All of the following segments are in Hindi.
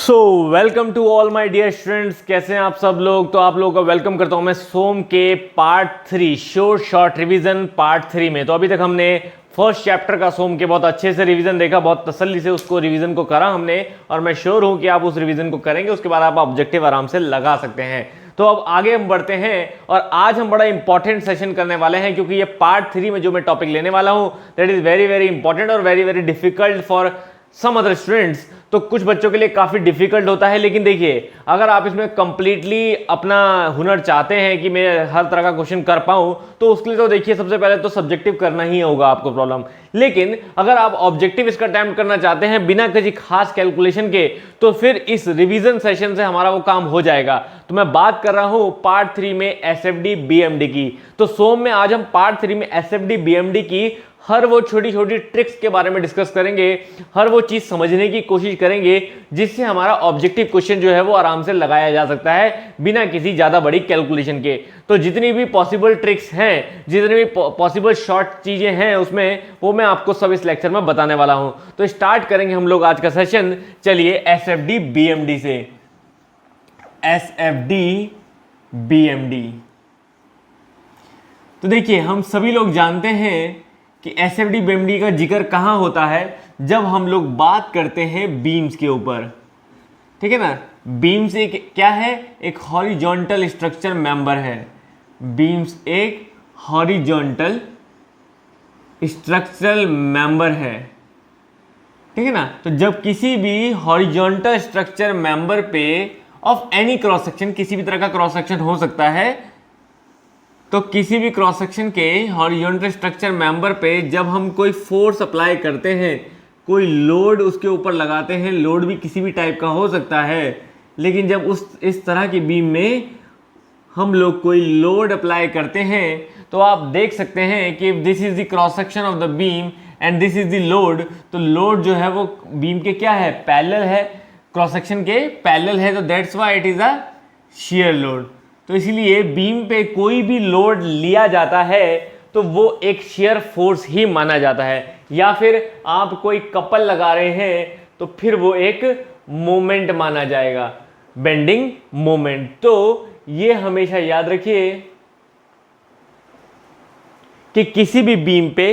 So welcome to all my dear students. कैसे हैं आप सब लोग। तो आप लोगों का वेलकम करता हूं मैं सोम के पार्ट 3 शॉर्ट रिवीजन पार्ट 3 में। तो अभी तक हमने फर्स्ट चैप्टर का सोम के बहुत अच्छे से रिवीजन देखा, बहुत तसल्ली से उसको रिवीजन को करा हमने, और मैं श्योर हूं कि आप उस रिवीजन को करेंगे, उसके बाद आप ऑब्जेक्टिव आराम से लगा सकते हैं। तो अब आगे हम बढ़ते हैं और आज हम बड़ा इंपॉर्टेंट सेशन करने वाले हैं, क्योंकि ये पार्ट 3 में जो मैं टॉपिक लेने वाला हूं that is very very important और very very difficult for some other students. तो कुछ बच्चों के लिए काफी डिफिकल्ट होता है, लेकिन देखिए अगर आप इसमें कंप्लीटली अपना हुनर चाहते हैं कि मैं हर तरह का क्वेश्चन कर पाऊं, तो उसके लिए तो देखिए सबसे पहले तो सब्जेक्टिव करना ही होगा आपको प्रॉब्लम। लेकिन अगर आप ऑब्जेक्टिव इसका अटेम्प्ट करना चाहते हैं बिना किसी खास कैलकुलेशन के, तो फिर इस रिवीजन सेशन से हमारा वो काम हो जाएगा। तो मैं बात कर रहा हूं पार्ट 3 में एसएफडी बीएमडी की। तो सोम में आज हम पार्ट 3 में एसएफडी बीएमडी की हर वो छोटी छोटी ट्रिक्स के बारे में डिस्कस करेंगे, हर वो चीज समझने की कोशिश करेंगे जिससे हमारा ऑब्जेक्टिव क्वेश्चन जो है वो आराम से लगाया जा सकता है बिना किसी ज्यादा बड़ी कैलकुलेशन के। तो जितनी भी पॉसिबल ट्रिक्स हैं, जितनी भी पॉसिबल शॉर्ट चीजें हैं उसमें, वो मैं आपको सब इस लेक्चर में बताने वाला हूं। तो स्टार्ट करेंगे हम लोग आज का सेशन। चलिए एसएफडी बीएमडी से। एसएफडी बीएमडी, तो देखिए हम सभी लोग जानते हैं कि एसएफडी बीएमडी का जिक्र कहां होता है, जब हम लोग बात करते हैं बीम्स के ऊपर, ठीक है ना। बीम्स एक क्या है, एक हॉरिजॉन्टल स्ट्रक्चर मेंबर है। बीम्स एक हॉरिजॉन्टल स्ट्रक्चरल मेंबर है, ठीक है ना। तो जब किसी भी हॉरिजॉन्टल स्ट्रक्चर मेंबर पे ऑफ एनी क्रॉस सेक्शन, किसी भी तरह का क्रॉस सेक्शन हो सकता है, तो किसी भी क्रॉस सेक्शन के हॉरिजॉन्टल स्ट्रक्चर मेंबर पे जब हम कोई फोर्स अप्लाई करते हैं, कोई लोड उसके ऊपर लगाते हैं, लोड भी किसी भी टाइप का हो सकता है, लेकिन जब इस तरह की बीम में हम लोग कोई लोड अप्लाई करते हैं, तो आप देख सकते हैं कि this is the cross section of the beam and this is the load. तो लोड जो है वो बीम के क्या है, पैरेलल है, क्रॉस सेक्शन के पैरेलल है, तो that's why it is a shear load. तो इसलिए बीम पे कोई भी लोड लिया जाता है तो वो एक शियर फोर्स ही माना जाता है, या फिर आप कोई कपल लगा रहे हैं तो फिर वो एक मोमेंट माना जाएगा, बेंडिंग मोमेंट। तो ये हमेशा याद रखिए कि किसी भी बीम पे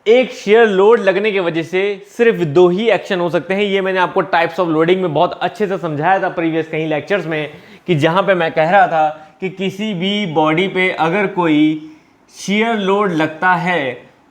एक शेयर लोड लगने की वजह से सिर्फ दो ही एक्शन हो सकते हैं। ये मैंने आपको टाइप्स ऑफ लोडिंग में बहुत अच्छे से समझाया था प्रीवियस कहीं लेक्चर्स में, कि जहां पे मैं कह रहा था कि किसी भी बॉडी पे अगर कोई शेयर लोड लगता है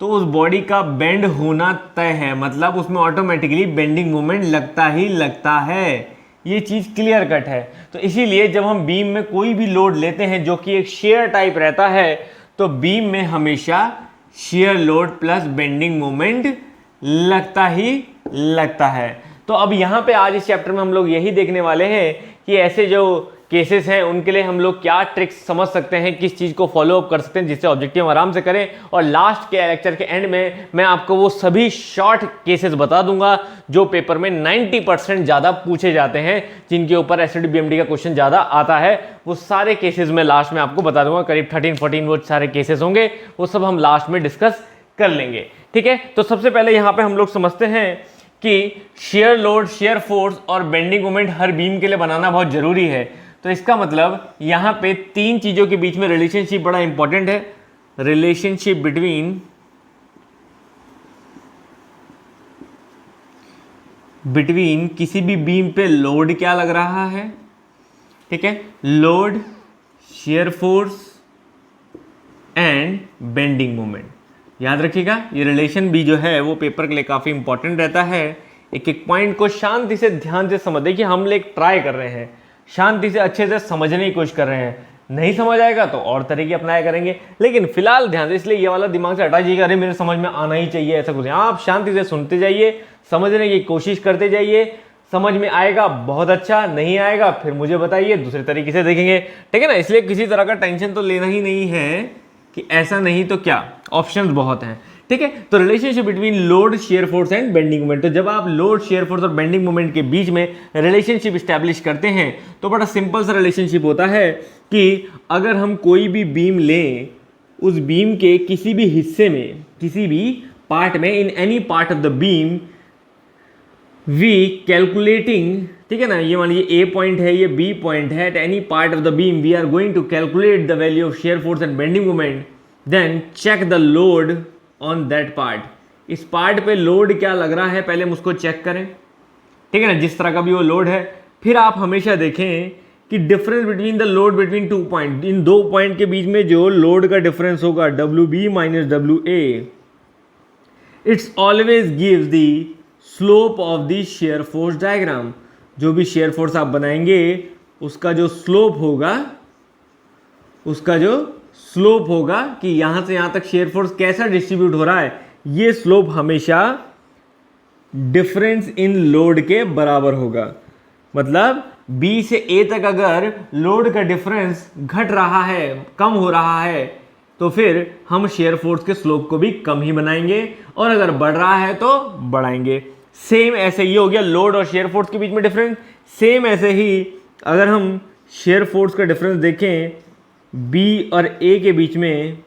तो उस बॉडी का बेंड होना तय है, मतलब उसमें ऑटोमेटिकली बेंडिंग मोमेंट लगता ही लगता है। ये चीज क्लियर कट है। तो इसीलिए जब हम बीम में कोई भी लोड लेते हैं जो कि एक शेयर टाइप रहता है, तो बीम में हमेशा share load plus bending moment लगता ही लगता है। तो अब यहां पे आज इस चैप्टर में हम लोग यही देखने वाले हैं कि ऐसे जो केसेस हैं उनके लिए हम लोग क्या ट्रिक्स समझ सकते हैं, किस चीज को फॉलो अप कर सकते हैं जिससे ऑब्जेक्टिव आराम से करें। और लास्ट के लेक्चर के एंड में मैं आपको वो सभी शॉर्ट केसेस बता दूंगा जो पेपर में 90% ज्यादा पूछे जाते हैं, जिनके ऊपर एसएफडी बीएमडी का क्वेश्चन ज्यादा आता है। वो सारे केसेस में लास्ट में आपको बता दूंगा, करीब 13-14 वो सारे केसेस होंगे, वो सब हम लास्ट में डिस्कस कर लेंगे, ठीक है। तो सबसे पहले यहां पे हम लोग समझते हैं कि शेयर लोड, शेयर फोर्स और बेंडिंग मोमेंट हर बीम के लिए बनाना बहुत जरूरी है। तो इसका मतलब यहां पे तीन चीजों के बीच में रिलेशनशिप बड़ा इंपॉर्टेंट है। रिलेशनशिप बिटवीन किसी भी बीम पे लोड क्या लग रहा है, ठीक है, load, share force and bending moment. याद रखिएगा ये रिलेशन भी जो है वो पेपर के लिए काफी इंपॉर्टेंट रहता है। एक एक पॉइंट को शांति से ध्यान से समझ, देखिए हम लोग ट्राई कर रहे हैं, शांति से अच्छे से समझने की कोशिश कर रहे हैं। नहीं समझ आएगा तो और तरीके अपनाया करेंगे, लेकिन फिलहाल ध्यान से, इसलिए ये वाला दिमाग से हटा जाइएगा, अरे मेरे समझ में आना ही चाहिए ऐसा कुछ। आप शांति से सुनते जाइए, समझने की कोशिश करते जाइए, समझ में आएगा बहुत अच्छा, नहीं आएगा फिर मुझे बताइए, दूसरे तरीके से देखेंगे, ठीक है ना। इसलिए किसी तरह का टेंशन तो लेना ही नहीं है कि ऐसा नहीं तो क्या, ऑप्शंस बहुत हैं, ठीक है। तो relationship between load, share force and bending moment. तो जब आप लोड, शेयर फोर्स और बेंडिंग मोमेंट के बीच में रिलेशनशिप स्टैब्लिश करते हैं तो बड़ा सिंपल सा रिलेशनशिप होता है कि अगर हम कोई भी बीम लें, उस बीम के किसी भी हिस्से में, किसी भी पार्ट में, in any part of the beam we calculating, ठीक है ना, ये मान लीजिए ए पॉइंट है, ये बी पॉइंट है, at any part of the beam we are going to calculate the value of shear force and bending moment, then check the load on that part. इस पार्ट पे लोड क्या लग रहा है पहले हम उसको चेक करें, ठीक है ना, जिस तरह का भी वो लोड है। फिर आप हमेशा देखें कि difference between the load between two point, इन दो पॉइंट के बीच में जो लोड का डिफरेंस होगा W B minus W A, it's always gives the slope of the shear force diagram. जो भी शेयर फोर्स आप बनाएंगे उसका जो स्लोप होगा, कि यहां से यहां तक शेयर फोर्स कैसा डिस्ट्रीब्यूट हो रहा है, ये स्लोप हमेशा डिफरेंस इन लोड के बराबर होगा। मतलब बी से ए तक अगर लोड का डिफरेंस घट रहा है, कम हो रहा है, तो फिर हम शेयर फोर्स के स्लोप को भी कम ही बनाएंगे, और अगर बढ़ रहा है तो बढ़ाएंगे। सेम ऐसे ही हो गया लोड और शेयर फोर्स के बीच में डिफरेंस। सेम ऐसे ही अगर हम शेयर फोर्स का डिफरेंस देखें बी और ए के बीच में,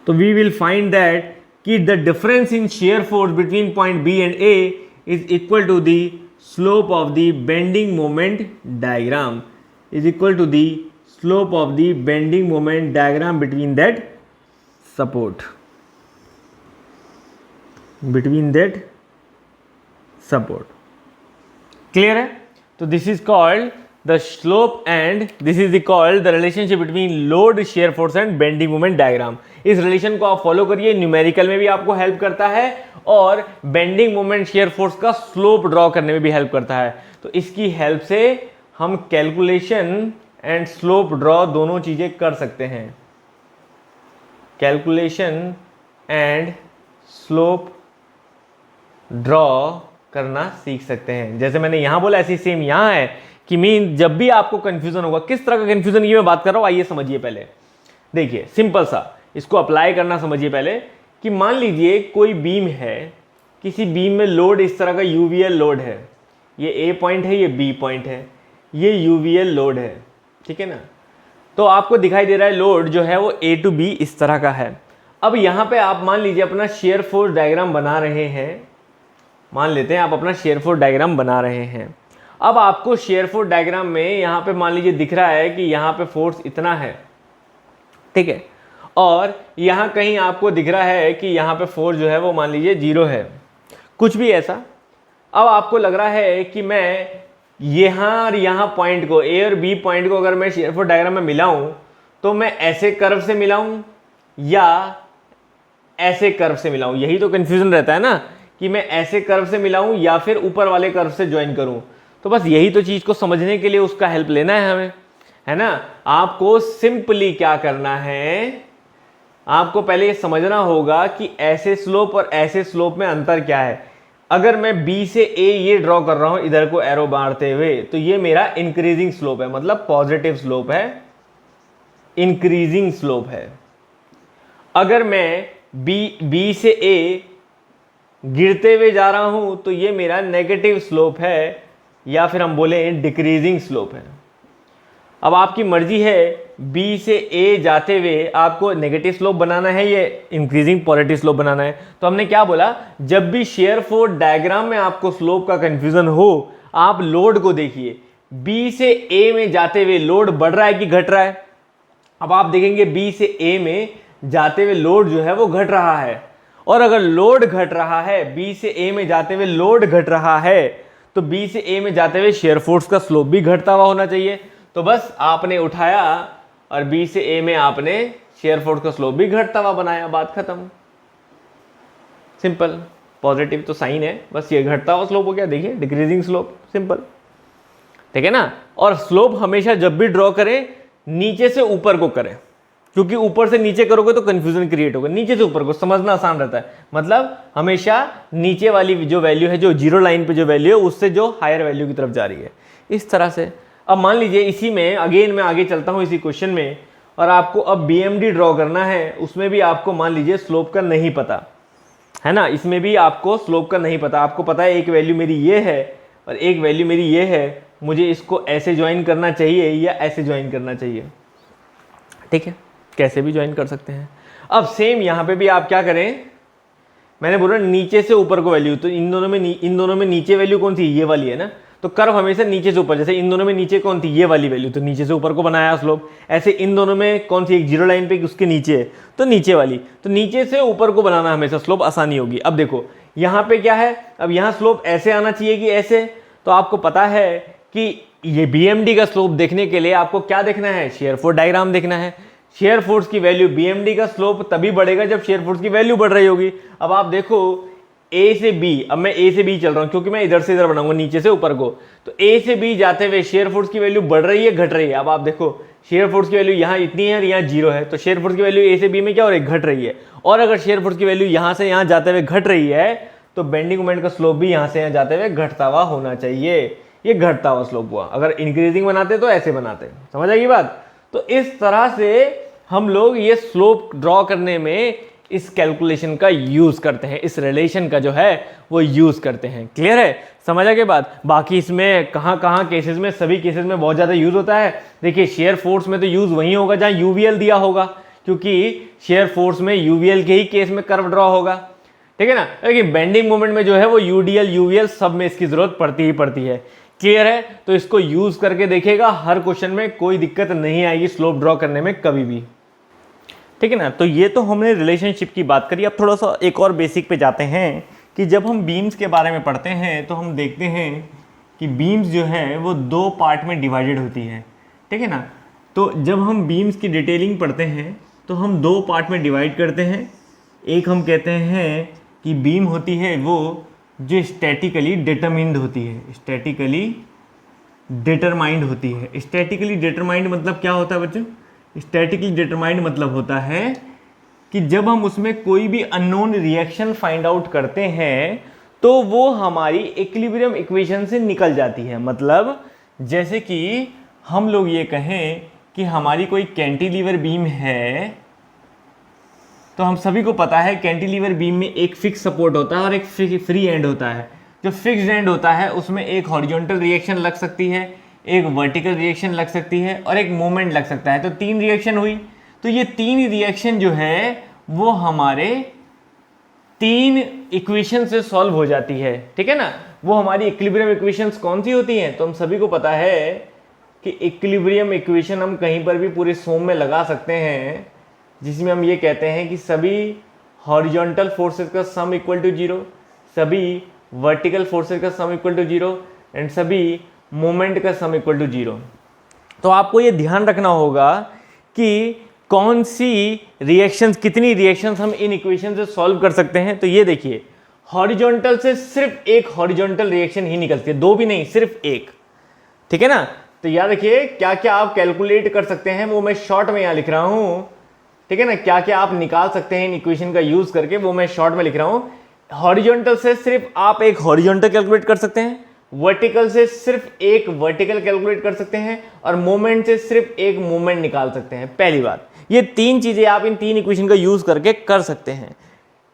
तो वी विल फाइंड दैट कि the difference in shear force between point B and A is equal to the slope of the bending moment diagram, is equal to the slope of the bending moment diagram between that support, clear है? तो this is called the slope and this is called the relationship between load, share force and bending moment diagram. इस रिलेशन को आप फॉलो करिए, न्यूमेरिकल में भी आपको हेल्प करता है और बेंडिंग मोमेंट शेयर फोर्स का स्लोप ड्रॉ करने में भी हेल्प करता है। तो इसकी हेल्प से हम कैलकुलेशन एंड स्लोप ड्रॉ दोनों चीजें कर सकते हैं। कैलकुलेशन एंड स्लोप ड्रॉ करना सीख सकते हैं। जैसे मैंने यहां बोला ऐसे सेम यहां है कि मीन जब भी आपको कंफ्यूजन होगा, किस तरह का कंफ्यूजन ये मैं बात कर रहा हूं, आइए समझिए। पहले देखिए सिंपल सा इसको अप्लाई करना समझिए पहले, कि मान लीजिए कोई बीम है, किसी बीम में लोड इस तरह का यूवीएल लोड है, ये ए पॉइंट है, ये बी पॉइंट है, ये यूवीएल लोड है, ठीक है ना। तो आपको दिखाई दे रहा है लोड जो है वो ए टू बी इस तरह का है। अब यहां पे आप मान लीजिए अपना शेयर फोर्स डायग्राम बना रहे हैं, मान लेते हैं आप अपना शेयर फोर्स डायग्राम बना रहे हैं। अब आपको शेयर फोर्स डायग्राम में यहां पे मान लीजिए दिख रहा है कि यहां पे फोर्स इतना है, ठीक है, और यहां कहीं आपको दिख रहा है कि यहां पे फोर्स जो है वो मान लीजिए 0 है, कुछ भी ऐसा। अब आपको लग रहा है कि मैं यहां और यहां पॉइंट को, ए और बी पॉइंट को अगर मैं शेयर फोर्स डायग्राम में मिलाऊं, तो मैं ऐसे कर्व से मिलाऊं या ऐसे कर्व से मिलाऊं। यही तो कंफ्यूजन रहता है ना, कि मैं ऐसे कर्व से मिलाऊं या फिर ऊपर वाले कर्व से ज्वाइन करूं। तो बस यही तो चीज को समझने के लिए उसका हेल्प लेना है हमें, है ना। आपको सिंपली क्या करना है, आपको पहले ये समझना होगा कि ऐसे स्लोप और ऐसे स्लोप में अंतर क्या है। अगर मैं बी से ए ये ड्रॉ कर रहा हूं इधर को एरो मारते हुए, तो ये मेरा इंक्रीजिंग स्लोप है, मतलब पॉजिटिव स्लोप है, इंक्रीजिंग स्लोप है। अगर मैं बी से ए गिरते हुए जा रहा हूं, तो ये मेरा नेगेटिव स्लोप है, या फिर हम बोले डिक्रीजिंग स्लोप है। अब आपकी मर्जी है, बी से ए जाते हुए आपको नेगेटिव स्लोप बनाना है या इंक्रीजिंग पॉजिटिव स्लोप बनाना है। तो हमने क्या बोला, जब भी शेयर फोर्स डायग्राम में आपको स्लोप का कंफ्यूजन हो, आप लोड को देखिए, बी से ए में जाते हुए लोड बढ़ रहा है कि घट रहा है। अब आप देखेंगे बी से ए में जाते हुए लोड जो है वो घट रहा है, और अगर लोड घट रहा है, बी से ए में जाते हुए लोड घट रहा है, तो बी से ए में जाते हुए शेयर फोर्स का स्लोप भी घटता हुआ होना चाहिए। तो बस आपने उठाया और बी से ए में आपने शेयर फोर्स का स्लोप भी घटता हुआ बनाया, बात खत्म। सिंपल, पॉजिटिव तो साइन है, बस ये घटता हुआ स्लोप हो गया, देखिए डिक्रीजिंग स्लोप, सिंपल, ठीक है ना। और स्लोप हमेशा जब भी ड्रॉ करें नीचे से ऊपर को करें, क्योंकि ऊपर से नीचे करोगे तो कंफ्यूजन क्रिएट होगा। नीचे से ऊपर को समझना आसान रहता है, मतलब हमेशा नीचे वाली जो वैल्यू है, जो जीरो लाइन पे जो वैल्यू है, उससे जो हायर वैल्यू की तरफ जा रही है, इस तरह से। अब मान लीजिए इसी में अगेन मैं आगे चलता हूं इसी क्वेश्चन में, और आपको अब बीएमडी ड्रॉ करना है। उसमें भी आपको मान लीजिए स्लोप का नहीं पता है ना, इसमें भी आपको स्लोप का नहीं पता। आपको पता है एक वैल्यू मेरी ये है और एक वैल्यू मेरी ये है, मुझे इसको ऐसे ज्वाइन करना चाहिए या ऐसे ज्वाइन करना चाहिए, ठीक है, कैसे भी ज्वाइन कर सकते हैं। अब सेम यहां पे भी आप क्या करें, मैंने बोला नीचे से ऊपर को वैल्यू, तो इन दोनों में नीचे वैल्यू कौन थी, ये वाली है ना। तो कर्व हमेशा नीचे से ऊपर, जैसे इन दोनों में नीचे कौन थी, ये वाली वैल्यू, तो नीचे से ऊपर को बनाया स्लोप। ऐसे इन दोनों में कौन सी, एक जीरो लाइन पे उसके नीचे है, तो नीचे वाली, तो नीचे से ऊपर को बनाना हमेशा स्लोप आसानी होगी। अब देखो यहाँ पे क्या है, अब यहाँ स्लोप ऐसे आना चाहिए कि ऐसे, तो आपको पता है कि ये BMD का स्लोप देखने के लिए आपको क्या देखना है, शेयर फोर्स डायग्राम देखना है। शेयर फोर्स की वैल्यू, BMD का स्लोप तभी बढ़ेगा जब शेयर फोर्स की वैल्यू बढ़ रही होगी। अब आप देखो A से B, अब मैं A से B चल रहा हूं क्योंकि मैं इधर से इधर बनाऊंगा नीचे से ऊपर को, तो A से B जाते हुए शेयर फोर्स की वैल्यू बढ़ रही है घट रही है। अब आप देखो शेयर फोर्स की वैल्यू यहाँ इतनी है और यहाँ 0 है, तो शेयर फोर्स की वैल्यू A से B में क्या हो रही है, घट रही है। और अगर शेयर फोर्स की वैल्यू यहाँ से यहाँ जाते हुए घट रही है, तो बेंडिंग मोमेंट का स्लोप भी यहाँ से यहाँ जाते हुए घटता हुआ होना चाहिए। ये घटता हुआ स्लोप हुआ, अगर इंक्रीजिंग बनाते तो ऐसे बनाते, समझ आएगी बात। तो इस तरह से हम लोग ये स्लोप ड्रॉ करने में इस कैलकुलेशन का यूज करते हैं, इस रिलेशन का जो है वो यूज करते हैं। क्लियर है, समझ आ गई बात। बाकी इसमें कहाँ केसेस में, सभी केसेस में बहुत ज्यादा यूज होता है। देखिए शेयर फोर्स में तो यूज वहीं होगा जहां यूवीएल दिया होगा, क्योंकि शेयर फोर्स में यूवीएल के ही केस में कर्व ड्रॉ होगा, ठीक है ना। लेकिन बेंडिंग मोमेंट में जो है वो यूडीएल यूवीएल सब में इसकी जरूरत पड़ती ही पड़ती है। क्लियर है, तो इसको यूज करके देखिएगा, हर क्वेश्चन में कोई दिक्कत नहीं आएगी स्लोप ड्रॉ करने में कभी भी, ठीक है ना। तो ये तो हमने रिलेशनशिप की बात करी। अब थोड़ा सा एक और बेसिक पे जाते हैं कि जब हम बीम्स के बारे में पढ़ते हैं तो हम देखते हैं कि बीम्स जो है वो 2 पार्ट में डिवाइडेड होती है, ठीक है ना। तो जब हम बीम्स की डिटेलिंग पढ़ते हैं तो हम 2 पार्ट में डिवाइड करते हैं। एक हम कहते हैं कि बीम होती है वो जो स्टैटिकली डिटरमाइंड होती है, स्टैटिकली डिटरमाइंड होती है। स्टैटिकली डिटरमाइंड मतलब क्या होता है बच्चों, स्टैटिकली डिटरमाइंड मतलब होता है कि जब हम उसमें कोई भी अननोन रिएक्शन फाइंड आउट करते हैं तो वो हमारी इक्विलिब्रियम इक्वेशन से निकल जाती है। मतलब जैसे कि हम लोग ये कहें कि हमारी कोई कैंटिलीवर बीम है, तो हम सभी को पता है कैंटिलीवर बीम में एक फिक्स सपोर्ट होता है और एक फ्री एंड होता है। जो फिक्स्ड एंड होता है उसमें एक हॉरिजॉन्टल रिएक्शन लग सकती है, एक वर्टिकल रिएक्शन लग सकती है और एक मोमेंट लग सकता है। तो 3 रिएक्शन हुई। तो ये 3 रिएक्शन जो है वो हमारे 3 इक्वेशन से सॉल्व हो जाती है, ठीक है ना। वो हमारी इक्विलिब्रियम इक्वेशंस कौन सी होती हैं, तो हम सभी को पता है कि इक्विलिब्रियम इक्वेशन हम कहीं पर भी पूरे सोम में लगा सकते हैं, जिसमें हम ये कहते हैं कि सभी हॉरिजॉन्टल फोर्सेस का सम इक्वल टू 0, सभी वर्टिकल फोर्सेस का सम इक्वल टू 0 एंड सभी मोमेंट का सम इक्वल टू 0। तो आपको ये ध्यान रखना होगा कि कौन सी रिएक्शंस, कितनी रिएक्शंस हम इन इक्वेशन से सॉल्व कर सकते हैं। तो ये देखिए हॉरिजॉन्टल से सिर्फ एक हॉरिजॉन्टल रिएक्शन ही निकलती है, 2 भी नहीं, सिर्फ एक, ठीक है ना। तो याद रखिए क्या क्या आप कैलकुलेट कर सकते हैं वो मैं शॉर्ट में यहाँ लिख रहा हूं, ठीक है ना। क्या क्या आप निकाल सकते हैं इन इक्वेशन का यूज करके वो मैं शॉर्ट में लिख रहा हूं। हॉरिजॉन्टल से सिर्फ आप एक हॉरिजॉन्टल कैलकुलेट कर सकते हैं, वर्टिकल से सिर्फ एक वर्टिकल कैलकुलेट कर सकते हैं और मोमेंट से सिर्फ एक मोमेंट निकाल सकते हैं। पहली बात, ये 3 चीजें आप इन 3 इक्वेशन का यूज करके कर सकते हैं।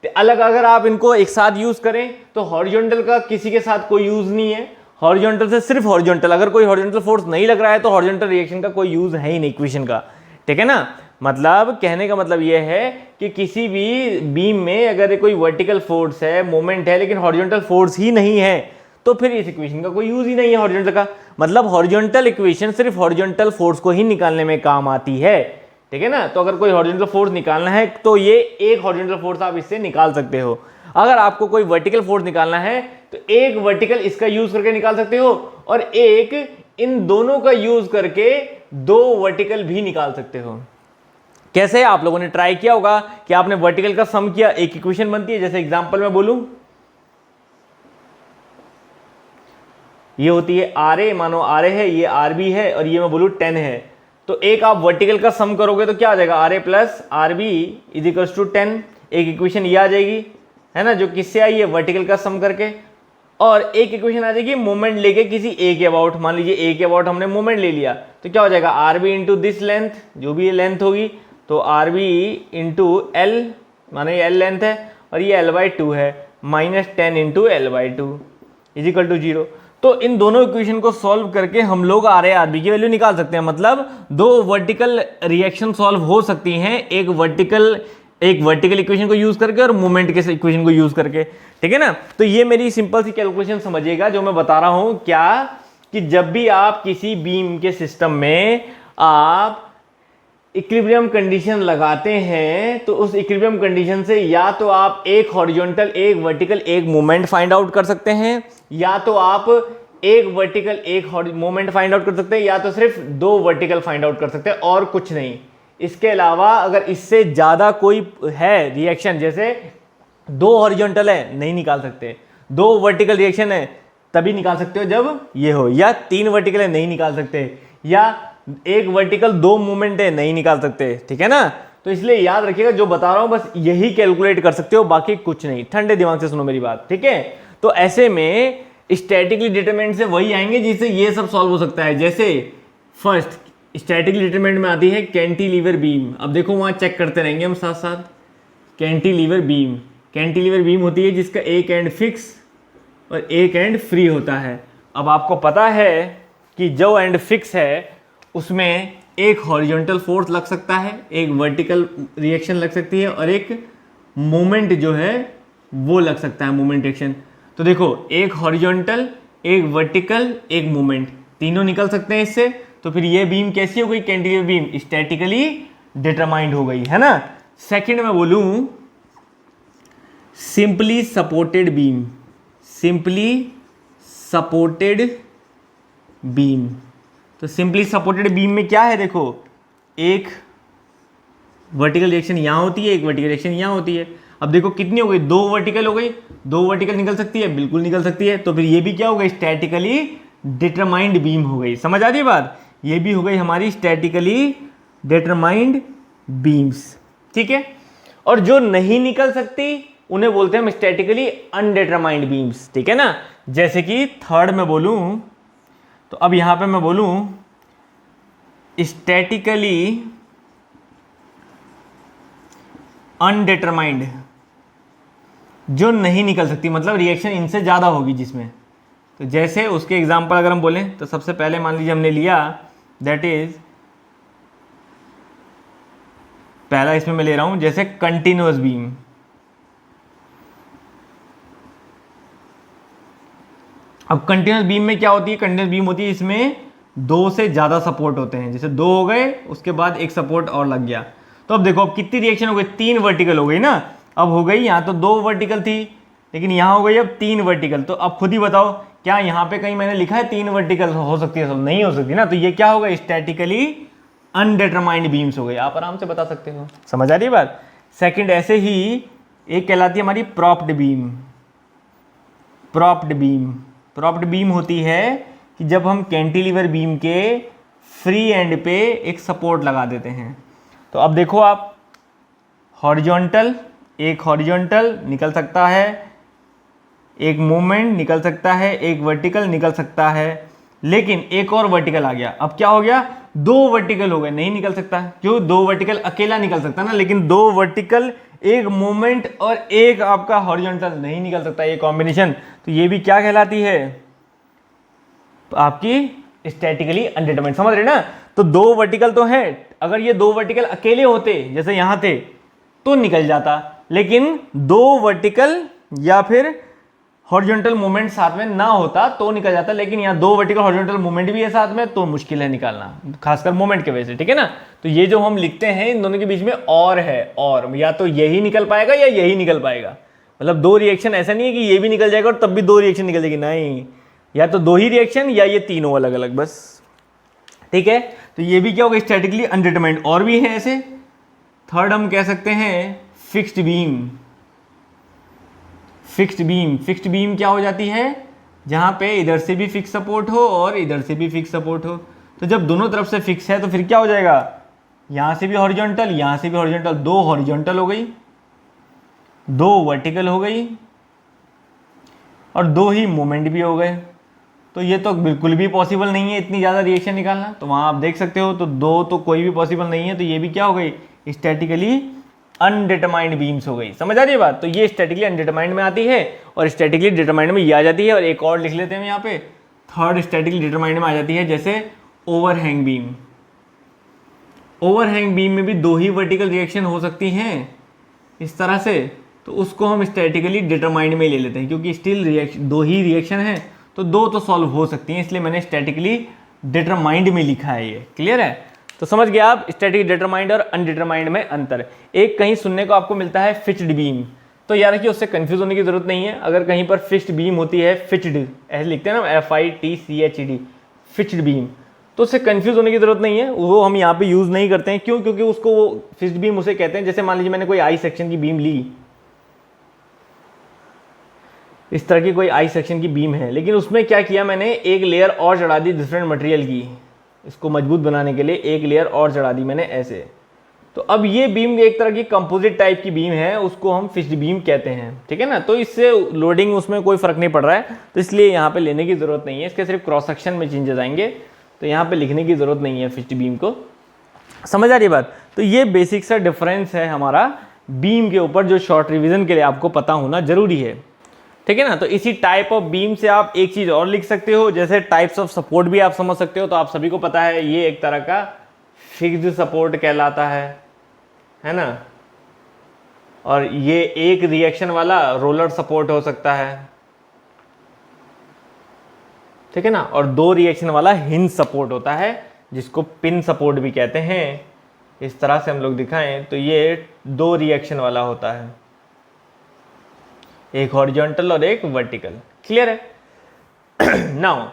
अलग अगर आप इनको एक साथ यूज करें तो हॉरिजॉन्टल का किसी के साथ कोई यूज नहीं है। हॉरिजॉन्टल से सिर्फ हॉरिजॉन्टल, अगर कोई हॉरिजॉन्टल फोर्स नहीं लग रहा है तो हॉरिजॉन्टल रिएक्शन का कोई यूज है ही नहीं इक्वेशन का, ठीक है ना। मतलब कहने का मतलब यह है कि किसी भी बीम में अगर कोई वर्टिकल फोर्स है, मोमेंट है, लेकिन हॉरिजॉन्टल फोर्स ही नहीं है तो फिर इस इक्वेशन का कोई यूज ही नहीं है हॉरिजॉन्टल का। मतलब हॉरिजॉन्टल इक्वेशन सिर्फ हॉरिजॉन्टल फोर्स को ही निकालने में काम आती है, ठीक है ना। तो अगर कोई हॉरिजॉन्टल फोर्स निकालना है तो ये एक हॉरिजॉन्टल फोर्स आप इससे निकाल सकते हो। अगर आपको कोई वर्टिकल फोर्स निकालना है तो एक वर्टिकल इसका यूज करके निकाल सकते हो और एक इन दोनों का यूज करके 2 वर्टिकल भी निकाल सकते हो। कैसे, आप लोगों ने ट्राई किया होगा कि आपने वर्टिकल का सम किया, एक इक्वेशन बनती है। जैसे एग्जांपल में बोलूं, ये होती है RA, मानो RA है, ये RB है और ये मैं बोलूं 10 है। तो एक आप वर्टिकल का सम करोगे तो क्या आ जाएगा, RA plus RB is equals to 10। एक इक्वेशन ये आ जाएगी, है ना, जो किससे आई है, वर्टिकल का सम करके। और एक इक्वेशन आ जाएगी मोमेंट लेके किसी A के अबाउट। मान लीजिए A के अबाउट हमने मोमेंट ले लिया तो क्या हो जाएगा, RB इंटू दिस लेंथ, जो भी ये लेंथ होगी, तो RB इंटू L, मानो ये L लेंथ है और ये L/2 है, minus 10 into L/2 is equal to 0। तो इन दोनों इक्वेशन को सॉल्व करके हम लोग RA RB की वैल्यू निकाल सकते हैं। मतलब 2 वर्टिकल रिएक्शन सॉल्व हो सकती हैं, एक वर्टिकल एक वर्टिकल इक्वेशन को यूज करके और मोमेंट के इक्वेशन को यूज करके, ठीक है ना। तो ये मेरी सिंपल सी कैलकुलेशन समझिएगा जो मैं बता रहा हूं, क्या कि जब भी आप किसी बीम के सिस्टम में आप इक्विलिब्रियम कंडीशन लगाते हैं तो उस इक्विलिब्रियम कंडीशन से या तो आप एक हॉरिजॉन्टल, एक वर्टिकल, एक मोमेंट फाइंड आउट कर सकते हैं, या तो आप एक वर्टिकल, एक मोमेंट फाइंड आउट कर सकते हैं, या तो सिर्फ दो वर्टिकल फाइंड आउट कर सकते हैं और कुछ नहीं। इसके अलावा अगर इससे ज्यादा कोई है रिएक्शन, जैसे दो हॉरिजॉन्टल है नहीं निकाल सकते, दो वर्टिकल रिएक्शन है तभी निकाल सकते हो जब ये हो, या तीन वर्टिकल है नहीं निकाल सकते, या एक वर्टिकल दो मूवमेंट है नहीं निकाल सकते, ठीक है ना। तो इसलिए याद रखिएगा जो बता रहा हूं बस यही कैलकुलेट कर सकते हो, बाकी कुछ नहीं। ठंडे दिमाग से सुनो मेरी बात, ठीक है। तो ऐसे में स्टैटिकली डिटरमिनेंट से वही आएंगे जिससे ये सब सॉल्व हो सकता है। जैसे फर्स्ट स्टैटिकली डिटरमिनेंट में आती है कैंटिलीवर बीम। अब देखो वहां चेक करते रहेंगे हम साथ साथ। कैंटिलीवर बीम, कैंटिलीवर बीम होती है जिसका एक एंड फिक्स और एक एंड फ्री होता है। अब आपको पता है कि जो एंड फिक्स है उसमें एक हॉरिजॉन्टल फोर्स लग सकता है, एक वर्टिकल रिएक्शन लग सकती है और एक मोमेंट जो है वो लग सकता है, मोमेंट रिएक्शन। तो देखो एक हॉरिजॉन्टल, एक वर्टिकल, एक मोमेंट, तीनों निकल सकते हैं इससे। तो फिर ये बीम कैसी हो गई? कैंटिलीवर बीम स्टैटिकली डिटरमाइंड हो गई, है ना। सेकंड में बोलूं simply supported beam, simply supported beam. तो सिंपली सपोर्टेड बीम में क्या है? देखो एक वर्टिकल रिएक्शन यहां होती है, एक वर्टिकल रिएक्शन यहां होती है। अब देखो कितनी हो गई? दो वर्टिकल हो गई। दो वर्टिकल निकल सकती है, बिल्कुल निकल सकती है। तो फिर ये भी क्या हो गई? स्टैटिकली डिटरमाइंड बीम हो गई। समझ आ रही है बात? ये भी हो गई हमारी स्टैटिकली डिटरमाइंड बीम्स, ठीक है। और जो नहीं निकल सकती उन्हें बोलते हैं हम स्टैटिकली अनडिटरमाइंड बीम्स, ठीक है ना। जैसे कि थर्ड में बोलूं तो अब यहां पे मैं बोलूं स्टैटिकली अनडिटरमाइंड, जो नहीं निकल सकती, मतलब रिएक्शन इनसे ज्यादा होगी जिसमें। तो जैसे उसके एग्जांपल अगर हम बोलें तो सबसे पहले मान लीजिए हमने लिया, दैट इज पहला इसमें मैं ले रहा हूं जैसे कंटिन्यूअस बीम। अब कंटिन्यूअस बीम में क्या होती है? कंटिन्यूअस बीम होती है इसमें दो से ज्यादा सपोर्ट होते हैं। जैसे दो हो गए, उसके बाद एक सपोर्ट और लग गया। तो अब देखो अब कितनी रिएक्शन हो गई? तीन वर्टिकल हो गई ना। अब हो गई, यहां तो दो वर्टिकल थी लेकिन यहां हो गई अब तीन वर्टिकल। तो अब खुद ही बताओ, क्या यहां पे कहीं मैंने लिखा है तीन वर्टिकल हो सकती है? सब नहीं हो सकती ना। तो ये क्या होगा? स्टैटिकली अनडिटरमाइंड बीम्स हो गई। आप आराम से बता सकते हो। समझ आ रही है बात? सेकंड ऐसे ही एक कहलाती है हमारी propped beam. Propped beam, propped beam होती है कि जब हम कैंटिलीवर बीम के फ्री एंड पे एक सपोर्ट लगा देते हैं। तो अब देखो आप, हॉरिजॉन्टल, एक हॉरिजॉन्टल निकल सकता है, एक मूवमेंट निकल सकता है, एक वर्टिकल निकल सकता है, लेकिन एक और वर्टिकल आ गया। अब क्या हो गया? दो वर्टिकल हो गए, नहीं निकल सकता। क्यों? दो वर्टिकल अकेला निकल सकता ना, लेकिन दो वर्टिकल, एक मूवमेंट और एक आपका हॉरिजॉन्टल नहीं निकल सकता, ये कॉम्बिनेशन। तो ये भी क्या कहलाती है? तो आपकी स्टैटिकली अनडिटरमाइंड। समझ रहे ना? तो दो वर्टिकल तो है, अगर ये दो वर्टिकल अकेले होते जैसे यहां थे तो निकल जाता, लेकिन दो वर्टिकल या फिर हॉरिजॉन्टल मूवमेंट साथ में ना होता तो निकल जाता। लेकिन यहाँ दो वर्टिकल हॉरिजॉन्टल मूवमेंट भी है साथ में, तो मुश्किल है निकालना, खासकर मूवमेंट के वजह से, ठीक है ना। तो ये जो हम लिखते हैं इन दोनों के बीच में और है, और या तो यही निकल पाएगा या यही निकल पाएगा। मतलब दो रिएक्शन, ऐसा नहीं है कि ये भी निकल जाएगा और तब भी दो रिएक्शन निकल जाएगी, नहीं, या तो दो ही रिएक्शन या ये तीनों अलग अलग, बस, ठीक है। तो ये भी क्या होगा? Statically undetermined. और भी है ऐसे। थर्ड हम कह सकते हैं fixed beam. Fixed beam, fixed beam क्या हो जाती है? जहां पे इधर से भी फिक्स सपोर्ट हो और इधर से भी फिक्स सपोर्ट हो। तो जब दोनों तरफ से फिक्स है तो फिर क्या हो जाएगा? यहां से भी हॉरिजॉन्टल, यहां से भी हॉरिजॉन्टल, दो हॉरिजॉन्टल हो गई, दो वर्टिकल हो गई और दो ही मोमेंट भी हो गए। तो ये तो बिल्कुल भी पॉसिबल नहीं है इतनी ज़्यादा रिएक्शन निकालना। तो वहाँ आप देख सकते हो, तो दो तो कोई भी पॉसिबल नहीं है। तो ये भी क्या हो गई? स्टैटिकली अनडिटरमाइंड बीम्स हो गई। समझ आ रही है बात? तो ये स्टैटिकली अनडिटरमाइंड में आती है और स्टैटिकली डिटरमाइंड में ये आ जाती है। और एक और लिख लेते हैं यहाँ पे, थर्ड स्टैटिकली डिटरमाइंड में आ जाती है, जैसे ओवरहैंग बीम। ओवरहैंग बीम में भी दो ही वर्टिकल रिएक्शन हो सकती हैं, इस तरह से, तो उसको हम स्टैटिकली डिटरमाइंड में ले लेते हैं, क्योंकि स्टिल रिएक्शन, दो ही रिएक्शन है तो दो तो सॉल्व हो सकती हैं, इसलिए मैंने स्टैटिकली डिटरमाइंड में लिखा है। ये क्लियर है? तो समझ गया आप स्टैटिक डिटरमाइंड और अनडिटरमाइंड में अंतर। एक कहीं सुनने को आपको मिलता है फिक्स्ड बीम, तो यार कि उससे कंफ्यूज होने की जरूरत नहीं है। अगर कहीं पर फिक्स्ड बीम होती है, फिक्स्ड ऐसे लिखते हैं ना, FITCHED, फिक्स्ड बीम, तो उससे कंफ्यूज होने की जरूरत नहीं है, वो हम यहाँ पे यूज नहीं करते हैं। क्यों? क्योंकि उसको वो फिक्स्ड बीम उसे कहते हैं। जैसे मान लीजिए मैंने कोई आई सेक्शन की बीम ली, इस तरह की कोई आई सेक्शन की बीम है, लेकिन उसमें क्या किया मैंने, एक लेयर और चढ़ा दी डिफरेंट मटेरियल की, इसको मजबूत बनाने के लिए एक लेयर और चढ़ा दी मैंने ऐसे। तो अब ये बीम एक तरह की कंपोजिट टाइप की बीम है, उसको हम फिक्स्ड बीम कहते हैं, ठीक है ना। तो इससे लोडिंग उसमें कोई फर्क नहीं पड़ रहा है, तो इसलिए यहाँ पे लेने की जरूरत नहीं है, इसके सिर्फ क्रॉस सेक्शन में चेंजेस आएंगे, तो यहाँ पे लिखने की जरूरत नहीं है फिक्स्ड बीम को। समझ आ रही बात? तो ये बेसिक सा डिफरेंस है हमारा बीम के ऊपर, जो शॉर्ट रिविजन के लिए आपको पता होना जरूरी है, ठीक है ना। तो इसी टाइप ऑफ बीम से आप एक चीज और लिख सकते हो, जैसे टाइप्स ऑफ सपोर्ट भी आप समझ सकते हो। तो आप सभी को पता है ये एक तरह का फिक्स्ड सपोर्ट कहलाता है ना, और ये एक रिएक्शन वाला रोलर सपोर्ट हो सकता है, ठीक है ना, और दो रिएक्शन वाला हिंज सपोर्ट होता है, जिसको पिन सपोर्ट भी कहते हैं। इस तरह से हम लोग दिखाएं तो ये दो रिएक्शन वाला होता है, एक हॉरिजॉन्टल और एक वर्टिकल। क्लियर है? नाउ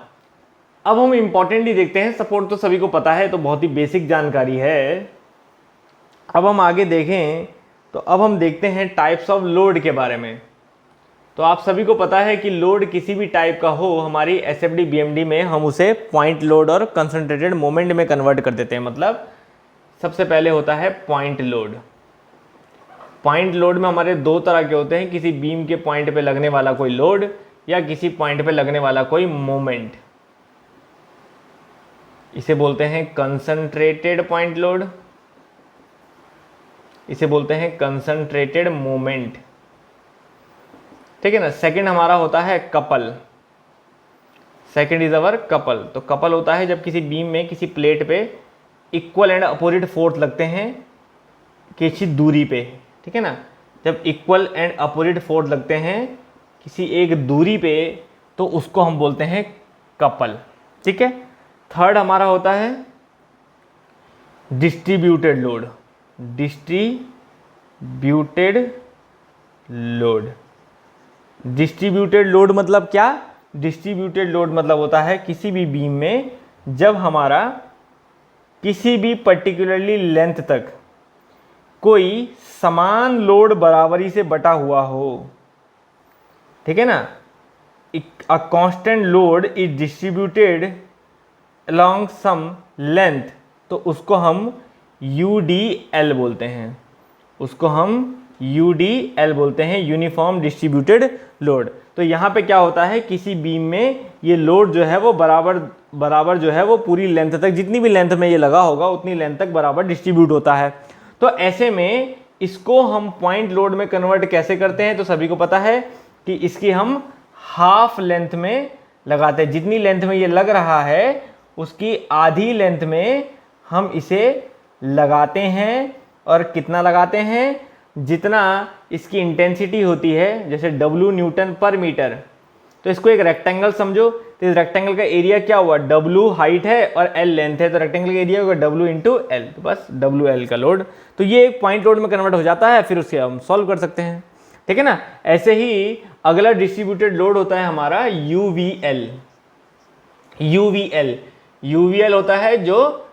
अब हम इंपॉर्टेंटली देखते हैं, सपोर्ट तो सभी को पता है, तो बहुत ही बेसिक जानकारी है। अब हम आगे देखें तो अब हम देखते हैं टाइप्स ऑफ लोड के बारे में। तो आप सभी को पता है कि लोड किसी भी टाइप का हो, हमारी SFD BMD में हम उसे पॉइंट लोड और कंसंट्रेटेड मोमेंट में कन्वर्ट कर देते हैं। मतलब सबसे पहले होता है पॉइंट लोड। पॉइंट लोड में हमारे दो तरह के होते हैं, किसी बीम के पॉइंट पे लगने वाला कोई लोड या किसी पॉइंट पे लगने वाला कोई मोमेंट। इसे बोलते हैं कंसंट्रेटेड पॉइंट लोड, इसे बोलते हैं कंसंट्रेटेड मोमेंट, ठीक है ना। सेकंड हमारा होता है couple. Second is our couple. तो कपल होता है जब किसी बीम में किसी प्लेट पे इक्वल एंड अपोजिट फोर्स लगते हैं किसी दूरी पे, ठीक है ना। जब इक्वल एंड अपोजिट फोर्स लगते हैं किसी एक दूरी पे, तो उसको हम बोलते हैं कपल, ठीक है। थर्ड हमारा होता है distributed load. Distributed load. Distributed load मतलब क्या? डिस्ट्रीब्यूटेड लोड मतलब होता है किसी भी बीम में जब हमारा किसी भी पर्टिकुलरली लेंथ तक कोई समान लोड बराबरी से बटा हुआ हो, ठीक है ना। A constant load is distributed along some length, तो उसको हम UDL बोलते हैं, उसको हम UDL बोलते हैं, यूनिफॉर्म डिस्ट्रीब्यूटेड लोड। तो यहाँ पे क्या होता है, किसी बीम में ये लोड जो है वो बराबर जो है वो पूरी लेंथ तक, जितनी भी लेंथ में ये लगा होगा उतनी लेंथ तक बराबर डिस्ट्रीब्यूट होता है। तो ऐसे में इसको हम पॉइंट लोड में कन्वर्ट कैसे करते हैं, तो सभी को पता है कि इसकी हम हाफ लेंथ में लगाते हैं। जितनी लेंथ में ये लग रहा है उसकी आधी लेंथ में हम इसे लगाते हैं, और कितना लगाते हैं, जितना इसकी इंटेंसिटी होती है, जैसे W न्यूटन पर मीटर। तो इसको एक रेक्टेंगल समझो, तो इस रेक्टेंगल का एरिया क्या हुआ, W हाइट है और L लेंथ है, तो रेक्टेंगल का एरिया होगा W इंटू L, तो बस WL का लोड। तो ये एक पॉइंट लोड में कन्वर्ट हो जाता है, फिर उससे हम सॉल्व कर सकते हैं, ठीक है ना। ऐसे ही अगला डिस्ट्रीब्यूटेड लोड होता है हमारा UVL। UVL होता है जो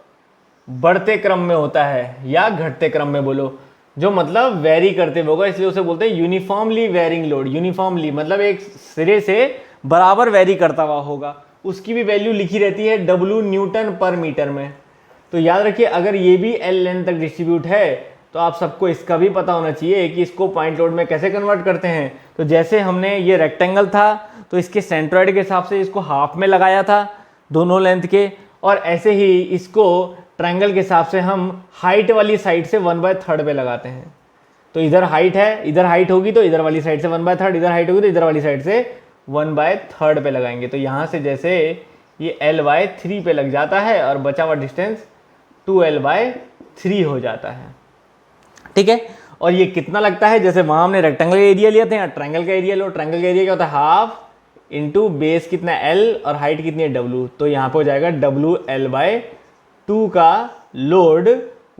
बढ़ते क्रम में होता है या घटते क्रम में बोलो, जो मतलब वेरी करते हुए होगा, इसलिए उसे बोलते हैं यूनिफॉर्मली वेरिंग लोड। यूनिफॉर्मली मतलब एक सिरे से बराबर वेरी करता हुआ होगा, उसकी भी वैल्यू लिखी रहती है W न्यूटन पर मीटर में। तो याद रखिए अगर ये भी L लेंथ तक डिस्ट्रीब्यूट है तो आप सबको इसका भी पता होना चाहिए कि इसको पॉइंट लोड में कैसे कन्वर्ट करते हैं। तो जैसे हमने ये रेक्टेंगल था तो इसके सेंट्रॉइड के हिसाब से इसको हाफ में लगाया था दोनों लेंथ के, और ऐसे ही इसको ट्रायंगल के हिसाब से हम हाइट वाली साइड से 1/3 पे लगाते हैं। तो इधर हाइट है, इधर हाइट होगी तो इधर वाली साइड से 1/3, इधर हाइट होगी तो इधर वाली साइड से 1/3 पे लगाएंगे। तो यहाँ से जैसे ये L/3 पे लग जाता है और बचा हुआ डिस्टेंस 2L/3 हो जाता है, ठीक है। और ये कितना लगता है, जैसे वहां हमने रेक्टेंगल का एरिया लिया था, यहाँ ट्रायंगल का एरिया लो। ट्रायंगल का एरिया क्या होता है, हाफ इंटू बेस कितना L और हाइट कितनी है W, तो यहाँ पे हो जाएगा WL/2 का लोड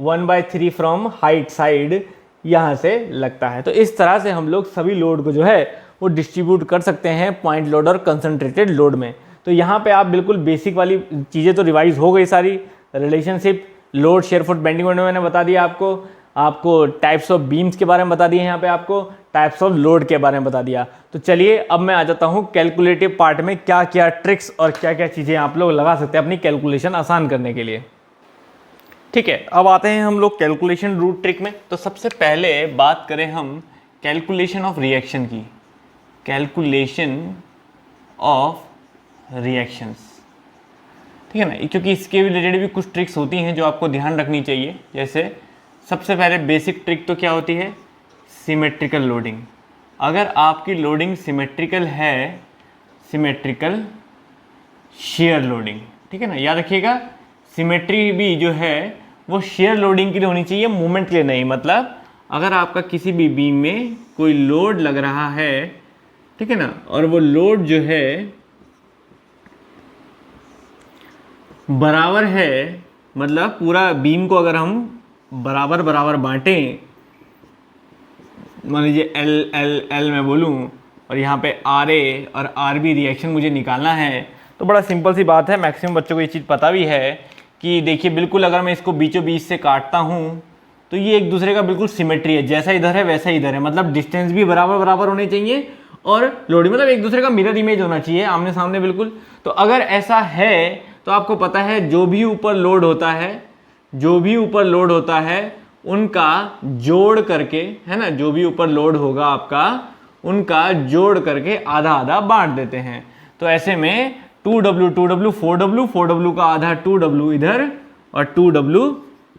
1/3 फ्रॉम हाइट साइड यहाँ से लगता है। तो इस तरह से हम लोग सभी लोड को जो है वो डिस्ट्रीब्यूट कर सकते हैं पॉइंट लोड और कंसंट्रेटेड लोड में। तो यहाँ पे आप बिल्कुल बेसिक वाली चीज़ें तो रिवाइज हो गई सारी, relationship, load, share, foot, bending मैंने बता दिया आपको टाइप्स ऑफ बीम्स के बारे में बता दिए, यहाँ पे आपको टाइप्स ऑफ लोड के बारे में बता दिया। तो चलिए अब मैं आ जाता हूँ कैलकुलेटिव पार्ट में, क्या क्या ट्रिक्स और क्या क्या चीज़ें आप लोग लगा सकते हैं अपनी कैलकुलेशन आसान करने के लिए। ठीक है, अब आते हैं हम लोग कैलकुलेशन रूट ट्रिक में। तो सबसे पहले बात करें हम कैलकुलेशन ऑफ रिएक्शन की, कैलकुलेशन ऑफ रिएक्शंस, ठीक है ना, क्योंकि इसके रिलेटेड भी कुछ ट्रिक्स होती हैं जो आपको ध्यान रखनी चाहिए। जैसे सबसे पहले बेसिक ट्रिक तो क्या होती है, सिमेट्रिकल लोडिंग। अगर आपकी लोडिंग सिमेट्रिकल है, सिमेट्रिकल शेयर लोडिंग, ठीक है ना, याद रखिएगा सिमेट्री भी जो है वो शेयर लोडिंग के लिए होनी चाहिए, मूवमेंट के लिए नहीं। मतलब अगर आपका किसी भी बीम में कोई लोड लग रहा है, ठीक है ना, और वो लोड जो है बराबर है, मतलब पूरा बीम को अगर हम बराबर बराबर बांटें, मान लीजिए L L L मैं बोलूँ और यहाँ पे RA और RB रिएक्शन मुझे निकालना है, तो बड़ा सिंपल सी बात है, मैक्सिमम बच्चों को ये चीज़ पता भी है कि देखिए बिल्कुल अगर मैं इसको बीचों बीच से काटता हूँ तो ये एक दूसरे का बिल्कुल सिमेट्री है, जैसा इधर है वैसा इधर है, मतलब डिस्टेंस भी बराबर बराबर होने चाहिए और लोडिंग मतलब एक दूसरे का मिरर इमेज होना चाहिए, आमने सामने बिल्कुल। तो अगर ऐसा है तो आपको पता है जो भी ऊपर लोड होता है, जो भी ऊपर लोड होता है उनका जोड़ करके, है ना, जो भी ऊपर लोड होगा आपका उनका जोड़ करके आधा आधा बांट देते हैं। तो ऐसे में 2W 2W 4W 4W का आधा 2W इधर और 2W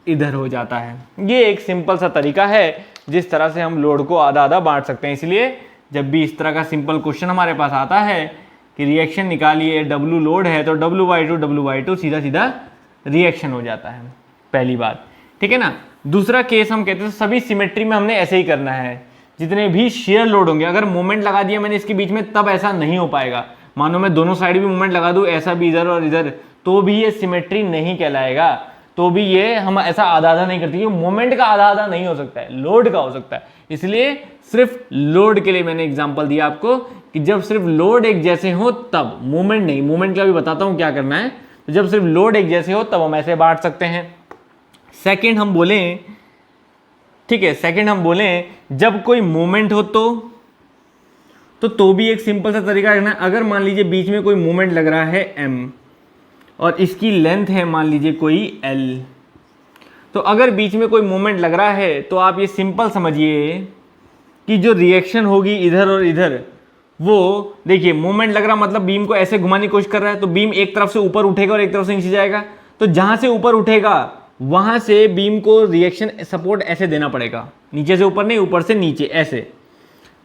इधर हो जाता है। ये एक सिंपल सा तरीका है जिस तरह से हम लोड को आधा आधा बांट सकते हैं। इसलिए जब भी इस तरह का सिंपल क्वेश्चन हमारे पास आता है कि रिएक्शन निकालिए, W लोड है तो W/2 सीधा सीधा रिएक्शन हो जाता है, पहली बात, ठीक है ना। दूसरा केस हम कहते हैं सभी सिमेट्री में हमने ऐसे ही करना है, जितने भी शेयर लोड होंगे, अगर मोमेंट लगा दिया मैंने इसके बीच में तब ऐसा नहीं हो पाएगा। मानो मैं दोनों साइड भी मोमेंट लगा दूं, ऐसा भी इधर और इधर, तो भी ये सिमेट्री नहीं कहलाएगा, तो भी ये हम ऐसा आधा आधा नहीं करते, क्योंकि मोमेंट का आधा आधा नहीं हो सकता है, लोड का हो सकता है। इसलिए सिर्फ लोड के लिए मैंने एग्जांपल दिया आपको कि जब सिर्फ लोड एक जैसे हो तब, मोमेंट नहीं, मोमेंट का भी बताता हूं क्या करना है। तो जब सिर्फ लोड एक जैसे हो तब हम ऐसे बांट सकते हैं। सेकंड हम बोलें, ठीक है, सेकंड हम बोलें जब कोई मोमेंट हो तो भी एक सिंपल सा तरीका रखना है। अगर मान लीजिए बीच में कोई मोमेंट लग रहा है M और इसकी लेंथ है मान लीजिए कोई L, तो अगर बीच में कोई मोमेंट लग रहा है तो आप ये सिंपल समझिए कि जो रिएक्शन होगी इधर और इधर, वो देखिए मोमेंट लग रहा मतलब बीम को ऐसे घुमाने की कोशिश कर रहा है, तो बीम एक तरफ से ऊपर उठेगा और एक तरफ से नीचे जाएगा। तो जहां से ऊपर उठेगा वहां से बीम को रिएक्शन सपोर्ट ऐसे देना पड़ेगा, नीचे से ऊपर नहीं, ऊपर से नीचे ऐसे,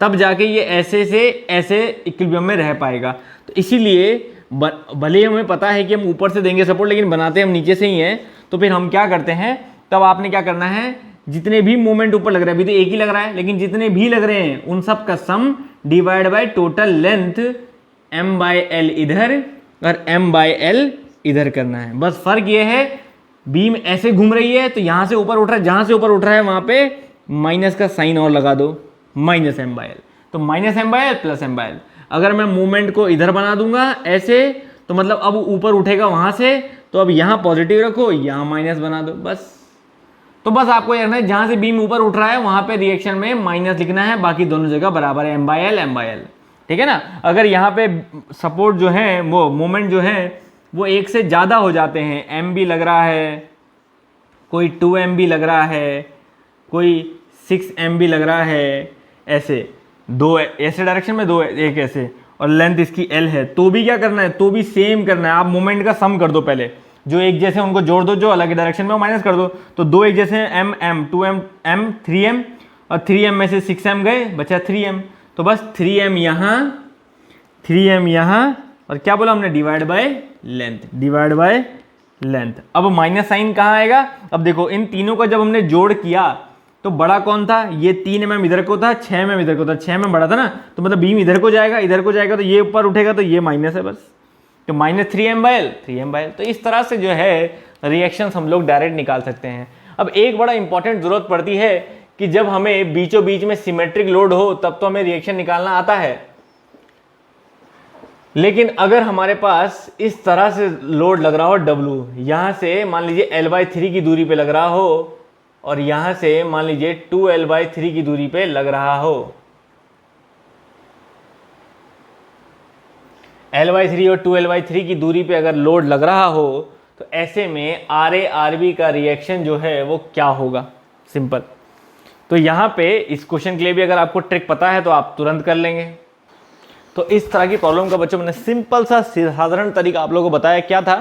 तब जाके ये ऐसे से ऐसे इक्विलिब्रियम में रह पाएगा। तो इसीलिए भले ही हमें पता है कि हम ऊपर से देंगे सपोर्ट, लेकिन बनाते हम नीचे से ही हैं, तो फिर हम क्या करते हैं, तब आपने क्या करना है, जितने भी मोमेंट ऊपर लग रहा है, अभी तो एक ही लग रहा है, लेकिन जितने भी लग रहे हैं उन सब का sum divide by total length M/L इधर और M/L इधर करना है। बस फर्क ये है बीम ऐसे घूम रही है तो यहां से ऊपर उठ रहा है, जहां से ऊपर उठ रहा है वहां पे माइनस का साइन और लगा दो, -M/L, तो -M/L प्लस M/L। अगर मैं मूवमेंट को इधर बना दूंगा ऐसे, तो मतलब अब ऊपर उठेगा वहां से, तो अब यहां पॉजिटिव रखो, यहां माइनस बना दो, बस। तो बस आपको यह है जहां से बीम ऊपर उठ रहा है वहां पे रिएक्शन में माइनस लिखना है, बाकी दोनों जगह बराबर है, M/L, ठीक है ना। अगर यहाँ पे सपोर्ट जो है वो मोमेंट जो है वो एक से ज़्यादा हो जाते हैं, M भी लग रहा है, कोई 2M भी लग रहा है, कोई 6M भी लग रहा है, ऐसे दो ऐसे डायरेक्शन में, दो एक ऐसे, और लेंथ इसकी L है, तो भी क्या करना है, तो भी सेम करना है। आप मोमेंट का सम कर दो पहले, जो एक जैसे उनको जोड़ दो, जो अलग डायरेक्शन में माइनस कर दो, तो दो एक जैसे M 2M M 3M, और 3M में से 6M गए, बचा 3M, तो बस 3M यहाँ, 3M यहाँ, और क्या बोला हमने, divide by length, divide by length. अब माइनस साइन कहाँ आएगा, अब देखो इन तीनों का जब हमने जोड़ किया तो बड़ा कौन था, ये 3 mm इधर को था, 6 mm इधर को था, 6 mm बड़ा था ना, तो मतलब बीम इधर को जाएगा, इधर को जाएगा तो ये ऊपर उठेगा, तो ये माइनस है बस, तो -3m/L 3m/L। तो इस तरह से जो है रिएक्शंस हम लोग डायरेक्ट निकाल सकते हैं। अब एक बड़ा इंपॉर्टेंट जरूरत पड़ती है कि जब हमें बीचों बीच में सिमेट्रिक लोड हो तब तो हमें रिएक्शन निकालना आता है, लेकिन अगर हमारे पास इस तरह से लोड लग रहा हो W, यहां से मान लीजिए L/3 की दूरी पे लग रहा हो और यहां से मान लीजिए 2L/3 की दूरी पे लग रहा हो, L/3 और 2L/3 की दूरी पे अगर लोड लग रहा हो तो ऐसे में RA/RB का रिएक्शन जो है वो क्या होगा, सिंपल। तो यहां पे इस क्वेश्चन के लिए भी अगर आपको ट्रिक पता है तो आप तुरंत कर लेंगे। तो इस तरह की प्रॉब्लम का बच्चों मैंने सिंपल सा साधारण तरीका आप लोगों को बताया, क्या था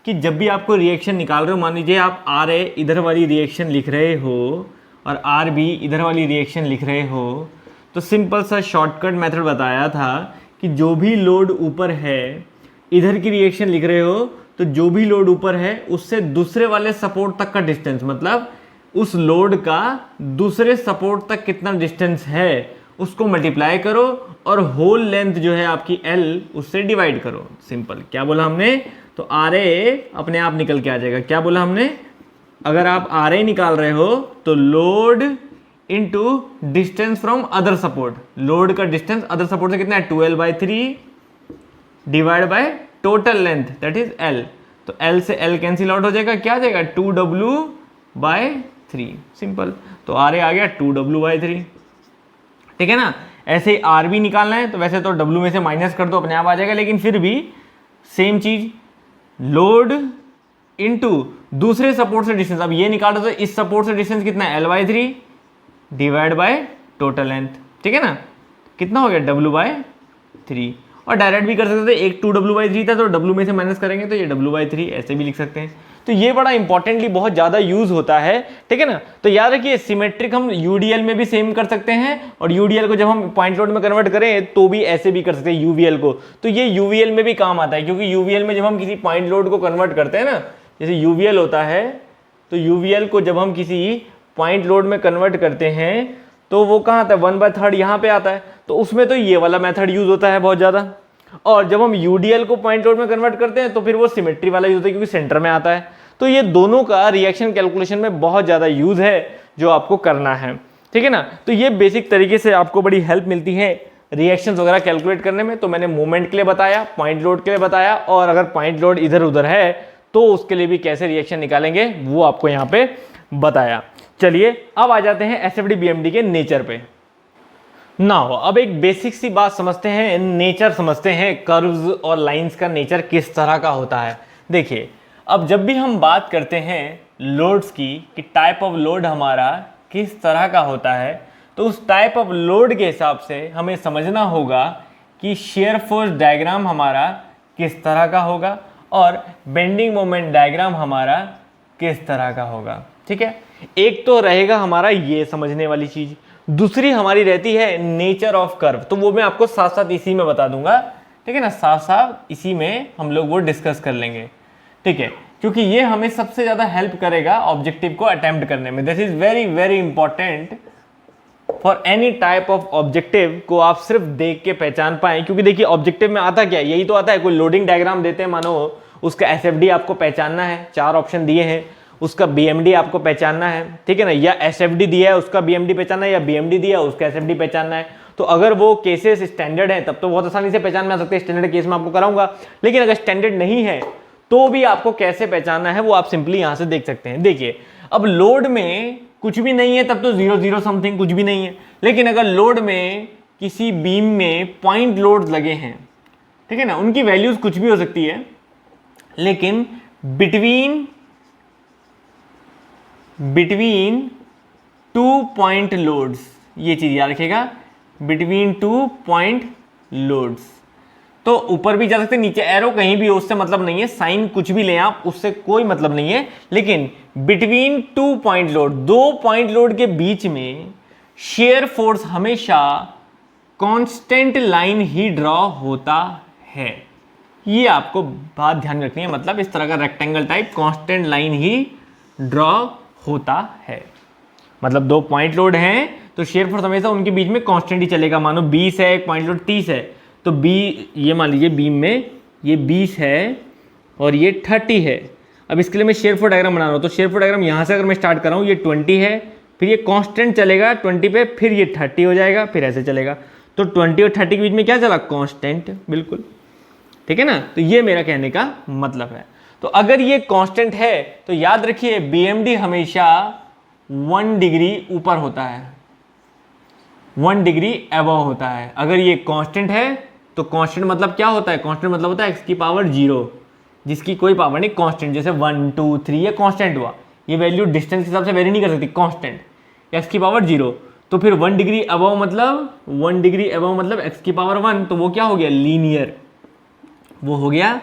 कि जब भी आपको रिएक्शन निकाल रहे हो, मान लीजिए आप RA इधर वाली रिएक्शन लिख रहे हो और RB इधर वाली रिएक्शन लिख रहे हो, तो सिंपल सा शॉर्टकट मेथड बताया था कि जो भी लोड ऊपर है, इधर की रिएक्शन लिख रहे हो तो जो भी लोड ऊपर है उससे दूसरे वाले सपोर्ट तक का डिस्टेंस, मतलब उस लोड का दूसरे सपोर्ट तक कितना डिस्टेंस है उसको मल्टीप्लाई करो और होल लेंथ जो है आपकी L उससे डिवाइड करो। सिंपल, क्या बोला हमने, तो RA अपने आप निकल के आ जाएगा। क्या बोला हमने, अगर आप RA निकाल रहे हो तो load into distance from other support, load का डिस्टेंस अदर सपोर्ट से कितना है 2L/3 divide by total length that is L। तो L से L कैंसिल आउट हो जाएगा, क्या आ जाएगा 2W/3, सिंपल। तो RA आ गया 2W/3, ठीक है ना। ऐसे ही RB निकालना है तो वैसे तो W में से माइनस कर दो अपने आप आ जाएगा, लेकिन फिर भी सेम चीज, लोड इनटू दूसरे सपोर्ट से डिस्टेंस, अब ये निकाल दो तो इस सपोर्ट से डिस्टेंस कितना है L/3 divide by total length, ठीक है ना, कितना हो गया W/3। और डायरेक्ट भी कर सकते थे, एक 2W/3 था तो W में से माइनस करेंगे तो ये W/3 ऐसे भी लिख सकते हैं। तो ये बड़ा इंपॉर्टेंटली बहुत ज़्यादा यूज होता है, ठीक है ना। तो याद रखिए सिमेट्रिक हम UDL में भी सेम कर सकते हैं और UDL को जब हम पॉइंट लोड में कन्वर्ट करें तो भी ऐसे भी कर सकते हैं UVL को। तो ये UVL में भी काम आता है, क्योंकि UVL में जब हम किसी पॉइंट लोड को कन्वर्ट करते हैं ना, जैसे UVL होता है, तो UVL को जब हम किसी पॉइंट लोड में कन्वर्ट करते हैं तो वो कहाँ आता है 1/3 यहाँ पे आता है, तो उसमें तो ये वाला मेथड यूज होता है बहुत ज़्यादा। और जब हम UDL को पॉइंट लोड में कन्वर्ट करते हैं तो फिर वो सिमेट्री वाला यूज होता है, क्योंकि सेंटर में आता है। तो ये दोनों का रिएक्शन कैलकुलेशन में बहुत ज़्यादा यूज है जो आपको करना है, ठीक है ना। तो ये बेसिक तरीके से आपको बड़ी हेल्प मिलती है रिएक्शंस वगैरह कैलकुलेट करने में। तो मैंने मूवमेंट के लिए बताया, पॉइंट लोड के लिए बताया, और अगर पॉइंट लोड इधर उधर है तो उसके लिए भी कैसे रिएक्शन निकालेंगे वो आपको यहाँ पे बताया। चलिए अब आ जाते हैं SFD BMD के नेचर पे। नाउ अब एक बेसिक सी बात समझते हैं, नेचर समझते हैं, कर्व्स और लाइंस का नेचर किस तरह का होता है। देखिए अब जब भी हम बात करते हैं लोड्स की कि टाइप ऑफ लोड हमारा किस तरह का होता है, तो उस टाइप ऑफ लोड के हिसाब से हमें समझना होगा कि शेयर फोर्स डायग्राम हमारा किस तरह का होगा और बेंडिंग मोमेंट डायग्राम हमारा किस तरह का होगा, ठीक है। एक तो रहेगा हमारा ये समझने वाली चीज, दूसरी हमारी रहती है नेचर ऑफ कर्व, तो वो मैं आपको साथ साथ इसी में बता दूंगा, ठीक है ना, साथ साथ इसी में हम लोग वो डिस्कस कर लेंगे, ठीक है, क्योंकि ये हमें सबसे ज्यादा हेल्प करेगा ऑब्जेक्टिव को अटेम्प्ट करने में। This is very very important for any type of objective को आप सिर्फ देख के पहचान पाएं, क्योंकि देखिए ऑब्जेक्टिव में आता क्या है, यही तो आता है, कोई लोडिंग डायग्राम देते हैं, मानो उसका SFD आपको पहचानना है, 4 ऑप्शन दिए हैं, उसका BMD आपको पहचानना है, ठीक है ना, या SFD दिया है उसका BMD पहचानना है, या BMD दिया है उसका SFD पहचानना है। तो अगर वो केसेस स्टैंडर्ड है तब तो बहुत आसानी से पहचान में आ सकते हैं, स्टैंडर्ड केस में आपको कराऊंगा, लेकिन अगर स्टैंडर्ड नहीं है तो भी आपको कैसे पहचानना है वो आप सिंपली यहां से देख सकते हैं। देखिए अब लोड में कुछ भी नहीं है तब तो 0 0 समथिंग कुछ भी नहीं है, लेकिन अगर लोड में किसी बीम में पॉइंट लोड लगे हैं, ठीक है ना, उनकी वैल्यूज कुछ भी हो सकती है, लेकिन बिटवीन 2 पॉइंट लोड्स, ये चीज याद रखिएगा, बिटवीन 2 पॉइंट लोड्स, तो ऊपर भी जा सकते, नीचे एरो कहीं भी हो, उससे मतलब नहीं है, साइन कुछ भी लें आप, उससे कोई मतलब नहीं है, लेकिन between 2 point load, 2 point load के बीच में शेयर फोर्स हमेशा कांस्टेंट लाइन ही ड्रॉ होता है। ये आपको बात ध्यान रखनी है, मतलब इस तरह का रेक्टेंगल टाइप कांस्टेंट लाइन ही ड्रॉ होता है। मतलब 2 पॉइंट लोड हैं तो शेयर फोर्स हमेशा उनके बीच में कांस्टेंट ही चलेगा। मानो 20 है, एक पॉइंट लोड 30 है, तो ये मान लीजिए बीम में ये 20 है और ये 30 है। अब इसके लिए मैं शेयर फोर्स डायग्राम बना रहा हूँ, तो शेयर फोर्स डायग्राम यहाँ से अगर मैं स्टार्ट कर रहा हूँ, ये 20 है, फिर ये कांस्टेंट चलेगा 20 पे, फिर ये 30 हो जाएगा, फिर ऐसे चलेगा। तो 20 और 30 के बीच में क्या चला? कांस्टेंट, बिल्कुल ठीक है ना। तो ये मेरा कहने का मतलब है। तो अगर ये कांस्टेंट है तो याद रखिए BMD हमेशा 1 डिग्री ऊपर होता है, 1 डिग्री अबव होता है। अगर ये कांस्टेंट है तो कांस्टेंट मतलब क्या होता है? कांस्टेंट मतलब होता है x की पावर 0, जिसकी कोई पावर नहीं, कांस्टेंट। जैसे 1 2 3 ये कांस्टेंट हुआ, ये वैल्यू डिस्टेंस के हिसाब से वेरी नहीं कर सकती, कांस्टेंट x की पावर 0। तो फिर 1 डिग्री अबव मतलब 1 डिग्री अबव मतलब x की पावर 1, तो वो क्या हो गया? लीनियर। वो हो गया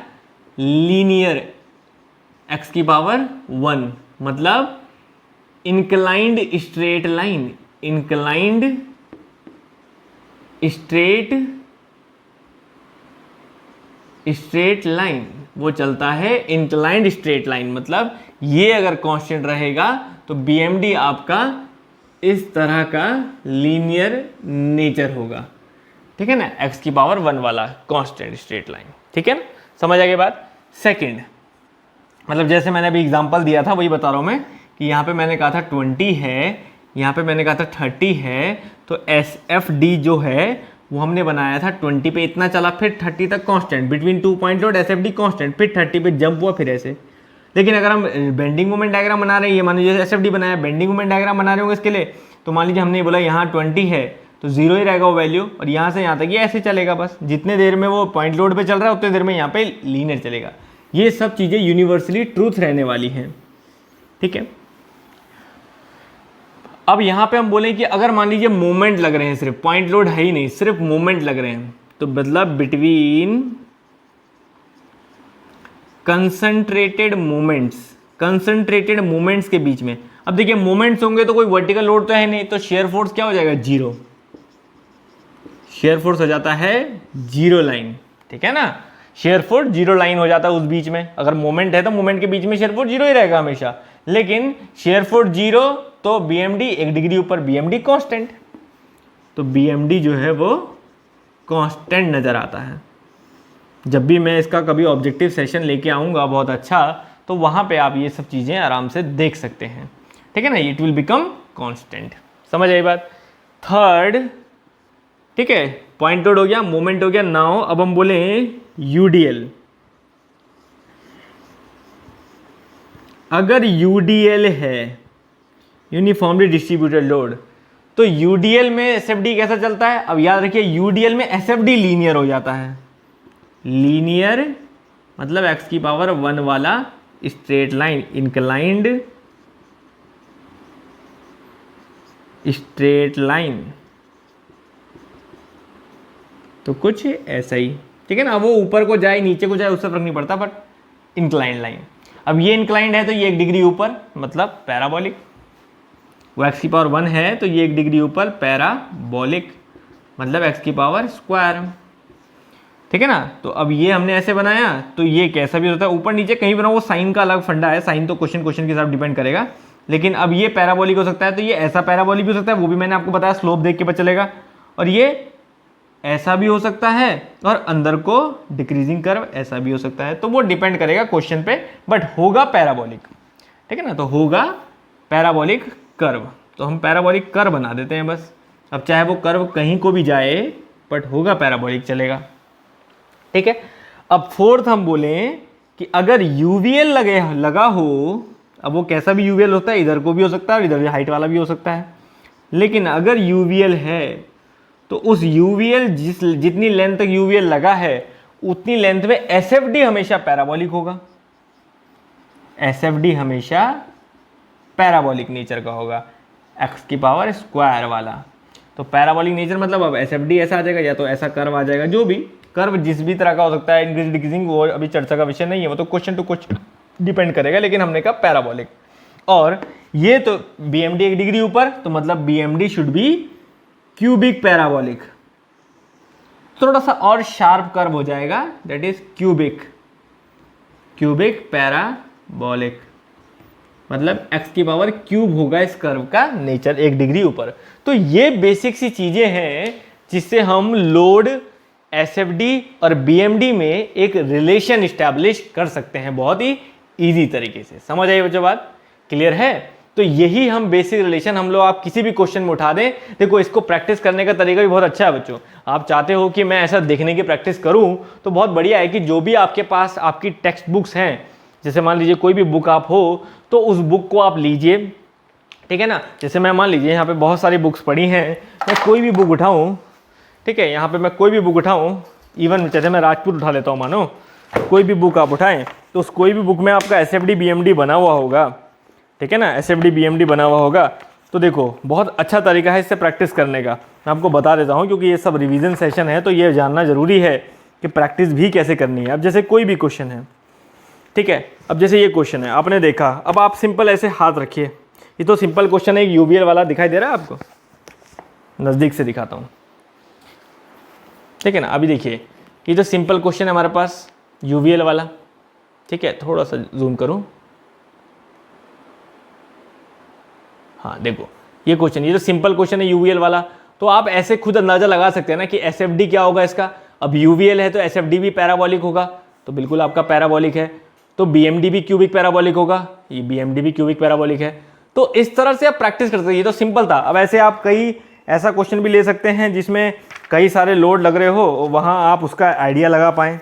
लीनियर x की पावर 1 मतलब inclined straight line, inclined straight line वो चलता है इंक्लाइंड स्ट्रेट लाइन। मतलब ये अगर कांस्टेंट रहेगा तो BMD आपका इस तरह का लीनियर नेचर होगा, ठीक है ना, x की पावर 1 वाला कांस्टेंट स्ट्रेट लाइन, ठीक है ना। समझ आ गई बात। सेकंड, मतलब जैसे मैंने अभी एग्जांपल दिया था वही बता रहा हूं मैं कि यहाँ पे मैंने कहा था 20 है, यहाँ पे मैंने कहा था 30 है, तो SFD जो है वो हमने बनाया था 20 पे इतना चला, फिर 30 तक constant, between 2 point load SFD constant, फिर 30 पे जंप हुआ, फिर ऐसे। लेकिन अगर हम बेंडिंग मोमेंट डायग्राम बना रहे हैं, ये मान लीजिए SFD बनाया, बेंडिंग मोमेंट डायग्राम बना रहे होंगे इसके लिए, तो मान लीजिए हमने बोला यहाँ 20 है तो 0 ही रहेगा वो वैल्यू, और यहाँ से यहाँ तक ये ऐसे चलेगा बस। जितने देर में वो पॉइंट लोड पे चल रहा है उतने देर में यहाँ पे लीनियर चलेगा। ये सब चीज़ें यूनिवर्सली ट्रूथ रहने वाली हैं, ठीक है। अब यहाँ पे हम बोले कि अगर मान लीजिए मोमेंट लग रहे हैं, सिर्फ पॉइंट लोड है ही नहीं, सिर्फ मोमेंट लग रहे हैं, तो मतलब बिटवीन कंसंट्रेटेड मोमेंट्स के बीच में, अब देखिए मोमेंट्स होंगे तो कोई वर्टिकल लोड तो है नहीं, तो शेयर फोर्स क्या हो जाएगा? 0। शेयर फोर्स हो जाता है 0 लाइन, ठीक है ना। शेयर फोर्स 0 लाइन हो जाता है उस बीच में। अगर मोमेंट है तो मोमेंट के बीच में शेयर फोर्स 0 ही रहेगा हमेशा। लेकिन शेयर फोर्स 0 तो BMD 1 डिग्री ऊपर, BMD कांस्टेंट, तो BMD जो है वो कांस्टेंट नजर आता है। जब भी मैं इसका कभी ऑब्जेक्टिव सेशन लेके आऊँगा बहुत अच्छा, तो वहाँ पे आप ये सब चीज़ें आराम से देख सकते हैं, ठीक है ना। It will become constant. समझ आई बात। थर्ड, ठीक है, पॉइंट लोड हो गया, मोमेंट हो गया। नाउ अब हम बोले UDL। अगर UDL है, यूनिफॉर्मली डिस्ट्रीब्यूटेड लोड, तो UDL में SFD कैसा चलता है? अब याद रखिए UDL में SFD लीनियर हो जाता है। लीनियर मतलब x की पावर 1 वाला straight line, inclined straight line, तो कुछ ऐसा ही, ठीक है ना। वो ऊपर को जाए नीचे को जाए उससे फर्क नहीं पड़ता, बट इंक्लाइंड लाइन। अब ये इंक्लाइंड है तो ये 1 डिग्री ऊपर, मतलब पैराबोलिक। वो x की पावर 1 है तो ये 1 डिग्री ऊपर, पैराबोलिक मतलब x की पावर स्क्वायर, ठीक है ना। तो अब ये हमने ऐसे बनाया, तो ये कैसा भी होता है, ऊपर नीचे कहीं बनाओ, वो साइन का अलग फंडा है, साइन तो क्वेश्चन के साथ डिपेंड करेगा। लेकिन अब ये पैराबोलिक हो सकता है, तो ये ऐसा पैराबोलिक भी हो सकता है, वो भी मैंने आपको बताया, स्लोप देख के पता चलेगा। और ये ऐसा भी हो सकता है, और अंदर को डिक्रीजिंग कर्व ऐसा भी हो सकता है, तो वो डिपेंड करेगा क्वेश्चन पे, बट होगा पैराबोलिक, ठीक है ना। तो होगा पैराबोलिक कर्व, तो हम पैराबोलिक कर्व बना देते हैं बस। अब चाहे वो कर्व कहीं को भी जाए, बट होगा पैराबोलिक, चलेगा, ठीक है। अब फोर्थ हम बोले कि अगर UVL लगा हो, अब वो कैसा भी UVL होता है, इधर को भी हो सकता है और इधर भी हाइट वाला भी हो सकता है। लेकिन अगर UVL है तो उस UVL जितनी लेंथ तक UVL लगा है उतनी लेंथ में SFD हमेशा पैराबोलिक होगा। SFD हमेशा पैराबोलिक नेचर का होगा, x की पावर स्क्वायर वाला। तो पैराबोलिक नेचर मतलब अब SFD ऐसा आ जाएगा, या तो ऐसा कर्व आ जाएगा, जो भी कर्व जिस भी तरह का हो सकता है, इंक्रीज डिक्रीजिंग, वो अभी चर्चा का विषय नहीं है, वो तो क्वेश्चन टू क्वेश्चन डिपेंड करेगा। लेकिन हमने कहा पैराबोलिक। और ये तो BMD 1 डिग्री ऊपर, तो मतलब BMD should be cubic parabolic. थोड़ा सा और शार्प कर्व हो जाएगा, दैट इज क्यूबिक पैराबोलिक, मतलब x की पावर क्यूब होगा इस कर्व का नेचर 1 डिग्री ऊपर। तो ये बेसिक सी चीजें हैं जिससे हम लोड, एसएफडी और बीएमडी में एक रिलेशन स्टैब्लिश कर सकते हैं बहुत ही इजी तरीके से। समझ आई बच्चों बात? क्लियर है? तो यही हम बेसिक रिलेशन हम लोग आप किसी भी क्वेश्चन में उठा दें। देखो इसको प्रैक्टिस करने का तरीका भी बहुत अच्छा है बच्चों। आप चाहते हो कि मैं ऐसा देखने की प्रैक्टिस करूं तो बहुत बढ़िया है कि जो भी आपके पास आपकी टेक्स्ट बुक्स हैं, जैसे मान लीजिए कोई भी बुक आप हो तो उस बुक को आप लीजिए, ठीक है ना। जैसे मैं मान लीजिए यहाँ पे बहुत सारी बुक्स पढ़ी हैं, मैं कोई भी बुक उठाऊँ, ठीक है, यहाँ पे मैं कोई भी बुक उठाऊँ, इवन जैसे मैं राजपूत उठा लेता हूँ, मानो कोई भी बुक आप उठाएं तो उस कोई भी बुक में आपका एसएफडी बीएमडी बना हुआ होगा, ठीक है ना, एसएफडी बीएमडी बना हुआ होगा। तो देखो बहुत अच्छा तरीका है इससे प्रैक्टिस करने का, मैं आपको बता देता हूँ क्योंकि ये सब रिवीजन सेशन है तो ये जानना जरूरी है कि प्रैक्टिस भी कैसे करनी है। अब जैसे कोई भी क्वेश्चन है, ठीक है, अब जैसे ये क्वेश्चन है आपने देखा, अब आप सिंपल ऐसे हाथ रखिए, ये तो सिंपल क्वेश्चन है, एक यूवीएल वाला दिखाई दे रहा है आपको, नज़दीक से दिखाता हूँ, ठीक है ना। अभी देखिए ये तो सिंपल क्वेश्चन है हमारे पास यूवीएल वाला, ठीक है, थोड़ा सा जूम करूँ, हाँ देखो ये क्वेश्चन, ये तो सिंपल क्वेश्चन है यूवीएल वाला। तो आप ऐसे खुद अंदाजा लगा सकते हैं ना कि एसएफडी क्या होगा इसका। अब यूवीएल है तो एसएफडी भी पैराबोलिक होगा, तो बिल्कुल आपका पैराबोलिक है। तो बीएमडी भी क्यूबिक पैराबोलिक होगा, ये बीएमडी भी क्यूबिक पैराबोलिक है। तो इस तरह से आप प्रैक्टिस कर सकते हैं, ये तो सिंपल था। अब ऐसे आप कई ऐसा क्वेश्चन भी ले सकते हैं जिसमें कई सारे लोड लग रहे हो, वहाँ आप उसका आइडिया लगा पाएँ।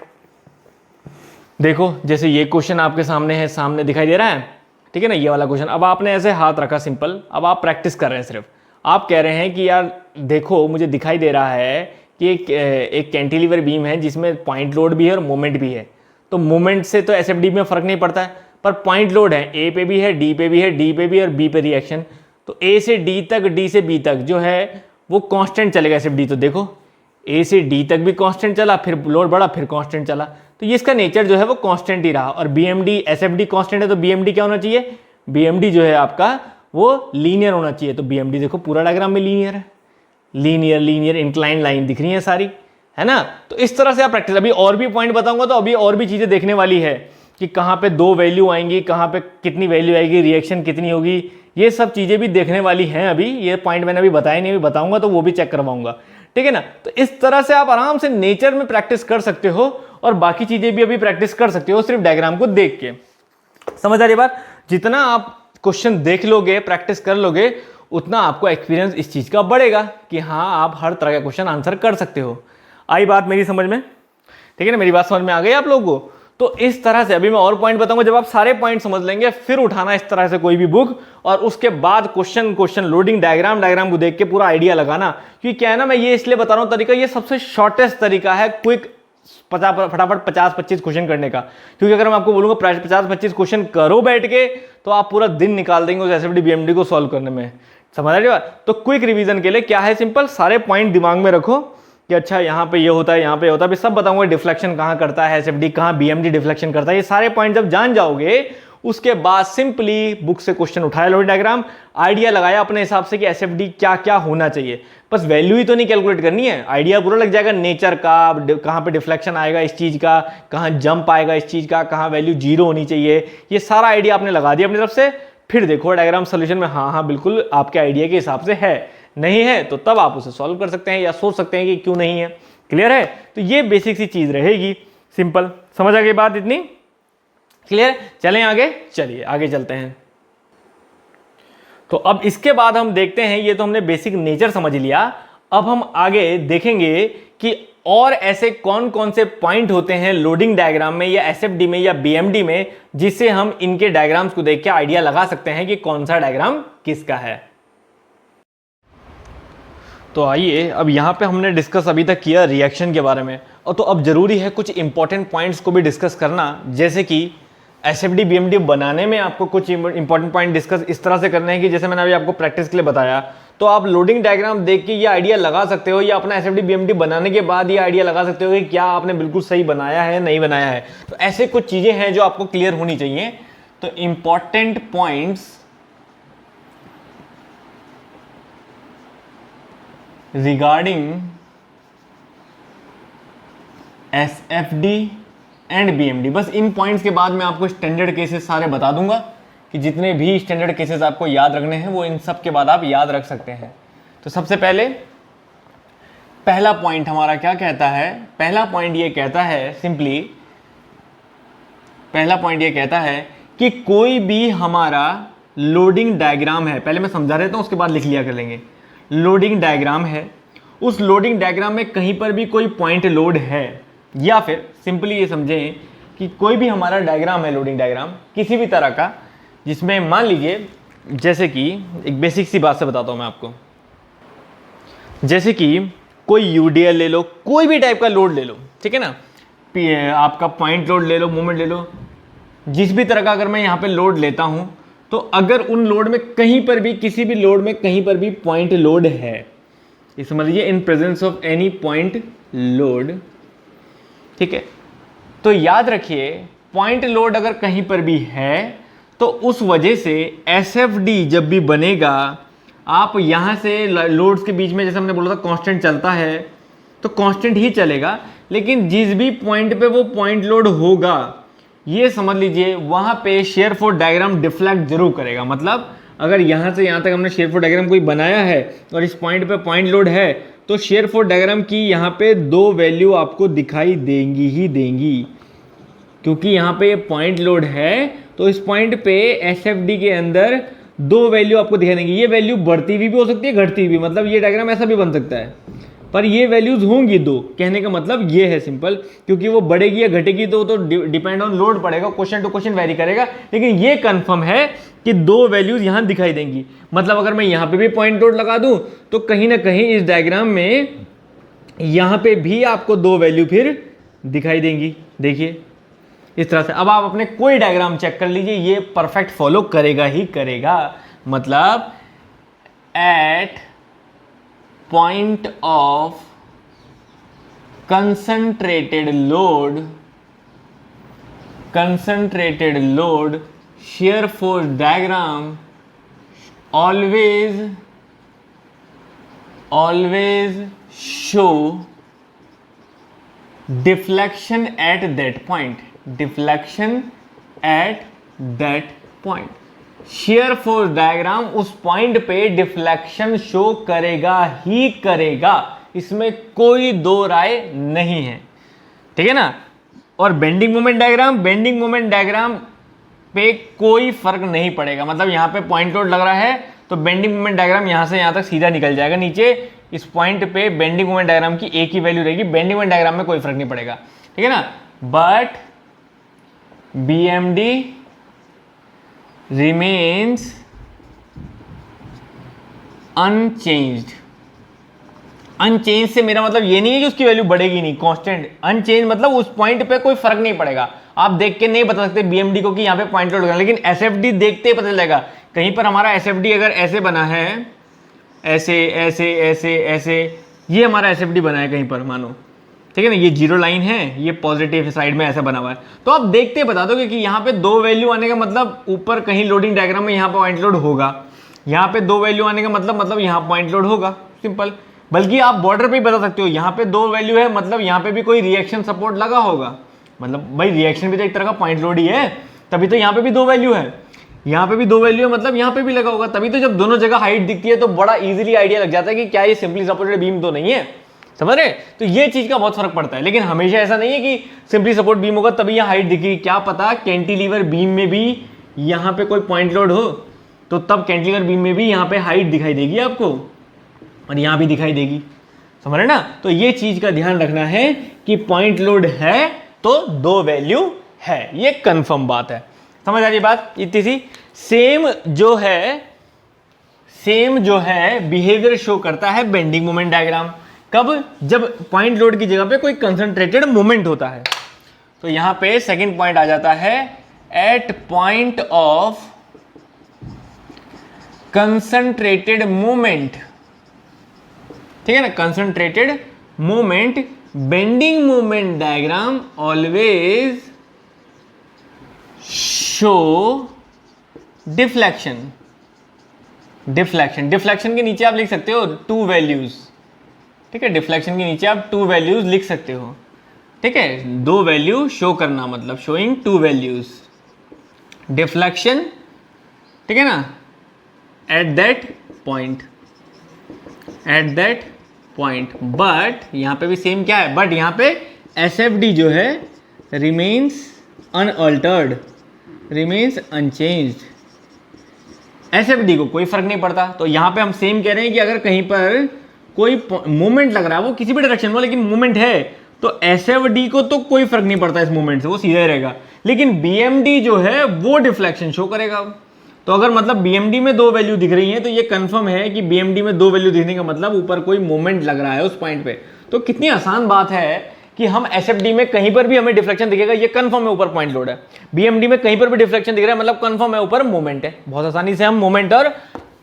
देखो जैसे ये क्वेश्चन आपके सामने है, सामने दिखाई दे रहा है, ठीक है ना, ये वाला क्वेश्चन। अब आपने ऐसे हाथ रखा सिंपल, अब आप प्रैक्टिस कर रहे हैं, सिर्फ आप कह रहे हैं कि यार देखो मुझे दिखाई दे रहा है कि एक कैंटिलीवर बीम है जिसमें पॉइंट लोड भी है और मोमेंट भी है। तो मोमेंट से तो एसएफडी में फर्क नहीं पड़ता है, पर पॉइंट लोड है, ए पे भी है, डी पे भी है, डी पे भी और बी पे रिएक्शन। तो ए से डी तक, डी से बी तक जो है वो कांस्टेंट चलेगा एसएफडी। तो देखो ए से डी तक भी कांस्टेंट चला, फिर लोड बढ़ा, फिर कांस्टेंट चला, तो ये इसका नेचर जो है वो कांस्टेंट ही रहा। और बीएमडी, एसएफडी कांस्टेंट है तो बीएमडी क्या होना चाहिए, बीएमडी जो है आपका वो लीनियर होना चाहिए। तो बीएमडी देखो पूरा डायग्राम में लीनियर है, लीनियर लीनियर इंक्लाइन लाइन दिख रही है सारी, है ना। तो इस तरह से आप प्रैक्टिस, अभी और भी पॉइंट बताऊंगा तो अभी और भी चीजें देखने वाली है कि कहाँ पे 2 वैल्यू आएंगी, कहाँ पे कितनी वैल्यू आएगी, रिएक्शन कितनी होगी, ये सब चीजें भी देखने वाली हैं। अभी ये पॉइंट मैंने अभी बताया नहीं, अभी बताऊंगा तो वो भी चेक करवाऊंगा, ठीक है ना। तो इस तरह से आप आराम से नेचर में प्रैक्टिस कर सकते हो और बाकी चीजें भी अभी प्रैक्टिस कर सकते हो सिर्फ डायग्राम को देख के। समझ आ रही बात? जितना आप क्वेश्चन देख लोगे, प्रैक्टिस कर लोगे, उतना आपको एक्सपीरियंस इस चीज का बढ़ेगा कि हाँ आप हर तरह का क्वेश्चन आंसर कर सकते हो। आई बात मेरी समझ में? ठीक है ना, मेरी बात समझ में आ गई आप लोगों को? तो इस तरह से अभी मैं और पॉइंट बताऊंगा, जब आप सारे पॉइंट समझ लेंगे फिर उठाना इस तरह से कोई भी बुक, और उसके बाद क्वेश्चन लोडिंग डायग्राम को देख के पूरा आइडिया लगाना। क्योंकि क्या है ना, मैं ये इसलिए बता रहा हूं तरीका, ये सबसे शॉर्टेस्ट तरीका है क्विक फटाफट 50-25 क्वेश्चन करने का। क्योंकि अगर मैं आपको बोलूंगा 50-25 क्वेश्चन करो बैठ के, तो आप पूरा दिन निकाल देंगे उस एसएफडी बीएमडी को सॉल्व करने में। समझ रहे हो? तो क्विक रिवीजन के लिए क्या है, सिंपल सारे पॉइंट दिमाग में रखो कि अच्छा यहाँ पे ये होता है, यहाँ पे होता है, सब बताऊंगा डिफ्लेक्शन कहाँ करता है एसएफडी, कहाँ बीएमडी डिफ्लेक्शन करता है। ये सारे पॉइंट जब जान जाओगे उसके बाद सिंपली बुक से क्वेश्चन उठाया, लोड डायग्राम, आइडिया लगाया अपने हिसाब से कि एसएफडी क्या क्या होना चाहिए। बस वैल्यू ही तो नहीं कैलकुलेट करनी है, आइडिया पूरा लग जाएगा नेचर का, कहाँ पे डिफ्लेक्शन आएगा इस चीज का, कहाँ जंप आएगा इस चीज का, कहाँ वैल्यू 0 होनी चाहिए, ये सारा आइडिया आपने लगा दिया अपनी तरफ से। फिर देखो डायग्राम सोल्यूशन में हाँ बिल्कुल आपके आइडिया के हिसाब से है, नहीं है तो तब आप उसे सॉल्व कर सकते हैं या सोच सकते हैं कि क्यों नहीं है। क्लियर है? तो ये बेसिक सी चीज रहेगी, सिंपल। समझ आ गई बात इतनी? क्लियर? चलें आगे, चलिए आगे चलते हैं। तो अब इसके बाद हम देखते हैं, ये तो हमने बेसिक नेचर समझ लिया, अब हम आगे देखेंगे कि और ऐसे कौन कौन से पॉइंट होते हैं लोडिंग डायग्राम में या एसएफडी में या बीएमडी में, जिससे हम इनके डायग्राम्स को देख के आइडिया लगा सकते हैं कि कौन सा डायग्राम किसका है। तो आइए, अब यहाँ पे हमने डिस्कस अभी तक किया रिएक्शन के बारे में, और तो अब जरूरी है कुछ इंपॉर्टेंट पॉइंट्स को भी डिस्कस करना, जैसे कि एसएफडी बीएमडी बनाने में आपको कुछ इंपॉर्टेंट पॉइंट डिस्कस इस तरह से करने हैं कि जैसे मैंने अभी आपको प्रैक्टिस के लिए बताया, तो आप लोडिंग डायग्राम देख के ये आइडिया लगा सकते हो, या अपना एसएफडी बीएमडी बनाने के बाद ये आइडिया लगा सकते हो कि क्या आपने बिल्कुल सही बनाया है नहीं बनाया है। तो ऐसे कुछ चीजें हैं जो आपको क्लियर होनी चाहिए। तो important points regarding SFD and BMD, बस इन पॉइंट्स के बाद मैं आपको स्टैंडर्ड केसेस सारे बता दूंगा कि जितने भी स्टैंडर्ड केसेस आपको याद रखने हैं वो इन सब के बाद आप याद रख सकते हैं। तो सबसे पहले पहला पॉइंट हमारा क्या कहता है, पहला पॉइंट ये कहता है सिंपली, पहला पॉइंट ये कहता है कि कोई भी हमारा लोडिंग डायग्राम है, पहले मैं समझा देता हूं उसके बाद लिख लिया कर लेंगे। लोडिंग डायग्राम है, उस लोडिंग डायग्राम में कहीं पर भी कोई पॉइंट लोड है, या फिर सिंपली ये समझें कि कोई भी हमारा डायग्राम है, लोडिंग डायग्राम किसी भी तरह का, जिसमें मान लीजिए जैसे कि एक बेसिक सी बात से बताता हूं मैं आपको, जैसे कि कोई यूडीएल ले लो, कोई भी टाइप का लोड ले लो, ठीक है ना, आपका पॉइंट लोड ले लो, मोमेंट ले लो, जिस भी तरह का अगर मैं यहाँ पे लोड लेता हूं, तो अगर उन लोड में कहीं पर भी, किसी भी लोड में कहीं पर भी पॉइंट लोड है, ये समझ लीजिए in presence of any point load, ठीक है, तो याद रखिए पॉइंट लोड अगर कहीं पर भी है तो उस वजह से एसएफडी जब भी बनेगा, आप यहां से लोड्स के बीच में जैसे हमने बोला था कांस्टेंट चलता है, तो कांस्टेंट ही चलेगा, लेकिन जिस भी पॉइंट पे वो पॉइंट लोड होगा, ये समझ लीजिए वहां पे शेयर फोर्स डायग्राम डिफ्लेक्ट जरूर करेगा। मतलब अगर यहां से यहां तक हमने शेयर फोर्स डायग्राम कोई बनाया है और इस पॉइंट पे पॉइंट लोड है, तो शेयर फोर्स डायग्राम की यहाँ पे दो वैल्यू आपको दिखाई देंगी ही देंगी, क्योंकि यहाँ पे पॉइंट लोड है, तो इस पॉइंट पे एसएफडी के अंदर दो वैल्यू आपको दिखाई देंगी। ये वैल्यू बढ़ती हुई भी हो सकती है, घटती हुई भी, मतलब ये डायग्राम ऐसा भी बन सकता है, पर ये वैल्यूज होंगी दो। कहने का मतलब ये है सिंपल, क्योंकि वो बढ़ेगी या घटेगी तो डिपेंड ऑन लोड पड़ेगा, क्वेश्चन टू क्वेश्चन वेरी करेगा, लेकिन ये कंफर्म है कि दो वैल्यूज यहां दिखाई देंगी। मतलब अगर मैं यहां पे भी पॉइंट लोड लगा दूं तो कहीं ना कहीं इस डायग्राम में यहां पे भी आपको दो वैल्यू फिर दिखाई देंगी। देखिए इस तरह से। अब आप अपने कोई डायग्राम चेक कर लीजिए, ये परफेक्ट फॉलो करेगा ही करेगा। मतलब eight point of concentrated load shear force diagram always show deflection at that point, share force diagram उस पॉइंट पे डिफ्लेक्शन शो करेगा ही करेगा, इसमें कोई दो राय नहीं है, ठीक है ना। और बेंडिंग मोमेंट डायग्राम पे कोई फर्क नहीं पड़ेगा। मतलब यहां पे पॉइंट लोड लग रहा है तो बेंडिंग मोमेंट डायग्राम यहां से यहां तक सीधा निकल जाएगा नीचे, इस पॉइंट पे बेंडिंग मोमेंट डायग्राम की एक ही वैल्यू रहेगी, बेंडिंग मोमेंट डायग्राम में कोई फर्क नहीं पड़ेगा, ठीक है ना। But BMD remains unchanged। Unchange से मेरा मतलब ये नहीं है कि उसकी वैल्यू बढ़ेगी नहीं, कांस्टेंट। अनचेंज मतलब उस पॉइंट पे कोई फर्क नहीं पड़ेगा। आप देख के नहीं बता सकते BMD को कि यहाँ पे पॉइंट लोड करना, लेकिन SFD देखते ही पता चलेगा। कहीं पर हमारा SFD अगर ऐसे बना है, ऐसे ऐसे ऐसे ऐसे, ये हमारा SFD बना है कहीं पर मानो, ठीक है ना, ये जीरो लाइन है, ये पॉजिटिव साइड में ऐसा बना हुआ है, तो आप देखते बता दोगे कि यहाँ पे दो वैल्यू आने का मतलब ऊपर कहीं लोडिंग डायग्राम में यहाँ पे पॉइंट लोड होगा, यहाँ पे दो वैल्यू आने का मतलब यहाँ पॉइंट लोड होगा, सिंपल। बल्कि आप बॉर्डर पे ही बता सकते हो, यहाँ पे दो वैल्यू है मतलब यहाँ पे भी कोई रिएक्शन सपोर्ट लगा होगा, मतलब भाई रिएक्शन भी तो एक तरह का पॉइंट लोड ही है, तभी तो यहाँ पे भी दो वैल्यू है, यहाँ पे भी दो वैल्यू है, मतलब यहाँ पे भी लगा होगा, तभी तो जब दोनों जगह हाइट दिखती है तो बड़ा इजीली आइडिया लग जाता है कि क्या ये सिंपली सपोर्टेड बीम तो नहीं है, समझ रहे। तो ये चीज का बहुत फर्क पड़ता है, लेकिन हमेशा ऐसा नहीं है कि सिंपली सपोर्ट बीम होगा तभी यहाँ हाइट दिखेगी। क्या पता कैंटिलीवर बीम में भी यहाँ पे कोई पॉइंट लोड हो, तो तब कैंटिलीवर बीम में भी यहाँ पे हाइट दिखाई देगी आपको, और यहाँ भी दिखाई देगी, समझ रहे ना। तो ये चीज का ध्यान रखना है कि पॉइंट लोड है तो दो वैल्यू है, ये कंफर्म बात है। समझ आ रही बात इतनी सी। सेम जो है बिहेवियर शो करता है बेंडिंग मोमेंट डायग्राम। कब? जब पॉइंट लोड की जगह पे कोई कंसंट्रेटेड मोमेंट होता है। तो यहां पे सेकंड पॉइंट आ जाता है, at point of concentrated moment, ठीक है ना, concentrated moment, bending moment diagram always show deflection. Deflection के नीचे आप लिख सकते हो टू वैल्यूज, ठीक है, डिफ्लेक्शन के नीचे आप टू वैल्यूज लिख सकते हो, ठीक है, दो वैल्यू शो करना मतलब शोइंग टू वैल्यूज। डिफ्लेक्शन ठीक है ना, एट दैट पॉइंट बट यहाँ पे भी सेम क्या है, बट यहाँ पे SFD जो है remains unaltered, remains unchanged. SFD को कोई फर्क नहीं पड़ता। तो यहाँ पे हम सेम कह रहे हैं कि अगर कहीं पर कोई मूवमेंट लग रहा है, वो किसी भी डायरेक्शन में लेकिन मूवमेंट है, तो SFD को तो कोई फर्क नहीं पड़ता इस मूवमेंट से, वो सीधा ही रहेगा। लेकिन BMD जो है वो डिफ्लेक्शन शो करेगा। तो अगर मतलब BMD में 2 वैल्यू दिख रही हैं तो ये कंफर्म है कि BMD में 2 वैल्यू दिखने का मतलब ऊपर कोई मूवमेंट लग रहा है उस पॉइंट पे। तो कितनी आसान बात है कि हम SFD में कहीं पर भी हमें डिफ्लेक्शन दिखेगा, ये कंफर्म है ऊपर पॉइंट लोड है। BMD में कहीं पर भी डिफ्लेक्शन दिख रहा है मतलब कंफर्म है ऊपर मूवमेंट है। बहुत आसानी से हम मूवमेंट और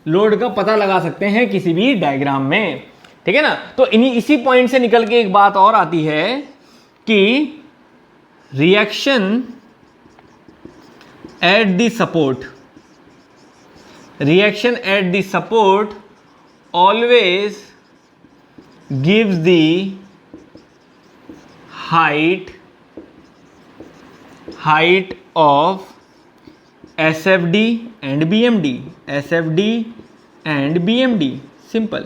लोड का पता लगा सकते हैं किसी भी डायग्राम में, ठीक है ना। तो इसी पॉइंट से निकल के एक बात और आती है कि reaction at the support always gives the height of SFD and BMD, simple.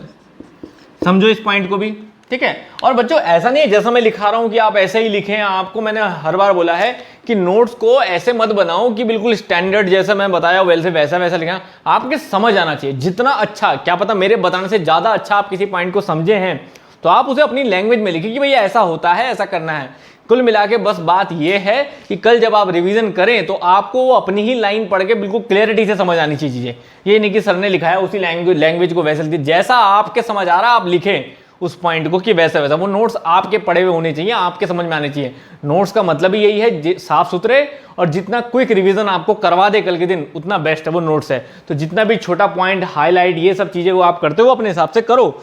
समझो इस पॉइंट को भी, ठीक है। और बच्चों ऐसा नहीं है जैसा मैं लिखा रहा हूं कि आप ऐसे ही लिखें। आपको मैंने हर बार बोला है कि नोट्स को ऐसे मत बनाओ कि बिल्कुल स्टैंडर्ड जैसा मैं बताया वैसा लिखा। आपके समझ आना चाहिए। जितना अच्छा, क्या पता मेरे बताने से ज्यादा अच्छा आप किसी पॉइंट को समझे हैं तो आप उसे अपनी लैंग्वेज में लिखिए कि भैया ऐसा होता है, ऐसा करना है। कुल मिला के बस बात यह है कि कल जब आप रिवीजन करें तो आपको वो अपनी ही लाइन पढ़ के बिल्कुल क्लियरिटी से समझ आनी चाहिए चीजें। ये नहीं कि सर ने लिखा है उसी लैंग्वेज को वैसे लिखिए, जैसा आपके समझ आ रहा है आप लिखें उस पॉइंट को कि वैसा वैसा। वो नोट्स आपके पढ़े हुए होने चाहिए, आपके समझ में आने चाहिए। नोट्स का मतलब ही यही है, साफ सुथरे, और जितना क्विक रिवीजन आपको करवा दे कल के दिन उतना बेस्ट है वो नोट्स है। तो जितना भी छोटा पॉइंट, हाईलाइट, ये सब चीजें वो आप करते हो अपने हिसाब से करो।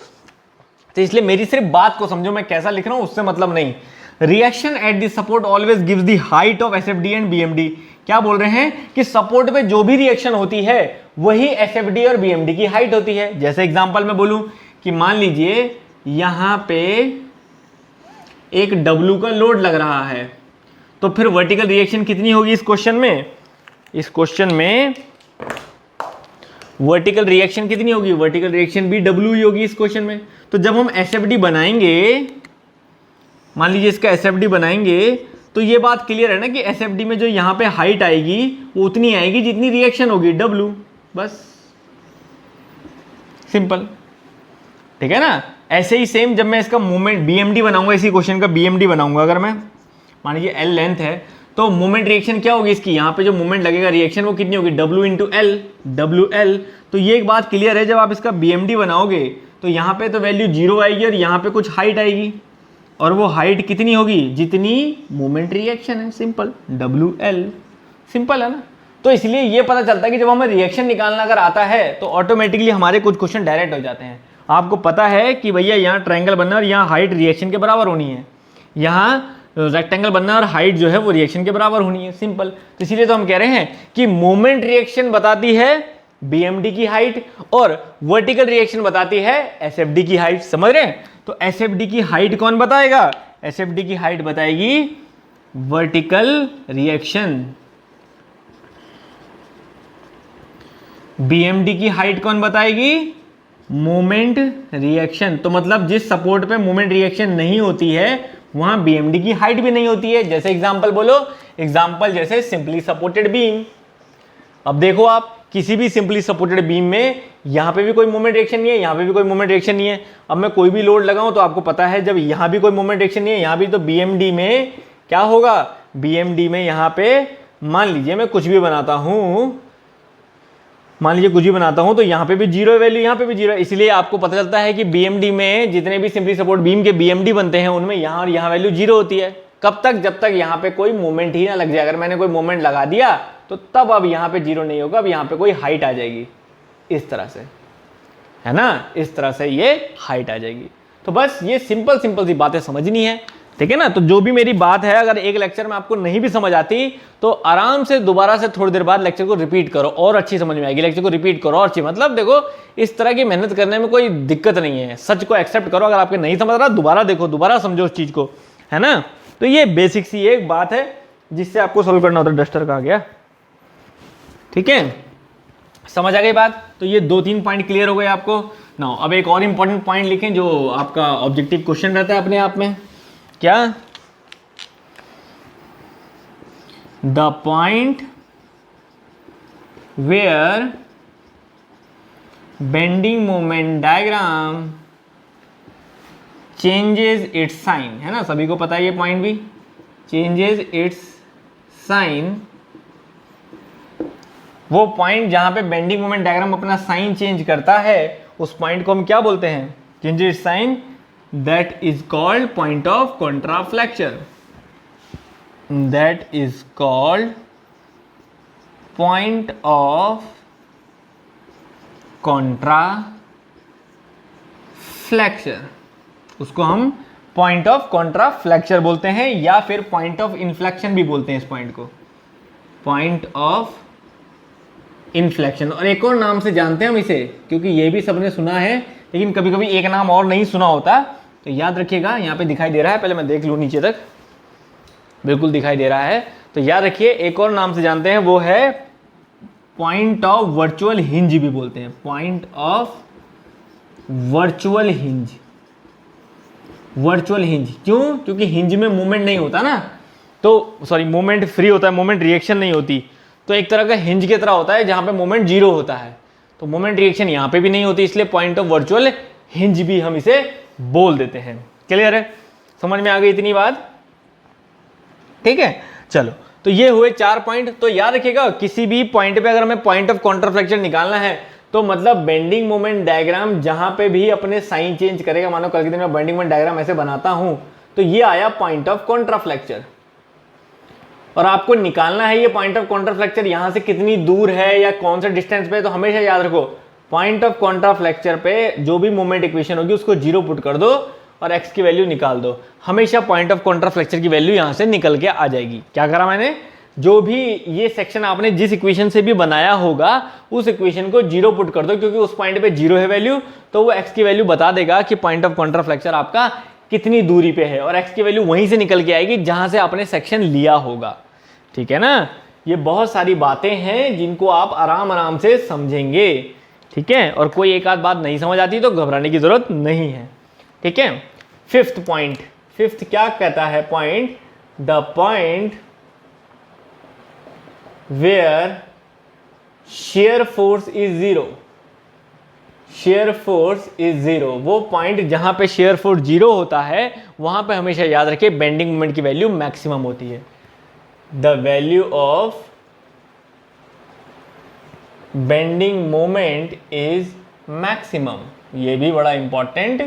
तो इसलिए मेरी सिर्फ बात को समझो, मैं कैसा लिख रहा हूं उससे मतलब नहीं। Reaction at the support always gives the height of SFD and BMD। क्या बोल रहे हैं कि सपोर्ट पे जो भी रिएक्शन होती है वही SFD और BMD की हाइट होती है। जैसे एग्जांपल में बोलूं कि मान लीजिए यहां पे एक W का लोड लग रहा है, तो फिर वर्टिकल रिएक्शन कितनी होगी इस क्वेश्चन में? इस क्वेश्चन में वर्टिकल रिएक्शन कितनी होगी? वर्टिकल रिएक्शन भी W ही होगी इस क्वेश्चन में। तो जब हम SFD बनाएंगे, मान लीजिए इसका SFD बनाएंगे, तो ये बात क्लियर है ना कि SFD में जो यहां पे हाइट आएगी वो उतनी आएगी जितनी रिएक्शन होगी, W, बस सिंपल, ठीक है ना। ऐसे ही सेम जब मैं इसका मूवमेंट BMD बनाऊंगा, इसी क्वेश्चन का BMD बनाऊंगा, अगर मैं मान लीजिए L लेंथ है तो मूवमेंट रिएक्शन क्या होगी इसकी? यहाँ पे जो मूवमेंट लगेगा रिएक्शन वो कितनी होगी? W into L, WL। तो ये एक बात क्लियर है, जब आप इसका BMD बनाओगे तो यहाँ पे तो वैल्यू 0 आएगी और यहाँ पे कुछ हाइट आएगी, और वो हाइट कितनी होगी? जितनी मूवमेंट रिएक्शन है, सिंपल, WL, सिंपल है ना। तो इसलिए ये पता चलता है कि जब हमें रिएक्शन निकालना अगर आता है तो ऑटोमेटिकली हमारे कुछ क्वेश्चन डायरेक्ट हो जाते हैं। आपको पता है कि भैया यहाँ ट्रायंगल बनना और यहाँ हाइट रिएक्शन के बराबर होनी है, यहाँ रेक्टेंगल बनना और हाइट जो है वो रिएक्शन के बराबर होनी है, सिंपल। तो इसीलिए तो हम कह रहे हैं कि मूवमेंट रिएक्शन बताती है BMD की हाइट और वर्टिकल रिएक्शन बताती है SFD की हाइट। समझ रहे हैं? तो SFD की हाइट कौन बताएगा? SFD की हाइट बताएगी वर्टिकल रिएक्शन। BMD की हाइट कौन बताएगी? Moment reaction. तो मतलब जिस सपोर्ट पे मोमेंट रिएक्शन नहीं होती है वहां BMD की हाइट भी नहीं होती है। जैसे एग्जांपल बोलो, एग्जांपल जैसे सिंपली सपोर्टेड बीम। अब देखो आप किसी भी सिंपली सपोर्टेड बीम में यहां पे भी कोई मोमेंट रिएक्शन नहीं है, यहां पे भी कोई मोमेंट रिएक्शन नहीं है। अब मैं कोई भी लोड लगाऊं तो आपको पता है जब यहां भी कोई मोमेंट रिएक्शन नहीं है, यहां भी, तो BMD में क्या होगा? BMD में यहां पे मान लीजिए मैं कुछ भी बनाता हूं, तो यहाँ पे भी 0 वैल्यू, यहाँ पे भी 0। इसलिए आपको पता चलता है कि BMD में जितने भी सिंपली सपोर्ट बीम के BMD बनते हैं उनमें यहाँ और यहाँ वैल्यू 0 होती है। कब तक? जब तक यहाँ पे कोई मोमेंट ही ना लग जाए। अगर मैंने कोई मोमेंट लगा दिया तो तब अब यहाँ पे 0 नहीं होगा, अब यहाँ पे कोई हाइट आ जाएगी, इस तरह से, है ना, इस तरह से ये हाइट आ जाएगी। तो बस ये सिंपल सी बातें समझनी है, ठीक है ना। तो जो भी मेरी बात है अगर एक लेक्चर में आपको नहीं भी समझ आती तो आराम से दोबारा से थोड़ी देर बाद लेक्चर को रिपीट करो और अच्छी समझ में आएगी। लेक्चर को रिपीट करो और अच्छी, मतलब देखो इस तरह की मेहनत करने में कोई दिक्कत नहीं है। सच को एक्सेप्ट करो, अगर आपके नहीं समझ रहा दोबारा देखो, दोबारा समझो उस चीज को, है ना। तो ये बेसिक सी एक बात है जिससे आपको सोल्व करना होता है। डस्टर कहा गया, ठीक है। समझ आ गई बात? तो ये 2-3 पॉइंट क्लियर हो गए आपको ना। अब एक और इंपॉर्टेंट पॉइंट लिखें जो आपका ऑब्जेक्टिव क्वेश्चन रहता है अपने आप में, क्या? The point where bending moment diagram changes its sign, है ना, सभी को पता है ये पॉइंट भी, चेंजेस इट्स साइन। वो पॉइंट जहां पे बेंडिंग मोमेंट डायग्राम अपना साइन चेंज करता है, उस पॉइंट को हम क्या बोलते हैं? Changes its sign, that is called point of contraflexure, that is called point of contraflexure. उसको हम पॉइंट ऑफ कॉन्ट्राफ्लेक्चर बोलते हैं, या फिर पॉइंट ऑफ इन्फ्लेक्शन भी बोलते हैं इस पॉइंट को, पॉइंट ऑफ इन्फ्लेक्शन। और एक और नाम से जानते हैं हम इसे, क्योंकि ये भी सबने सुना है लेकिन कभी कभी एक नाम और नहीं सुना होता, तो याद रखिएगा। यहाँ पे दिखाई दे रहा है, पहले मैं देख लूँ नीचे तक, बिल्कुल दिखाई दे रहा है। तो याद रखिए एक और नाम से जानते हैं, वो है पॉइंट ऑफ वर्चुअल हिंज भी बोलते हैं, point of virtual hinge. Virtual hinge क्यों? क्योंकि हिंज में मूवमेंट नहीं होता ना, तो सॉरी मूवमेंट फ्री होता है, मूवमेंट रिएक्शन नहीं होती, तो एक तरह का हिंज की तरह होता है जहां पे मूवमेंट जीरो होता है, तो मूवमेंट रिएक्शन यहाँ पे भी नहीं होती, इसलिए पॉइंट ऑफ वर्चुअल हिंज भी हम इसे बोल देते हैं। क्लियर है? समझ में आ गई इतनी बात? ठीक है, चलो, तो ये हुए 4 पॉइंट। तो याद रखिएगा किसी भी पॉइंट पे अगर हमें पॉइंट ऑफ कॉन्ट्राफ्लेक्शन निकालना है, तो मतलब बेंडिंग मोमेंट डायग्राम जहां पे भी अपने साइन चेंज करेगा, मानो कल के दिन मैं बेंडिंग मोमेंट डायग्राम ऐसे बनाता हूं, तो ये आया पॉइंट ऑफ कॉन्ट्राफ्लेक्चर। और आपको निकालना है ये पॉइंट ऑफ कॉन्ट्राफ्लेक्चर यहां से कितनी दूर है या कौन से डिस्टेंस पे, तो हमेशा याद रखो पॉइंट ऑफ कॉन्ट्राफ्लेक्चर पे जो भी मोमेंट इक्वेशन होगी उसको 0 पुट कर दो और x की वैल्यू निकाल दो, हमेशा पॉइंट ऑफ कॉन्ट्राफ्लेक्चर की वैल्यू यहां से निकल के आ जाएगी। क्या करा मैंने? जो भी ये सेक्शन आपने जिस इक्वेशन से भी बनाया होगा उस इक्वेशन को 0 पुट कर दो, क्योंकि उस पॉइंट पे 0 है वैल्यू, तो वो x की वैल्यू बता देगा कि पॉइंट ऑफ कॉन्ट्राफ्लेक्चर आपका कितनी दूरी पे है, और x की वैल्यू वहीं से निकल के आएगी जहां से आपने सेक्शन लिया होगा। ठीक है ना? ये बहुत सारी बातें हैं जिनको आप आराम आराम से समझेंगे। ठीक है, और कोई एक आध बात नहीं समझ आती तो घबराने की जरूरत नहीं है। ठीक है, 5th पॉइंट, 5th क्या कहता है point? The point where shear force is 0, shear force is 0, वो पॉइंट जहां पे shear force 0 होता है वहां पे हमेशा याद रखिए बेंडिंग मोमेंट की वैल्यू मैक्सिमम होती है। The value of bending moment is maximum, ये भी बड़ा इंपॉर्टेंट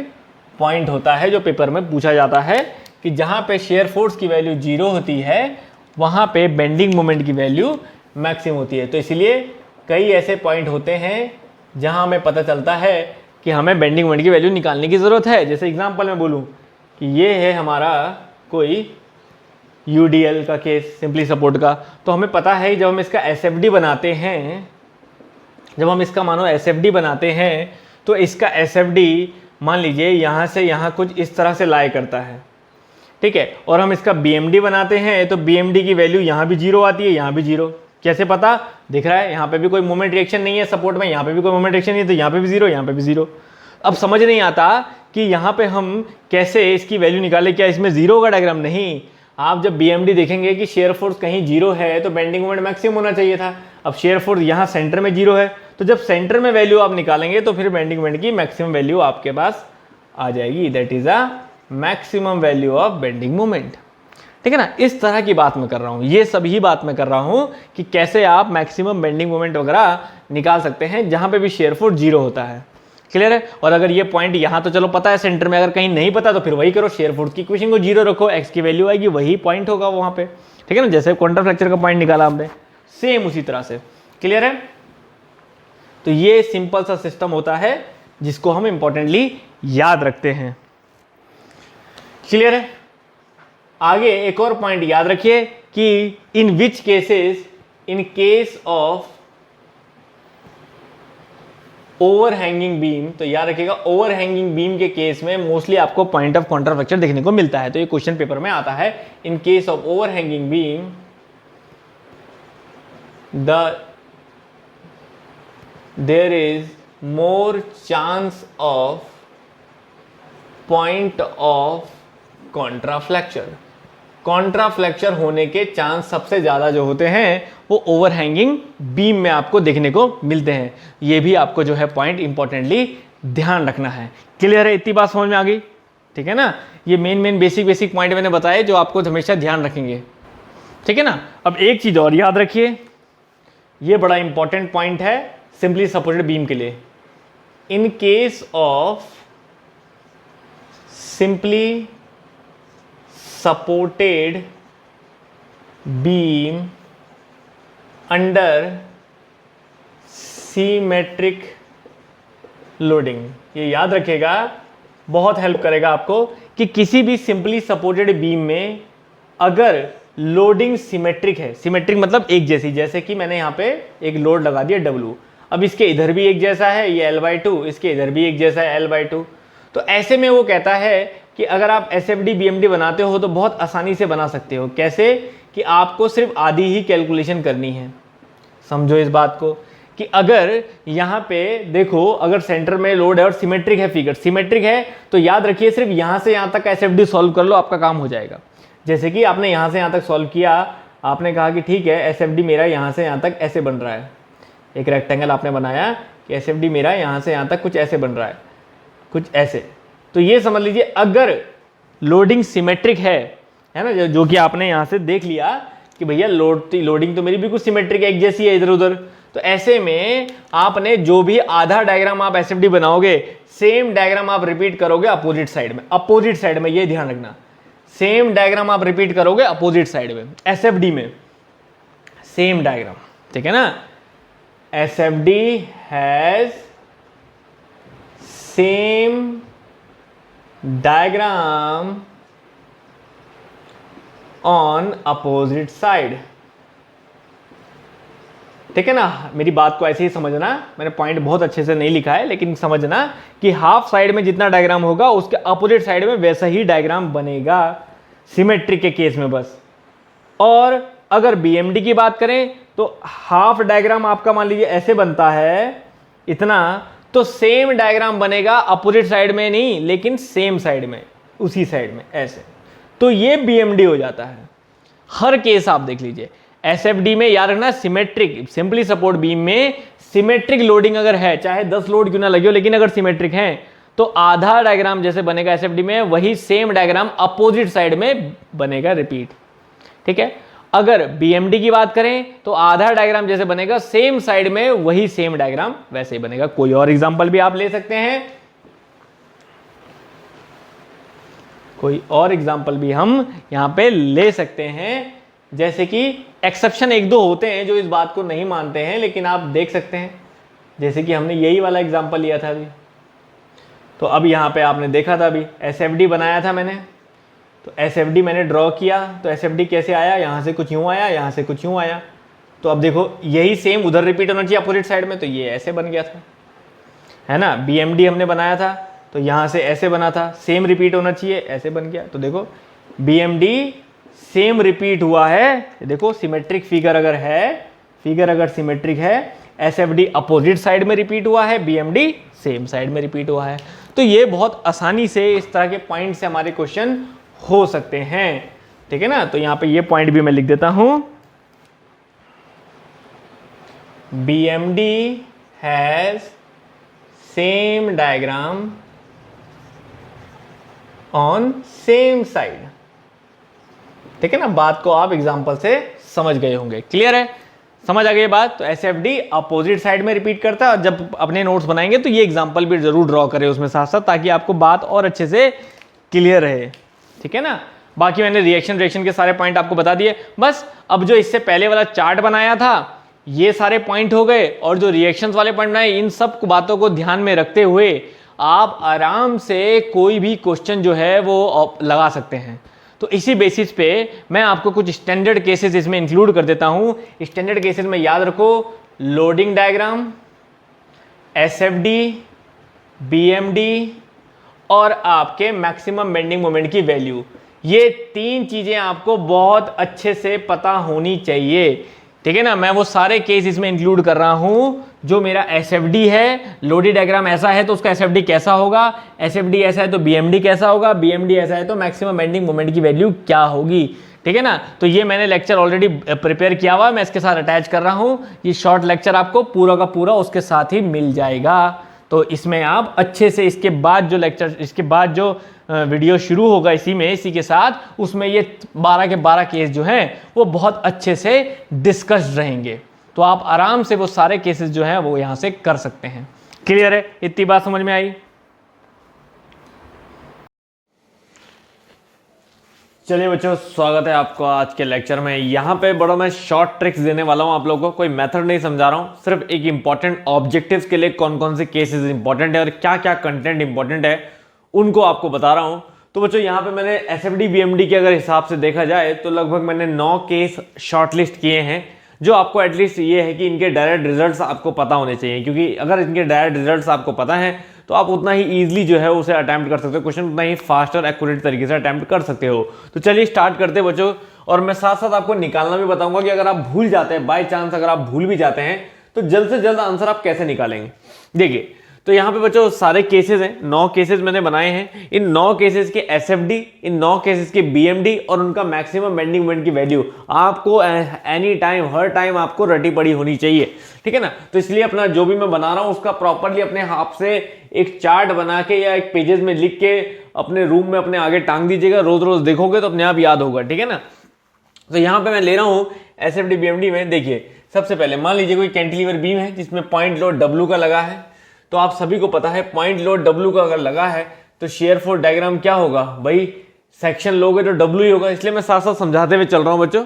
पॉइंट होता है जो पेपर में पूछा जाता है कि जहां पे shear force की वैल्यू 0 होती है वहां पे बेंडिंग मोमेंट की वैल्यू मैक्सिमम होती है। तो इसलिए कई ऐसे पॉइंट होते हैं जहां हमें पता चलता है कि हमें बेंडिंग मोमेंट की वैल्यू निकालने की ज़रूरत है। जैसे एग्जांपल में बोलूं कि ये है हमारा कोई यूडीएल का केस, सिंपली सपोर्ट का, तो हमें पता है जब हम इसका एसएफडी बनाते हैं, जब हम इसका मानो एसएफडी बनाते हैं तो इसका एसएफडी मान लीजिए यहाँ से यहाँ कुछ इस तरह से लाए करता है। ठीक है, और हम इसका बीएमडी बनाते हैं तो बीएमडी की वैल्यू यहाँ भी 0 आती है, यहाँ भी 0। कैसे पता? दिख रहा है यहाँ पे भी कोई मोमेंट रिएक्शन नहीं है सपोर्ट में, यहाँ पे भी कोई मोमेंट रिएक्शन नहीं है, तो यहाँ पे भी 0, यहाँ पे भी 0। अब समझ नहीं आता कि यहाँ पे हम कैसे इसकी वैल्यू निकाले, क्या इसमें 0 का डायग्राम? नहीं, आप जब बीएमडी देखेंगे कि शेयर फोर्स कहीं 0 है तो बेंडिंग मोमेंट मैक्सिमम होना चाहिए था। अब शेयर फोर्स यहाँ सेंटर में 0 है, तो जब सेंटर में वैल्यू आप निकालेंगे तो फिर बेंडिंग मोमेंट की मैक्सिमम वैल्यू आपके पास आ जाएगी, that is a maximum value of bending moment. ठीक है ना? इस तरह की बात मैं कर रहा हूं, ये सभी बात मैं कर रहा हूं कि कैसे आप मैक्सिमम बेंडिंग मोमेंट वगैरह निकाल सकते हैं जहां पे भी शेयर फोर्स 0 होता है। क्लियर है? और अगर ये पॉइंट यहां तो चलो पता है सेंटर में, अगर कहीं नहीं पता तो फिर वही करो, शेयर फोर्स की इक्वेशन को 0 रखो, x की वैल्यू आएगी, वही पॉइंट होगा वहां पे। ठीक है ना? जैसे कॉन्ट्राफ्लेक्चर का पॉइंट निकाला हमने, सेम उसी तरह से। क्लियर है? तो ये सिंपल सा सिस्टम होता है जिसको हम इंपॉर्टेंटली याद रखते हैं। क्लियर है? आगे एक और पॉइंट याद रखिए कि in which cases, in case of overhanging beam, तो याद रखिएगा ओवरहैंगिंग बीम के केस में मोस्टली आपको पॉइंट ऑफ कॉन्ट्राफ्लेक्चर देखने को मिलता है। तो ये क्वेश्चन पेपर में आता है, in case of overhanging beam the there is more chance of point of contraflexure. Contraflexure होने के चांस सबसे ज़्यादा जो होते हैं वो ओवरहैंगिंग बीम में आपको देखने को मिलते हैं। ये भी आपको जो है पॉइंट इंपॉर्टेंटली ध्यान रखना है। क्लियर है? इतनी बात समझ में आ गई? ठीक है ना? ये मेन बेसिक पॉइंट मैंने बताए जो आपको हमेशा ध्यान रखेंगे। ठीक है ना? अब एक चीज़ और याद रखिए, ये बड़ा इंपॉर्टेंट पॉइंट है सिंपली सपोर्टेड बीम के लिए। इन case of simply supported beam under symmetric loading, ये याद रखिएगा, बहुत हेल्प करेगा आपको कि किसी भी सिंपली सपोर्टेड बीम में अगर लोडिंग सिमेट्रिक है, सिमेट्रिक मतलब एक जैसी, जैसे कि मैंने यहाँ पे एक लोड लगा दिया W, अब इसके इधर भी एक जैसा है, ये L/2, इसके इधर भी एक जैसा है L/2, तो ऐसे में वो कहता है कि अगर आप SFD BMD बनाते हो तो बहुत आसानी से बना सकते हो। कैसे? कि आपको सिर्फ आधी ही कैलकुलेशन करनी है। समझो इस बात को कि अगर यहाँ पे देखो, अगर सेंटर में लोड है और सिमेट्रिक है, फिगर सिमेट्रिक है, तो याद रखिए सिर्फ यहाँ से यहाँ तक SFD सॉल्व कर लो, आपका काम हो जाएगा। जैसे कि आपने यहाँ से यहाँ तक सॉल्व किया, आपने कहा कि ठीक है SFD मेरा यहाँ से यहाँ तक ऐसे बन रहा है, एक रेक्टेंगल आपने बनाया कि SFD मेरा यहाँ से यहाँ तक कुछ ऐसे बन रहा है, कुछ ऐसे, तो ये समझ लीजिए अगर लोडिंग सिमेट्रिक है ना, जो कि आपने यहाँ से देख लिया कि भैया लोडिंग तो मेरी बिल्कुल सिमेट्रिक एक जैसी है इधर उधर, तो ऐसे में आपने जो भी आधा डायग्राम आप SFD बनाओगे, सेम डायग्राम आप रिपीट करोगे अपोजिट साइड में। अपोजिट साइड में ये ध्यान रखना, सेम डायग्राम आप रिपीट करोगे अपोजिट साइड में SFD में, सेम डायग्राम। ठीक है ना? SFD has same diagram on opposite side. ठीक है ना? मेरी बात को ऐसे ही समझना, मैंने पॉइंट बहुत अच्छे से नहीं लिखा है, लेकिन समझना कि हाफ साइड में जितना डायग्राम होगा उसके अपोजिट साइड में वैसा ही डायग्राम बनेगा सिमेट्रिक के केस में बस। और अगर BMD की बात करें तो हाफ डायग्राम आपका मान लीजिए ऐसे बनता है इतना, तो सेम डायग्राम बनेगा अपोजिट साइड में नहीं, लेकिन सेम साइड में, उसी साइड में ऐसे, तो ये BMD हो जाता है। हर केस आप देख लीजिए SFD में याद रखना, सिमेट्रिक सिंपली सपोर्ट बीम में सिमेट्रिक लोडिंग अगर है, चाहे 10 लोड क्यों ना लगे हो, लेकिन अगर सिमेट्रिक है तो आधा डायग्राम जैसे बनेगा SFD में, वही सेम डायग्राम अपोजिट साइड में बनेगा रिपीट। ठीक है? अगर BMD की बात करें तो आधा डायग्राम जैसे बनेगा सेम साइड में, वही सेम डायग्राम वैसे ही बनेगा। कोई और एग्जांपल भी आप ले सकते हैं, कोई और एग्जांपल भी हम यहां पे ले सकते हैं, जैसे कि एक्सेप्शन एक दो होते हैं जो इस बात को नहीं मानते हैं, लेकिन आप देख सकते हैं, जैसे कि हमने यही वाला एग्जांपल लिया था अभी। तो अब यहाँ पे आपने देखा था अभी SFD बनाया था मैंने, तो SFD मैंने ड्रॉ किया, तो SFD कैसे आया, यहाँ से कुछ यूँ आया, यहाँ से कुछ यूँ आया, तो अब देखो यही सेम उधर रिपीट होना चाहिए अपोजिट साइड में, तो ये ऐसे बन गया था, है ना? BMD हमने बनाया था तो यहाँ से ऐसे बना था, सेम रिपीट होना चाहिए, ऐसे बन गया, तो देखो BMD सेम रिपीट हुआ है। देखो सिमेट्रिक फिगर अगर है, फिगर अगर सिमेट्रिक है, SFD अपोजिट साइड में रिपीट हुआ है, BMD सेम साइड में रिपीट हुआ है। तो ये बहुत आसानी से इस तरह के पॉइंट से हमारे क्वेश्चन हो सकते हैं। ठीक है ना? तो यहां पे ये पॉइंट भी मैं लिख देता हूं, BMD has same diagram on same side. ठीक है ना? बात को आप एग्जांपल से समझ गए होंगे। क्लियर है? समझ आ गई बात? तो SFD अपोजिट साइड में रिपीट करता है, और जब अपने नोट्स बनाएंगे तो ये एग्जांपल भी जरूर ड्रॉ करें उसमें साथ साथ, ताकि आपको बात और अच्छे से क्लियर रहे। ठीक है ना? बाकी मैंने रिएक्शन के सारे पॉइंट आपको बता दिए। बस अब जो इससे पहले वाला चार्ट बनाया था, ये सारे पॉइंट हो गए, और जो रिएक्शंस वाले पॉइंट बनाए, इन सब बातों को ध्यान में रखते हुए आप आराम से कोई भी क्वेश्चन जो है वो लगा सकते हैं। तो इसी बेसिस पे मैं आपको कुछ स्टैंडर्ड केसेस इसमें इंक्लूड कर देता हूं। स्टैंडर्ड केसेस में याद रखो, लोडिंग डायग्राम, SFD, BMD और आपके मैक्सिमम बेंडिंग मोमेंट की वैल्यू, ये तीन चीजें आपको बहुत अच्छे से पता होनी चाहिए। ठीक है ना। मैं वो सारे केस इसमें इंक्लूड कर रहा हूं। जो मेरा एसएफडी है, लोडी डायग्राम ऐसा है तो उसका एसएफडी कैसा होगा, एसएफडी ऐसा है तो बीएमडी कैसा होगा, बीएमडी ऐसा है तो मैक्सिमम बेंडिंग मोमेंट की वैल्यू क्या होगी। ठीक है ना। तो ये मैंने लेक्चर ऑलरेडी प्रिपेयर किया हुआ, मैं इसके साथ अटैच कर रहा हूं। ये शॉर्ट लेक्चर आपको पूरा का पूरा उसके साथ ही मिल जाएगा। तो इसमें आप अच्छे से इसके बाद जो लेक्चर, इसके बाद जो वीडियो शुरू होगा इसी के साथ, उसमें ये 12 के 12 केस जो हैं वो बहुत अच्छे से डिस्कस्ड रहेंगे। तो आप आराम से वो सारे केसेस जो हैं वो यहां से कर सकते हैं। क्लियर है? इतनी बात समझ में आई? चलिए बच्चों, स्वागत है आपको आज के लेक्चर में। यहाँ पे बड़ा मैं शॉर्ट ट्रिक्स देने वाला हूँ आप लोगों को, कोई मेथड नहीं समझा रहा हूँ, सिर्फ एक इंपॉर्टेंट ऑब्जेक्टिव्स के लिए कौन कौन से केसेस इंपॉर्टेंट है और क्या क्या कंटेंट इंपॉर्टेंट है उनको आपको बता रहा हूँ। तो बच्चों यहाँ पे मैंने एसएफडी बीएमडी के अगर हिसाब से देखा जाए तो लगभग मैंने 9 केस शॉर्टलिस्ट किए हैं, जो आपको एटलीस्ट ये है कि इनके डायरेक्ट रिजल्ट्स आपको पता होने चाहिए, क्योंकि अगर इनके डायरेक्ट रिजल्ट्स आपको पता है तो आप उतना ही ईजिली जो है उसे अटैम्प्ट कर सकते हो, क्वेश्चन उतना ही फास्ट और एक्यूरेट तरीके से अटैम्प्ट कर सकते हो। तो चलिए स्टार्ट करते हैं बच्चों, और मैं साथ साथ आपको निकालना भी बताऊंगा कि अगर आप भूल जाते हैं, बाय चांस अगर आप भूल भी जाते हैं, तो जल्द से जल्द आंसर आप कैसे निकालेंगे। देखिए, तो यहाँ पे बच्चों सारे केसेस हैं, 9 केसेस मैंने बनाए हैं। इन 9 केसेस के एसएफडी, इन 9 केसेस के बीएमडी और उनका मैक्सिमम बेंडिंग मोमेंट की वैल्यू आपको एनी टाइम, हर टाइम आपको रटी पड़ी होनी चाहिए। ठीक है ना। तो इसलिए अपना जो भी मैं बना रहा हूं उसका प्रॉपरली अपने हाथ से एक चार्ट बना के या एक पेजेस में लिख के अपने रूम में अपने आगे टांग दीजिएगा, रोज रोज देखोगे तो अपने आप याद होगा। ठीक है ना। तो यहाँ पे मैं ले रहा हूँ एसएफडी बीएमडी में। देखिए, सबसे पहले मान लीजिए कोई कैंटिलीवर बीम है जिसमें पॉइंट लोड डब्ल्यू का लगा है। तो आप सभी को पता है पॉइंट लोड डब्ल्यू का अगर लगा है तो शेयर फोर्स डायग्राम क्या होगा भाई, सेक्शन लोगे तो डब्ल्यू ही होगा। इसलिए मैं साथ साथ समझाते हुए चल रहा हूं बच्चों।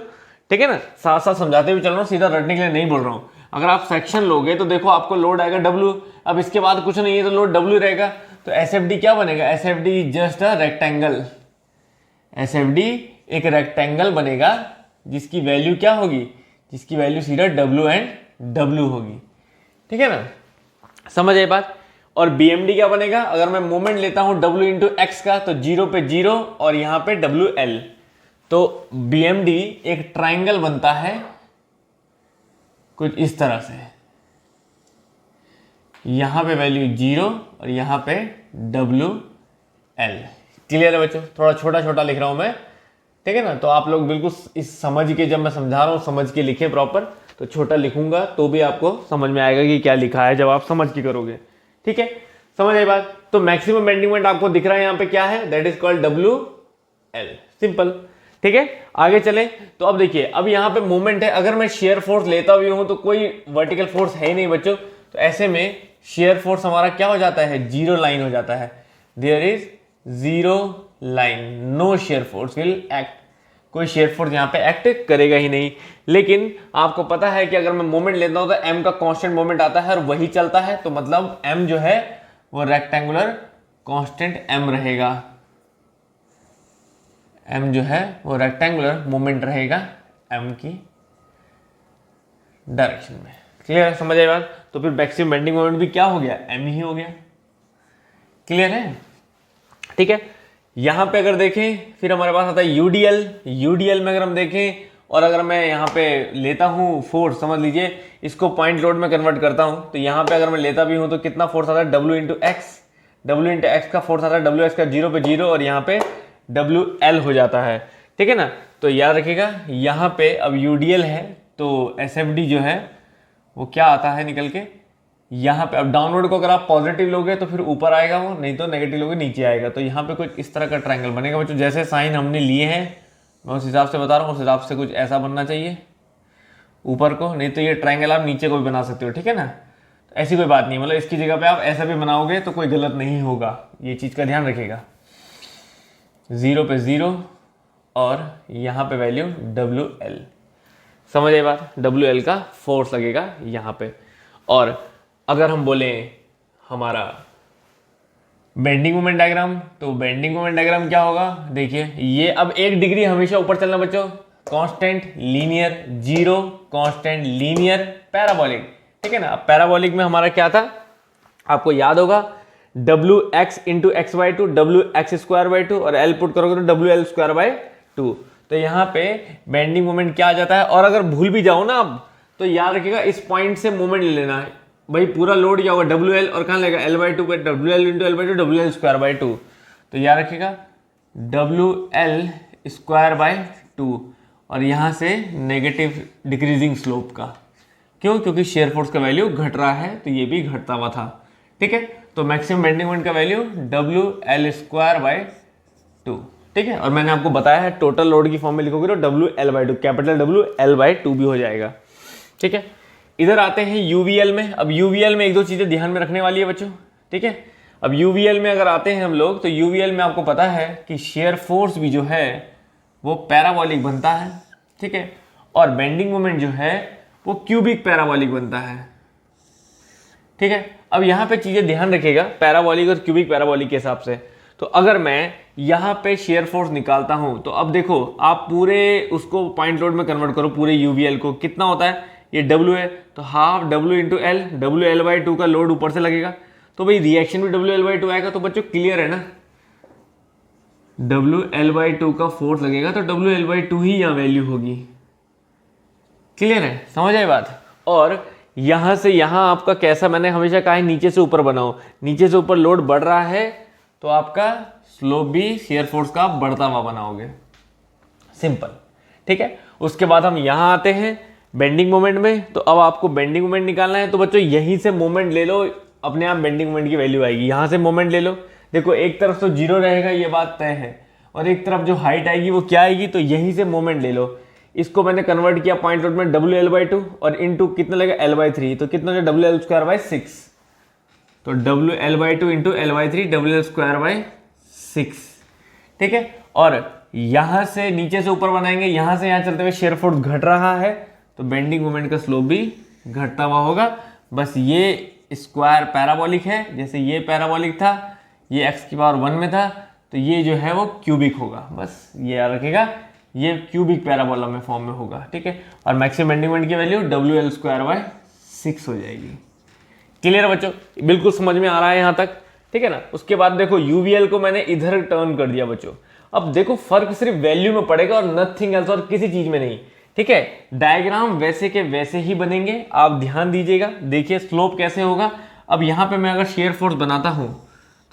ठीक है ना, साथ साथ समझाते हुए चल रहा हूं, सीधा रटने के लिए नहीं बोल रहा हूं। अगर आप सेक्शन लोगे तो देखो आपको लोड आएगा डब्ल्यू, अब इसके बाद कुछ नहीं है तो लोड डब्ल्यू रहेगा। तो एसएफडी क्या बनेगा, SFD just a rectangle, SFD एक रेक्टेंगल बनेगा जिसकी वैल्यू क्या होगी, जिसकी वैल्यू सीधा डब्ल्यू एंड डब्ल्यू होगी। ठीक है ना, समझ आई बात। और बीएमडी क्या बनेगा, अगर मैं मोमेंट लेता हूं W इंटू एक्स का तो 0 पे 0 और यहां पे WL। तो बीएमडी एक ट्राइंगल बनता है कुछ इस तरह से, यहां पे वैल्यू 0 और यहां पे WL। क्लियर है बच्चों? थोड़ा छोटा छोटा लिख रहा हूं मैं। ठीक है ना। तो आप लोग बिल्कुल इस समझ के, जब मैं समझा रहा हूं समझ के लिखें प्रॉपर। तो छोटा लिखूंगा तो भी आपको समझ में आएगा कि क्या लिखा है जब आप समझ के करोगे। ठीक है, समझ आई बात। तो मैक्सिमम बेंडिंग मोमेंट आपको दिख रहा है यहाँ पे क्या है, that is called WL, simple. ठीक है, आगे चले। तो अब देखिए, अब यहाँ पे मोमेंट है, अगर मैं शेयर फोर्स लेता भी हूं तो कोई वर्टिकल फोर्स है ही नहीं बच्चों। तो ऐसे में शेयर फोर्स हमारा क्या हो जाता है, 0 लाइन हो जाता है। There is 0 line, no shear force will act, कोई शेयर फोर्स यहाँ पे एक्ट करेगा ही नहीं। लेकिन आपको पता है कि अगर मैं मोमेंट लेता हूं तो m का कांस्टेंट मोमेंट आता है और वही चलता है, तो मतलब m जो है वो रेक्टेंगुलर कांस्टेंट m रहेगा, m जो है वो रेक्टेंगुलर मोमेंट रहेगा m की डायरेक्शन में। क्लियर है, समझ आई बात। तो फिर मैक्सिमम बेंडिंग मोमेंट भी क्या हो गया, m ही हो गया। क्लियर है, ठीक है। यहां पे अगर देखें फिर हमारे पास आता है यूडीएल। यूडीएल में अगर हम देखें और अगर मैं यहाँ पे लेता हूँ फोर्स, समझ लीजिए इसको पॉइंट लोड में कन्वर्ट करता हूँ, तो यहाँ पे अगर मैं लेता भी हूँ तो कितना फोर्स आता है, W into x. W into x का फोर्स आता है WX का 0 पे 0 और यहाँ पे WL हो जाता है। ठीक है ना। तो याद रखिएगा यहाँ पे अब यूडीएल है तो एसएफडी जो है वो क्या आता है निकल के यहाँ पे। अब डाउनवर्ड को अगर आप पॉजिटिव लोगे तो फिर ऊपर आएगा वो, नहीं तो नेगेटिव लोगे नीचे आएगा। तो यहाँ पे कुछ इस तरह का ट्रायंगल बनेगा बच्चों, जैसे साइन हमने लिए हैं मैं उस हिसाब से बता रहा हूँ, उस हिसाब से कुछ ऐसा बनना चाहिए ऊपर को, नहीं तो ये ट्रायंगल आप नीचे को भी बना सकते हो। ठीक है ना। तो ऐसी कोई बात नहीं, मतलब इसकी जगह पे आप ऐसा भी बनाओगे तो कोई गलत नहीं होगा, ये चीज़ का ध्यान रखिएगा। 0 पे 0 और यहाँ पे वैल्यू WL, समझ आई बात। WL का फोर्स लगेगा यहाँ पे। और अगर हम बोले हमारा बेंडिंग मोमेंट डायग्राम, तो बेंडिंग मोमेंट डायग्राम क्या होगा, देखिए ये अब 1 डिग्री हमेशा ऊपर चलना बच्चों, constant linear, 0 constant linear parabolic. ठीक है ना। अब पैराबोलिक में हमारा क्या था आपको याद होगा, WX into XY2 WX square by 2 और L पुट करोगे तो WL स्क्वायर बाई 2। तो यहाँ पे बेंडिंग मोमेंट क्या आ जाता है। और अगर भूल भी जाओ ना आप तो याद रखिएगा इस पॉइंट से मोमेंट ले लेना है भाई। पूरा लोड क्या होगा डब्ल्यू एल, और कहाँ लगेगा L/2 पे, W L into L/2 W L square by 2। तो याद रखिएगा डब्ल्यू एल स्क्वायर बाई 2, और यहाँ से नेगेटिव डिक्रीजिंग स्लोप का। क्यों? क्योंकि शेयर फोर्स का वैल्यू घट रहा है, तो ये भी घटता हुआ था। ठीक है, तो मैक्सिमम बेंडिंग मोमेंट का value W L square by 2। ठीक है, और मैंने आपको बताया है टोटल लोड की फॉर्म में लिखोगे तो W L by 2, capital W L by 2 भी हो जाएगा। ठीक है, इधर आते हैं यूवीएल में। अब यूवीएल में एक दो चीजें ध्यान में रखने वाली है बच्चों। ठीक है, अब यूवीएल में अगर आते हैं हम लोग, तो यूवीएल में आपको पता है कि शेयर फोर्स भी जो है वो पैराबोलिक बनता है। ठीक है, और बेंडिंग मोमेंट जो है वो क्यूबिक पैराबोलिक बनता है। ठीक है, अब यहाँ पे चीजें ध्यान रखिएगा पैराबोलिक और क्यूबिक पैराबोलिक के हिसाब से। तो अगर मैं यहाँ पे शेयर फोर्स निकालता हूं, तो अब देखो आप पूरे उसको पॉइंट लोड में कन्वर्ट करो, पूरे यूवीएल को। कितना होता है? ये डब्ल्यू है, तो half W into L, W L by 2 का लोड ऊपर से लगेगा, तो भाई रिएक्शन भी डब्ल्यू एल बाई 2 आएगा। तो बच्चों क्लियर है ना, डब्ल्यू एल बाई 2 का फोर्स लगेगा तो डब्ल्यू एल बाई 2 ही यहाँ वैल्यू होगी। क्लियर है, समझ आई बात? और यहां से यहां आपका कैसा, मैंने हमेशा कहा है नीचे से ऊपर बनाओ, नीचे से ऊपर लोड बढ़ रहा है तो आपका स्लोप भी शेयर फोर्स का बढ़ता हुआ बनाओगे। सिंपल। ठीक है, उसके बाद हम यहां आते हैं बेंडिंग मोमेंट में। तो अब आपको बेंडिंग मोमेंट निकालना है, तो बच्चों यहीं से मोमेंट ले लो, अपने आप बेंडिंग मोमेंट की वैल्यू आएगी। यहां से मोमेंट ले लो, देखो एक तरफ तो 0 रहेगा, ये बात तय है, और एक तरफ जो हाइट आएगी वो क्या आएगी, तो यहीं से मोमेंट ले लो। इसको मैंने कन्वर्ट किया पॉइंट लोड में डब्ल्यू एल बाई 2 और इंटू कितना लगेगा एल बाई 3, तो कितना हो डब्ल्यू एल स्क्वायर बाई 6। तो W L by 2 into L by 3 W L square by 6। ठीक है, और यहां से नीचे से ऊपर बनाएंगे, यहां से यहां चलते हुए शेयर फोर्स घट रहा है, तो बेंडिंग मोमेंट का स्लोप भी घटता हुआ होगा। बस ये स्क्वायर पैराबोलिक है, जैसे ये पैराबोलिक था, ये एक्स की पावर 1 में था, तो ये जो है वो क्यूबिक होगा। बस ये याद रखिएगा, ये क्यूबिक पैराबोला में फॉर्म में होगा। ठीक है, और मैक्सिमम बेंडिंग मोमेंट की value W L square by 6 हो जाएगी। क्लियर है बच्चों, बिल्कुल समझ में आ रहा है यहाँ तक? ठीक है ना। उसके बाद देखो यूवीएल को मैंने इधर टर्न कर दिया बच्चों। अब देखो फर्क सिर्फ वैल्यू में पड़ेगा और नथिंग एल्स, और किसी चीज में नहीं। ठीक है, डायग्राम वैसे के वैसे ही बनेंगे, आप ध्यान दीजिएगा। देखिए स्लोप कैसे होगा। अब यहाँ पे मैं अगर शेयर फोर्स बनाता हूं,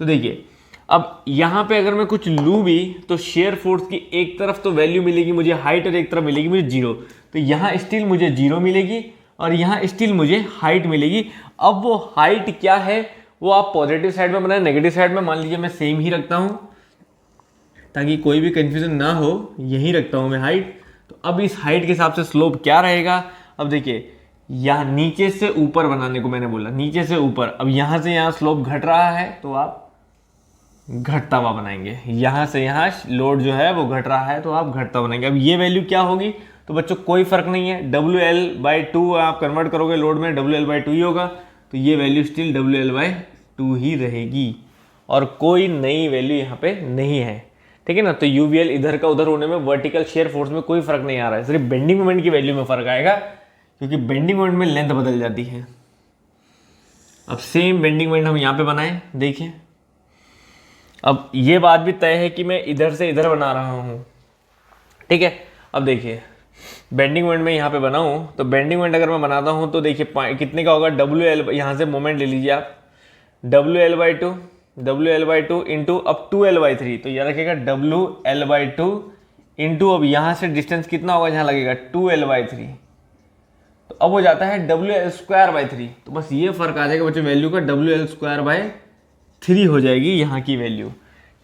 तो देखिए अब यहाँ पे अगर मैं कुछ लूँ भी, तो शेयर फोर्स की एक तरफ तो वैल्यू मिलेगी मुझे हाइट, और एक तरफ मिलेगी मुझे 0। तो यहाँ स्टिल मुझे 0 मिलेगी, और यहाँ स्टिल मुझे हाइट मिलेगी। अब वो हाइट क्या है वो आप पॉजिटिव साइड में बनाए, नेगेटिव साइड में मान लीजिए मैं सेम ही रखता हूँ ताकि कोई भी कंफ्यूजन ना हो, यही रखता हूँ मैं हाइट। तो अब इस हाइट के हिसाब से स्लोप क्या रहेगा? अब देखिए यहाँ नीचे से ऊपर बनाने को मैंने बोला, नीचे से ऊपर। अब यहाँ से यहाँ स्लोप घट रहा है तो आप घटता हुआ बनाएंगे, यहाँ से यहाँ लोड जो है वो घट रहा है तो आप घटता बनाएंगे। अब ये वैल्यू क्या होगी? तो बच्चों कोई फर्क नहीं है, डब्ल्यू एल बाई 2 आप कन्वर्ट करोगे लोड में, डब्ल्यू एल बाई 2 ही होगा, तो ये value still W L by 2 ही रहेगी, और कोई नई वैल्यू यहाँ पे नहीं है। ठीक है ना। तो यूवीएल इधर का उधर होने में, वर्टिकल शेयर फोर्स में कोई फर्क नहीं आ रहा है, सिर्फ बेंडिंग मोमेंट की वैल्यू में फर्क आएगा, क्योंकि बेंडिंग मोमेंट में लेंथ बदल जाती है। अब सेम बेंडिंग मोमेंट हम यहाँ पे बनाए, देखिए अब ये बात भी तय है कि मैं इधर से इधर बना रहा हूँ। ठीक है, अब देखिए बेंडिंग मोमेंट में यहाँ पे बनाऊँ, तो बेंडिंग मोमेंट अगर मैं बनाता हूँ तो देखिए कितने का होगा, डब्ल्यू एल, यहाँ से मोमेंट ले लीजिए आप, डब्ल्यू एल बाई 2 इंटू अब 2L/3, तो याद रखिएगा WL/2 इंटू अब यहाँ से डिस्टेंस कितना होगा, यहाँ लगेगा 2L/3, तो अब हो जाता है WL²/3। तो बस ये फर्क आ जाएगा बच्चों वैल्यू का, WL²/3 हो जाएगी यहाँ की वैल्यू।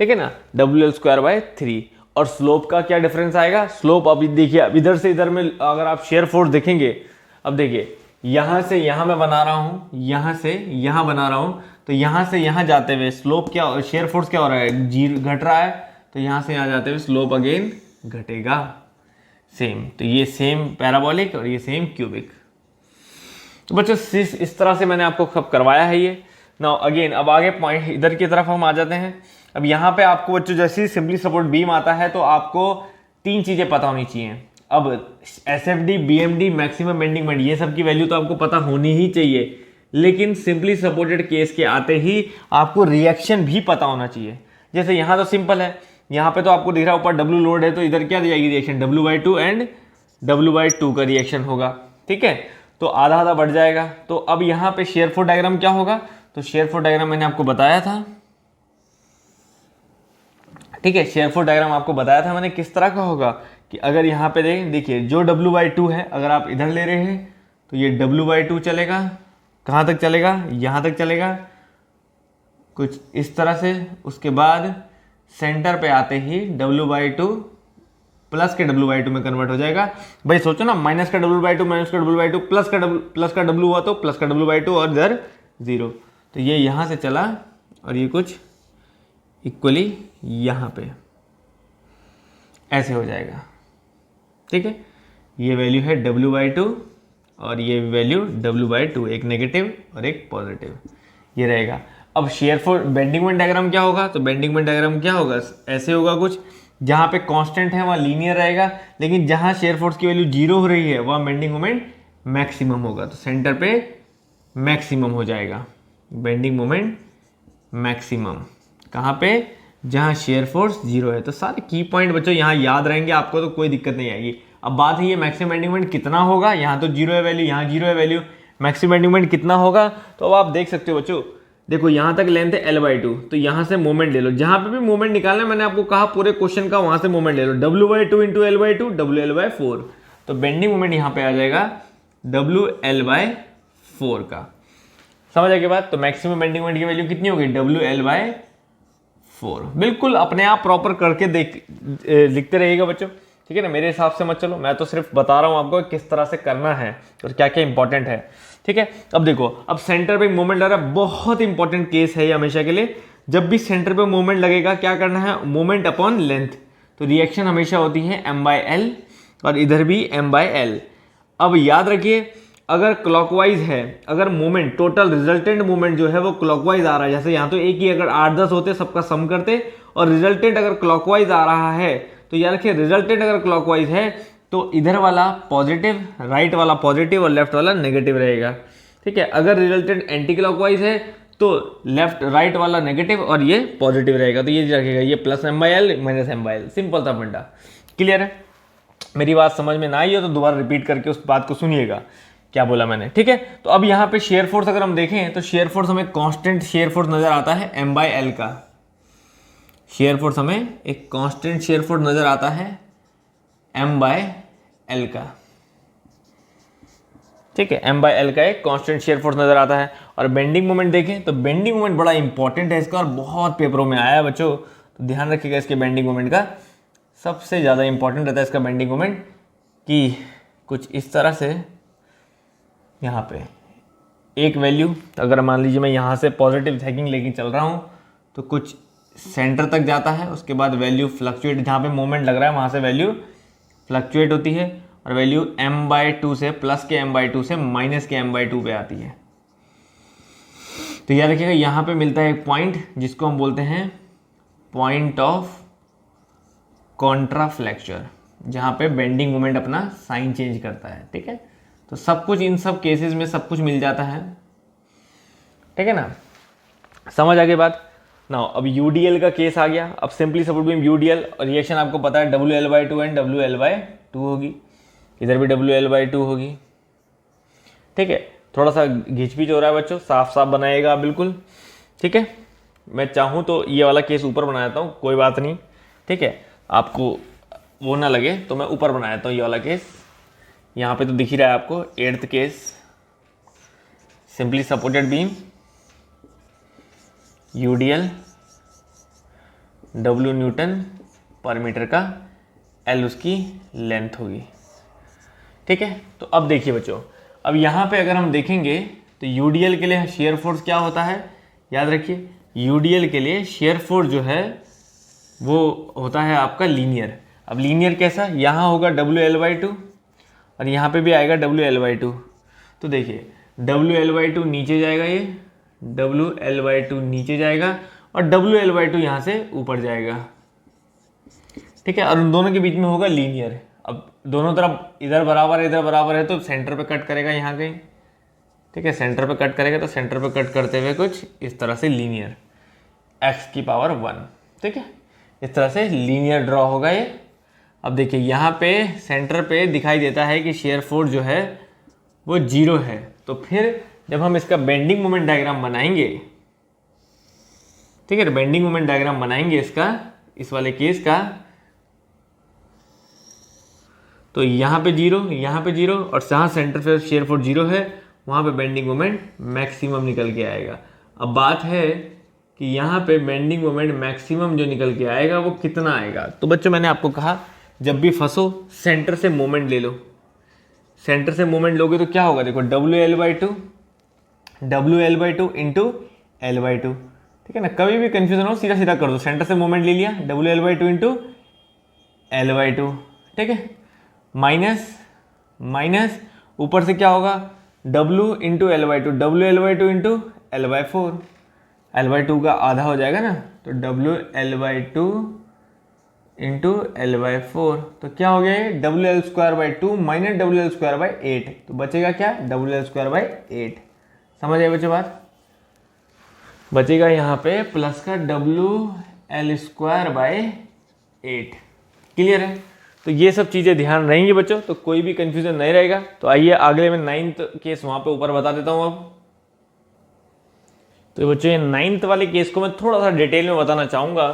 ठीक है ना, WL²/3। और स्लोप का क्या डिफरेंस आएगा? स्लोप अब देखिए, अब इधर से इधर में अगर आप शेयर फोर्स देखेंगे, अब देखिए यहाँ से यहाँ मैं बना रहा हूँ, यहाँ से यहाँ बना रहा हूँ, तो यहाँ से यहाँ जाते हुए स्लोप क्या, शेयर फोर्स क्या हो रहा है, जीरो घट रहा है, तो यहाँ से यहाँ जाते हुए स्लोप अगेन घटेगा सेम। तो ये सेम पैराबोलिक और ये सेम क्यूबिक। तो बच्चों इस तरह से मैंने आपको सब करवाया है ये। नाउ अगेन अब आगे पॉइंट इधर की तरफ हम आ जाते हैं। अब यहाँ पे आपको बच्चों जैसे ही सिंपली सपोर्ट बीम आता है तो आपको 3 चीज़ें पता होनी चाहिए। अब SFD, BMD, maximum bending moment, ये सब की वैल्यू तो आपको पता होनी ही चाहिए, लेकिन सिंपली सपोर्टेड केस के आते ही आपको रिएक्शन भी पता होना चाहिए। जैसे यहाँ तो सिंपल है, यहाँ पे तो आपको दिख रहा है ऊपर W लोड है, तो इधर क्या दी जाएगी रिएक्शन, W/2 एंड W/2 का रिएक्शन होगा। ठीक है, तो आधा आधा बढ़ जाएगा। तो अब यहाँ पे शेयर फोर्स डायग्राम क्या होगा, तो शेयर फोर्स डायग्राम मैंने आपको बताया था, ठीक है। शेयर फोर्स डायग्राम आपको बताया था मैंने किस तरह का होगा कि अगर यहाँ पे देखिए जो W/2 है, अगर आप इधर ले रहे हैं तो ये W/2 चलेगा, कहाँ तक चलेगा, यहाँ तक चलेगा कुछ इस तरह से। उसके बाद सेंटर पे आते ही W/2 प्लस के W/2 में कन्वर्ट हो जाएगा। भाई सोचो ना, माइनस का W/2 माइनस का W/2 प्लस का W हुआ तो प्लस का W/2 और इधर 0, तो ये यहाँ से चला और ये कुछ इक्वली यहाँ पे ऐसे हो जाएगा, ठीक है। ये वैल्यू है W/2 और ये वैल्यू W/2, एक नेगेटिव और एक पॉजिटिव, ये रहेगा। अब shear force bending moment diagram क्या होगा, तो बेंडिंग मोमेंट डायग्राम क्या होगा, ऐसे होगा कुछ, जहाँ पे कांस्टेंट है वहाँ लीनियर रहेगा, लेकिन जहाँ शेयर फोर्स की वैल्यू 0 हो रही है वहाँ बेंडिंग मोमेंट मैक्सिमम होगा, तो सेंटर पे मैक्सिमम हो जाएगा बेंडिंग मोमेंट मैक्सिमम, कहाँ पे, जहाँ शेयर फोर्स 0 है। तो सारे की पॉइंट बच्चों यहाँ याद रहेंगे आपको, तो कोई दिक्कत नहीं आएगी। अब बात है ये मैक्सिमम बेंडिंग मोमेंट कितना होगा, यहाँ तो 0 है वैल्यू, यहाँ 0 है वैल्यू, मैक्सिमम बेंडिंग मोमेंट कितना होगा, तो अब आप देख सकते हो बच्चों, देखो यहाँ तक लेंथ है L/2, तो यहाँ से मोमेंट ले लो, जहाँ पे भी मोमेंट निकालना है मैंने आपको कहा पूरे क्वेश्चन का, वहाँ से मोमेंट ले लो, W/2 इंटू L/2 WL/4, तो बेंडिंग मोमेंट यहाँ पे आ जाएगा WL/4 का। समझ आए के बाद, तो मैक्सिमम बेंडिंग मोमेंट की वैल्यू कितनी होगी, WL/4। बिल्कुल अपने आप प्रॉपर करके लिखते रहिएगा बच्चों, ठीक है ना, मेरे हिसाब से मत चलो, मैं तो सिर्फ बता रहा हूँ आपको किस तरह से करना है और क्या क्या इंपॉर्टेंट है, ठीक है। अब देखो, अब सेंटर पे मूवमेंट लग रहा है, बहुत इंपॉर्टेंट केस है ये हमेशा के लिए। जब भी सेंटर पे मूवमेंट लगेगा क्या करना है, मूवमेंट अपॉन लेंथ, तो रिएक्शन हमेशा होती है M/L और इधर भी M/L। अब याद रखिए, अगर क्लॉकवाइज है, अगर मूवमेंट टोटल रिजल्टेंट मूवमेंट जो है वो क्लॉकवाइज आ रहा है, जैसे यहाँ तो एक ही, अगर 8-10 होते सबका सम करते, और रिजल्टेंट अगर क्लॉकवाइज आ रहा है, तो याद रखिए रिजल्टेंट अगर क्लॉकवाइज है तो इधर वाला पॉजिटिव, राइट वाला पॉजिटिव और लेफ्ट वाला नेगेटिव रहेगा, ठीक है। अगर रिजल्टेंट एंटी क्लॉकवाइज है तो लेफ्ट राइट वाला नेगेटिव और ये पॉजिटिव रहेगा, तो ये रखेगा, ये plus M/L minus M/L, simple सा फंडा। क्लियर है, मेरी बात समझ में ना आई हो तो दोबारा रिपीट करके उस बात को सुनिएगा क्या बोला मैंने, ठीक है। तो अब यहाँ पे शेयर फोर्स अगर हम देखें तो शेयर फोर्स हमें कांस्टेंट शेयर फोर्स नजर आता है M/L का, शेयर फोर्स हमें एक कांस्टेंट शेयर फोर्स नजर आता है M/L का, ठीक है, M/L का एक कांस्टेंट शेयर फोर्स नजर आता है। और बेंडिंग मोमेंट देखें तो बेंडिंग मोमेंट बड़ा इंपॉर्टेंट है इसका और बहुत पेपरों में आया है बच्चों, तो ध्यान रखिएगा इसके बेंडिंग मोमेंट का, सबसे ज़्यादा इंपॉर्टेंट रहता है इसका बेंडिंग मोमेंट, कि कुछ इस तरह से यहाँ पे एक वैल्यू, अगर मान लीजिए मैं यहाँ से पॉजिटिव थिंकिंग लेके चल रहा हूँ तो कुछ सेंटर तक जाता है, उसके बाद वैल्यू फ्लक्चुएट, जहाँ पे मोमेंट लग रहा है वहाँ से वैल्यू फ्लक्चुएट होती है और वैल्यू M/2 से प्लस के M/2 से माइनस के M/2 पे आती है। तो याद रखिएगा यहाँ पे मिलता है एक पॉइंट जिसको हम बोलते हैं पॉइंट ऑफ कॉन्ट्राफ्लेक्चर, जहाँ पे बेंडिंग मोमेंट अपना साइन चेंज करता है, ठीक है। तो सब कुछ इन सब केसेस में सब कुछ मिल जाता है, ठीक है ना, समझ आ गई बात ना। अब UDL का केस आ गया, अब सिंपली सपोर्ट बीम UDL और रिएक्शन आपको पता है WL/2 एंड WL/2 होगी, इधर भी WL/2 होगी, ठीक है। थोड़ा सा घिचपिच हो रहा है बच्चों, साफ साफ बनाइएगा बिल्कुल, ठीक है। मैं चाहूँ तो ये वाला केस ऊपर बना देता हूँ, कोई बात नहीं, ठीक है, आपको वो ना लगे तो मैं ऊपर बना देता हूँ ये वाला केस। यहाँ पे तो दिख ही रहा है आपको, 8th case, simply supported beam UDL, W Newton पर मीटर का, L उसकी लेंथ होगी, ठीक है। तो अब देखिए बच्चों, अब यहाँ पे अगर हम देखेंगे तो UDL के लिए शेयर फोर्स क्या होता है, याद रखिए UDL के लिए शेयर फोर्स जो है वो होता है आपका लीनियर। अब लीनियर कैसा, यहाँ होगा WL/2 और यहाँ पे भी आएगा WL/2, तो देखिए WL/2 नीचे जाएगा, ये WL/2 नीचे जाएगा और WL/2 यहाँ से ऊपर जाएगा, ठीक है। और उन दोनों के बीच में होगा लीनियर। अब दोनों तरफ इधर बराबर है इधर बराबर है तो सेंटर पे कट करेगा यहाँ कहीं, ठीक है, सेंटर पे कट करेगा, तो सेंटर पे कट करते हुए कुछ इस तरह से लीनियर x⁻1, ठीक है, इस तरह से लीनियर ड्रॉ होगा ये। अब देखिए यहाँ पे सेंटर पे दिखाई देता है कि शेयर फोर्स जो है वो 0 है। तो फिर जब हम इसका बेंडिंग मोमेंट डायग्राम बनाएंगे, ठीक है, बेंडिंग मोमेंट डायग्राम बनाएंगे इसका, इस वाले केस का, तो यहाँ पे 0, यहाँ पे 0, और जहाँ सेंटर पे शेयर फोर्स 0 है वहाँ पे बेंडिंग मोमेंट मैक्सिमम निकल के आएगा। अब बात है कि यहाँ पे बेंडिंग मोमेंट मैक्सिमम जो निकल के आएगा वो कितना आएगा। तो बच्चों मैंने आपको कहा जब भी फंसो सेंटर से मोमेंट ले लो, सेंटर से मोमेंट लोगे तो क्या होगा, देखो WL/2 इंटू L/2, ठीक है ना। कभी भी कंफ्यूजन हो सीधा सीधा कर दो, सेंटर से मोमेंट ले लिया WL/2 इंटू L/2, ठीक है, माइनस ऊपर से क्या होगा W into L/2, WL/2 into L/4, L/2 का आधा हो जाएगा ना, तो WL/2 इंटू L/4, तो क्या हो गया WL²/2 माइनस WL²/8, तो बचेगा क्या WL²/8। समझ आए बच्चों बात, बचेगा यहाँ पे प्लस का WL²/8। क्लियर है, तो ये सब चीज़ें ध्यान रहेंगी बच्चों, तो कोई भी कंफ्यूजन नहीं रहेगा। तो आइए अगले में 9th केस वहाँ पे ऊपर बता देता हूँ अब। तो बच्चों ये 9th वाले केस को मैं थोड़ा सा डिटेल में बताना चाहूँगा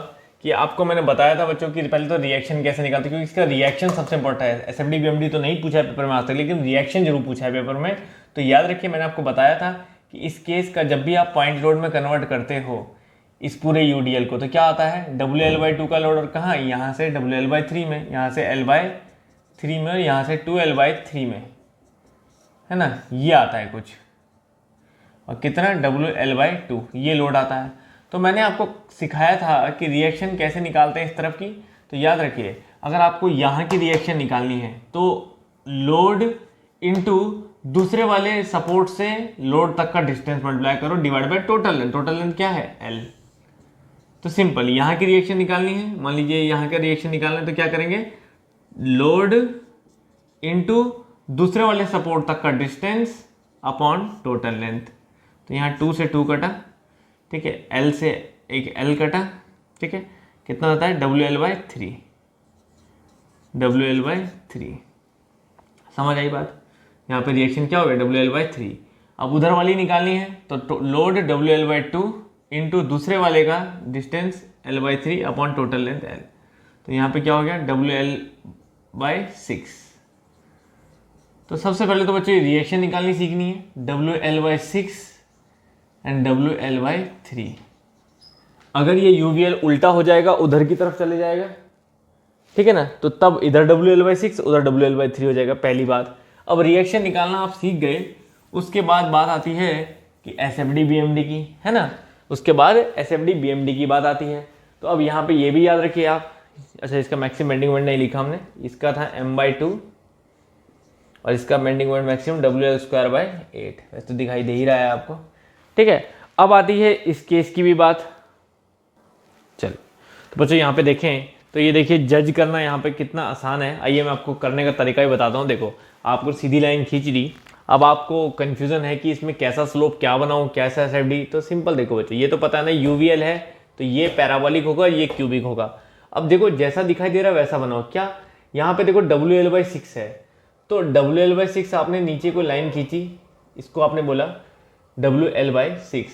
कि आपको मैंने बताया था बच्चों कि पहले तो रिएक्शन कैसे निकालते, क्योंकि इसका रिएक्शन सबसे इंपॉर्टेंट है। एसएफडी बीएमडी तो नहीं पूछा है पेपर में आज तक, लेकिन रिएक्शन जरूर पूछा है पेपर में। तो याद रखिए मैंने आपको बताया था कि इस केस का जब भी आप पॉइंट लोड में कन्वर्ट करते हो इस पूरे यूडीएल को, तो क्या आता है WL/2 का लोड, और कहाँ, यहाँ से WL/3 में, यहाँ से L/3 में, और यहाँ से 2L/3 में, है ना, ये आता है कुछ, और कितना WL/2 ये लोड आता है। तो मैंने आपको सिखाया था कि रिएक्शन कैसे निकालते हैं इस तरफ की। तो याद रखिए अगर आपको यहाँ की रिएक्शन निकालनी है तो लोड इनटू दूसरे वाले सपोर्ट से लोड तक का डिस्टेंस मल्टीप्लाई करो divide by total length. Total length क्या है L। तो सिंपल यहाँ की रिएक्शन निकालनी है, मान लीजिए यहाँ का रिएक्शन निकालना है, तो क्या करेंगे लोड इनटू दूसरे वाले सपोर्ट तक का डिस्टेंस अपॉन टोटल लेंथ। तो यहाँ 2 से 2 कटा, ठीक है, L से एक L कटा, ठीक है, कितना होता है WL/3, WL/3। समझ आई बात, यहाँ पे रिएक्शन क्या हो गया WL/3। अब उधर वाली निकालनी है तो लोड WL/2 इंटू दूसरे वाले का distance L/3 upon total length L। तो यहाँ पे क्या हो गया WL/6। तो सबसे पहले तो बच्चों रिएक्शन निकालनी सीखनी है, WL/6 एंड WL/3। अगर ये UVL उल्टा हो जाएगा उधर की तरफ चले जाएगा, ठीक है ना, तो तब इधर WL/6 उधर WL/3 हो जाएगा, पहली बात। अब रिएक्शन निकालना आप सीख गए, उसके बाद बात आती है कि SFD BMD की, है ना, उसके बाद SFD BMD की बात आती है। तो अब यहाँ पे ये भी याद रखिए आप, अच्छा इसका मैक्सिमम बेंडिंग मोमेंट नहीं लिखा हमने, इसका था M/2 और इसका बेंडिंग मोमेंट मैक्सिमम WL²/8, वैसे तो दिखाई दे ही रहा है आपको, ठीक है। अब आती है इस केस की भी बात। चलो तो बच्चों यहाँ पे देखें तो ये देखिए जज करना यहाँ पे कितना आसान है। आइए मैं आपको करने का तरीका भी बताता हूँ। देखो आपको सीधी लाइन खींच दी, अब आपको कंफ्यूजन है कि इसमें कैसा स्लोप क्या बनाऊँ, कैसा एसएफडी। तो सिंपल देखो बच्चों, ये तो पता है ना यूवीएल है तो ये पैराबोलिक होगा, ये क्यूबिक होगा। अब देखो जैसा दिखाई दे रहा है वैसा बनाओ। क्या यहाँ पे देखो WL/6 है, तो WL/6 आपने नीचे कोई लाइन खींची, इसको आपने बोला WL/6,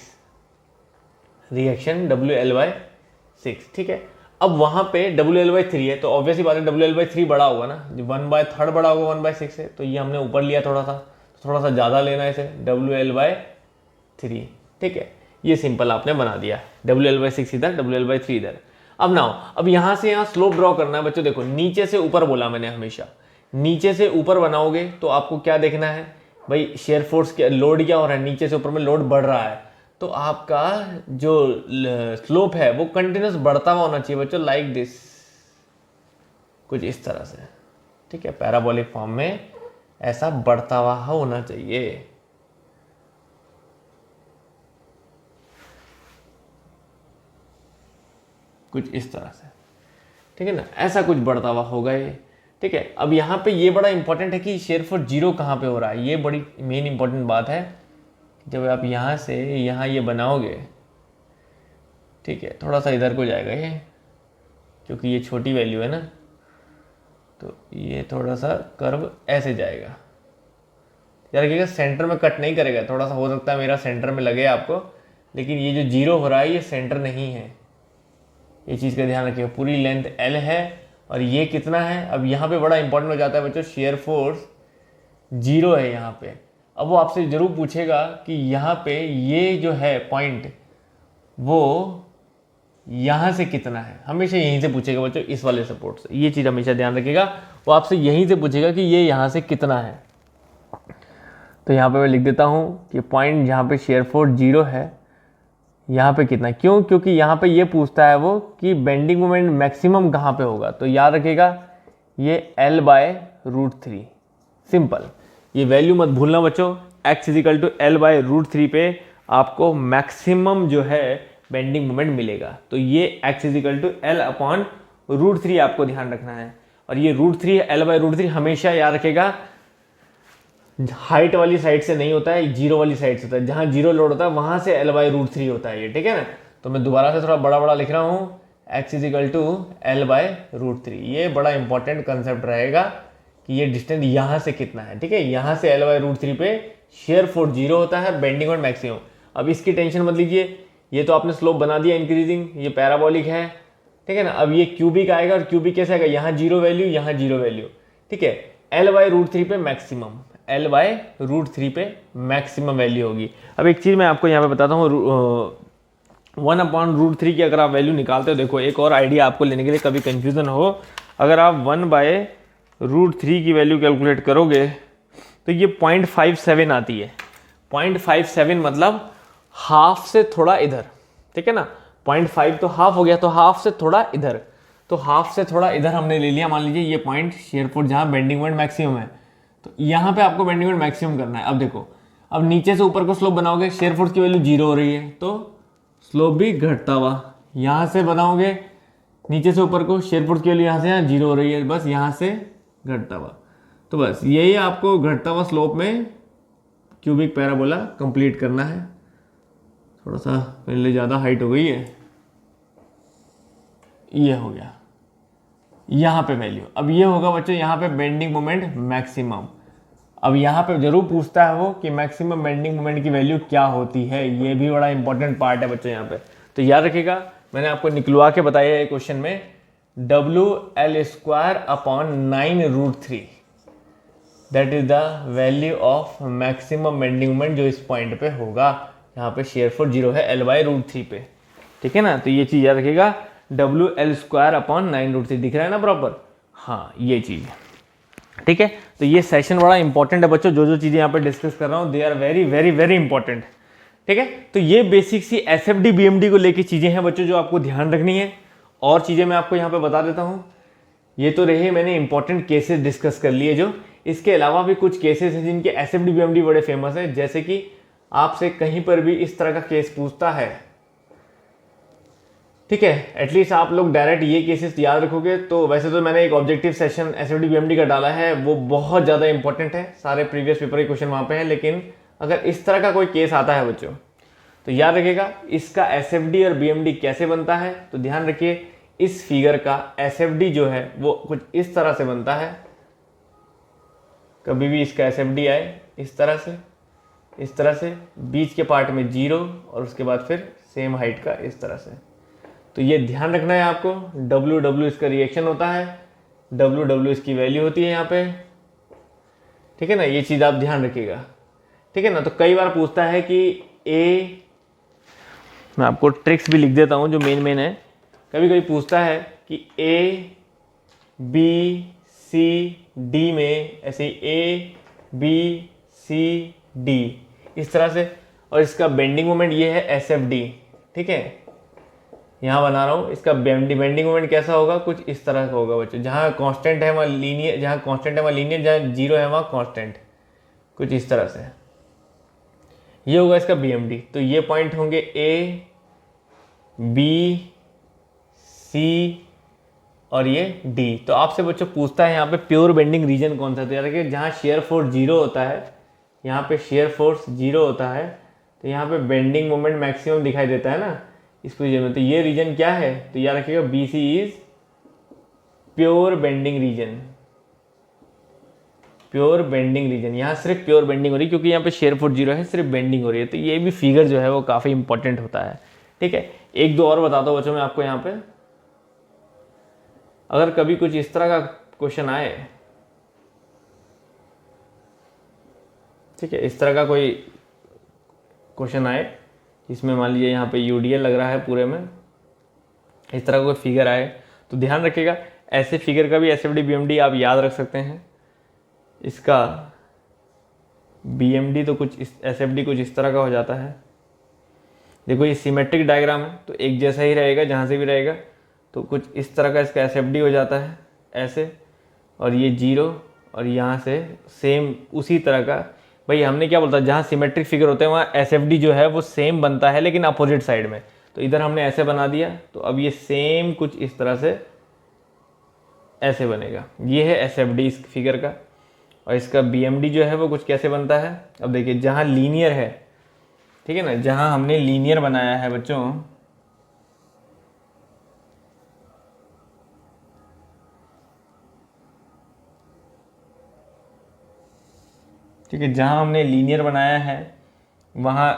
रिएक्शन WL/6, ठीक है। अब वहां पे WL/3 है तो ऑब्वियसली बात है WL/3 बड़ा होगा ना, 1/3 बड़ा होगा 1/6 है, तो ये हमने ऊपर लिया थोड़ा सा ज़्यादा लेना है इसे WL/3, ठीक है। ये सिंपल आपने बना दिया, WL/6 इधर WL/3 इधर। अब नाउ अब यहाँ से यहाँ स्लोप ड्रॉ करना है बच्चों। देखो नीचे से ऊपर बोला मैंने, हमेशा नीचे से ऊपर बनाओगे तो आपको क्या देखना है भाई, शेयर फोर्स क्या, लोड क्या हो रहा है, नीचे से ऊपर में लोड बढ़ रहा है, तो आपका जो स्लोप है वो कंटिन्यूस बढ़ता हुआ होना चाहिए बच्चों, लाइक दिस, कुछ इस तरह से, ठीक है, पैराबोलिक फॉर्म में ऐसा बढ़ता हुआ होना चाहिए। कुछ इस तरह से, ठीक है ना, ऐसा कुछ बढ़ता हुआ होगा ये, ठीक है। अब यहाँ पे ये बड़ा इंपॉर्टेंट है कि शेयर फोर्स 0 कहाँ पे हो रहा है, ये बड़ी मेन इंपॉर्टेंट बात है। जब आप यहाँ से यहाँ ये बनाओगे, ठीक है, थोड़ा सा इधर को जाएगा ये, क्योंकि ये छोटी वैल्यू है ना, तो ये थोड़ा सा कर्व ऐसे जाएगा, यार रखिएगा सेंटर में कट नहीं करेगा, थोड़ा सा हो सकता है मेरा सेंटर में लगे आपको, लेकिन ये जो जीरो हो रहा है ये सेंटर नहीं है, ये चीज़ का ध्यान रखिएगा। पूरी लेंथ L है और ये कितना है, अब यहाँ पे बड़ा इंपॉर्टेंट हो जाता है बच्चों, शेयर फोर्स 0 है यहाँ पे। अब वो आपसे जरूर पूछेगा कि यहाँ पे ये जो है पॉइंट वो यहाँ से कितना है, हमेशा यहीं से पूछेगा बच्चों, इस वाले सपोर्ट से। ये चीज़ हमेशा ध्यान रखिएगा, वो आपसे यहीं से पूछेगा कि ये यहाँ से कितना है। तो यहाँ पे मैं लिख देता हूँ कि पॉइंट जहाँ पे शेयर फोर्स 0 है यहाँ पे कितना है, क्यों, क्योंकि यहाँ पे ये पूछता है वो कि बेंडिंग मोमेंट मैक्सिमम कहाँ पे होगा। तो याद रखिएगा ये L/√3, सिंपल, ये वैल्यू मत भूलना बच्चों, x = L/√3 पे आपको मैक्सिमम जो है बेंडिंग मोमेंट मिलेगा। तो ये x = L/√3 आपको ध्यान रखना है। और ये √3 L/√3 हमेशा याद रखेगा हाइट वाली साइड से नहीं होता है, जीरो वाली साइड से होता है, जहां जीरो लोड होता है वहां से L/√3 होता है ये, ठीक है ना। तो मैं दोबारा से थोड़ा बड़ा बड़ा लिख रहा हूँ, x = L/√3। ये बड़ा इंपॉर्टेंट कंसेप्ट रहेगा कि ये डिस्टेंस यहाँ से कितना है, ठीक है। यहाँ से L/√3 पे शेयर फोर्स 0 होता है, बेंडिंग मोमेंट मैक्सिमम। अब इसकी टेंशन मत लीजिए, ये तो आपने स्लोप बना दिया इंक्रीजिंग, ये पैराबोलिक है, ठीक है ना। अब ये क्यूबिक आएगा, और क्यूबिक कैसे आएगा, यहाँ जीरो वैल्यू, यहाँ जीरो वैल्यू, ठीक है। L/√3 पे मैक्सिमम, L/√3 पे मैक्सिमम वैल्यू होगी। अब एक चीज़ मैं आपको यहाँ पे बताता हूँ, 1/√3 की अगर आप वैल्यू निकालते हो, देखो एक और आइडिया आपको लेने के लिए, कभी कंफ्यूजन हो, अगर आप 1/√3 की वैल्यू कैलकुलेट करोगे तो ये 0.57 आती है। 0.57 मतलब हाफ से थोड़ा इधर, ठीक है ना। 0.5 तो हाफ हो गया, तो हाफ से थोड़ा इधर, तो हाफ से थोड़ा इधर हमने ले लिया। मान लीजिए ये पॉइंट शेयर फोर्स जहाँ बेंडिंग मोमेंट मैक्सिमम है, तो यहाँ पे आपको बेंडिंग मोमेंट मैक्सिमम करना है। अब देखो, अब नीचे से ऊपर को स्लोप बनाओगे, शेयर फोर्स की वैल्यू 0 हो रही है तो स्लोप भी घटता हुआ, यहाँ से बनाओगे नीचे से ऊपर को, शेयर फोर्स की वैल्यू यहाँ से यहाँ 0 हो रही है, बस यहाँ से घटता हुआ। तो बस यही आपको घटता हुआ स्लोप में क्यूबिक पैराबोला कंप्लीट करना है। थोड़ा सा पहले ज़्यादा हाइट हो गई है, ये हो गया यहाँ पे वैल्यू। अब ये होगा बच्चों यहाँ पे बेंडिंग मोमेंट मैक्सिमम। अब यहाँ पे जरूर पूछता है वो कि मैक्सिमम बेंडिंग मोमेंट की वैल्यू क्या होती है, ये भी बड़ा इंपॉर्टेंट पार्ट है बच्चों यहाँ पे। तो याद रखिएगा, मैंने आपको निकलवा के बताया है क्वेश्चन में, WL²/9√3 that is the value of maximum bending moment जो इस पॉइंट पे होगा। यहाँ पे शेयर फोर्स 0 है L/√3 पे, ठीक है ना। तो ये चीज याद रखिएगा, WL²/9√3 दिख रहा है ना प्रॉपर, हाँ ये चीज, ठीक है। तो ये सेशन बड़ा इंपॉर्टेंट है बच्चों, जो जो चीजें यहाँ पे डिस्कस कर रहा हूँ they are very very very important, ठीक है। तो ये बेसिक सी SFD BMD को लेके चीजें हैं बच्चों जो आपको ध्यान रखनी है। और चीजें मैं आपको यहाँ पे बता देता हूँ, ये तो रहे मैंने इंपॉर्टेंट केसेस डिस्कस कर लिए जो, इसके अलावा भी कुछ केसेस हैं जिनके SFD BMD बड़े फेमस है। जैसे कि आपसे कहीं पर भी इस तरह का केस पूछता है, ठीक है, एटलीस्ट आप लोग डायरेक्ट ये केसेस याद रखोगे। तो वैसे तो मैंने एक ऑब्जेक्टिव सेशन SFD BMD का डाला है, वो बहुत ज़्यादा इंपॉर्टेंट है, सारे प्रीवियस पेपर के क्वेश्चन वहाँ पे हैं। लेकिन अगर इस तरह का कोई केस आता है बच्चों, तो याद रखिएगा इसका SFD और BMD कैसे बनता है। तो ध्यान रखिए, इस फिगर का SFD जो है वो कुछ इस तरह से बनता है। कभी भी इसका SFD आए इस तरह से, बीच के पार्ट में 0 और उसके बाद फिर सेम हाइट का इस तरह से। तो ये ध्यान रखना है आपको। W इसका रिएक्शन होता है, W इसकी वैल्यू होती है यहाँ पे, ठीक है ना। ये चीज़ आप ध्यान रखिएगा, ठीक है ना। तो कई बार पूछता है कि A, मैं आपको ट्रिक्स भी लिख देता हूँ जो मेन है। कभी कभी पूछता है कि A B C D में, ऐसे A B C D इस तरह से, और इसका बेंडिंग मोमेंट ये है SFD, ठीक है। यहाँ बना रहा हूँ, इसका बेंडिंग मोमेंट कैसा होगा, कुछ इस तरह का होगा बच्चों। जहाँ कांस्टेंट है वहाँ लीनियर, जहाँ कांस्टेंट है वहाँ लीनियर, जहाँ 0 है वहाँ कांस्टेंट, कुछ इस तरह से। ये होगा इसका BMD। तो ये पॉइंट होंगे A B C और ये D। तो आपसे बच्चों पूछता है यहाँ पे प्योर बेंडिंग रीजन कौन सा है। तो यार कि जहाँ शेयर फोर्स 0 होता है, यहाँ पे शेयर फोर्स 0 होता है, तो यहाँ पे बेंडिंग मोमेंट मैक्सिमम दिखाई देता है ना इस पोजीशन में। तो ये रीजन क्या है, तो याद रखिएगा BC is pure bending region, pure bending region, यहाँ सिर्फ प्योर बेंडिंग हो रही है क्योंकि यहाँ पे शेयर फुट जीरो है, सिर्फ बेंडिंग हो रही है। तो ये भी फिगर जो है वो काफ़ी इंपॉर्टेंट होता है। ठीक है, एक दो और बताता हूँ बच्चों मैं आपको यहाँ पे, अगर कभी कुछ इस तरह का क्वेश्चन आए, ठीक है, इस तरह का कोई क्वेश्चन आए इसमें मान लीजिए यहाँ पे यूडीएल लग रहा है पूरे में, इस तरह का कोई फिगर आए तो ध्यान रखिएगा ऐसे फिगर का भी एसएफडी बीएमडी आप याद रख सकते हैं। इसका बीएमडी तो कुछ इस, एसएफडी कुछ इस तरह का हो जाता है। देखो ये सिमेट्रिक डायग्राम है तो एक जैसा ही रहेगा जहाँ से भी रहेगा, तो कुछ इस तरह का इसका एसएफडी हो जाता है ऐसे, और ये जीरो, और यहाँ से सेम उसी तरह का। भाई हमने क्या बोलता है, जहाँ सिमेट्रिक फिगर होते हैं वहाँ एसएफडी जो है वो सेम बनता है लेकिन अपोजिट साइड में। तो इधर हमने ऐसे बना दिया, तो अब ये सेम कुछ इस तरह से ऐसे बनेगा। ये है एसएफडी इस फिगर का, और इसका बीएमडी जो है वो कुछ कैसे बनता है। अब देखिए जहाँ लीनियर है, ठीक है ना, जहाँ हमने लीनियर बनाया है बच्चों, ठीक है, जहाँ हमने लीनियर बनाया है वहाँ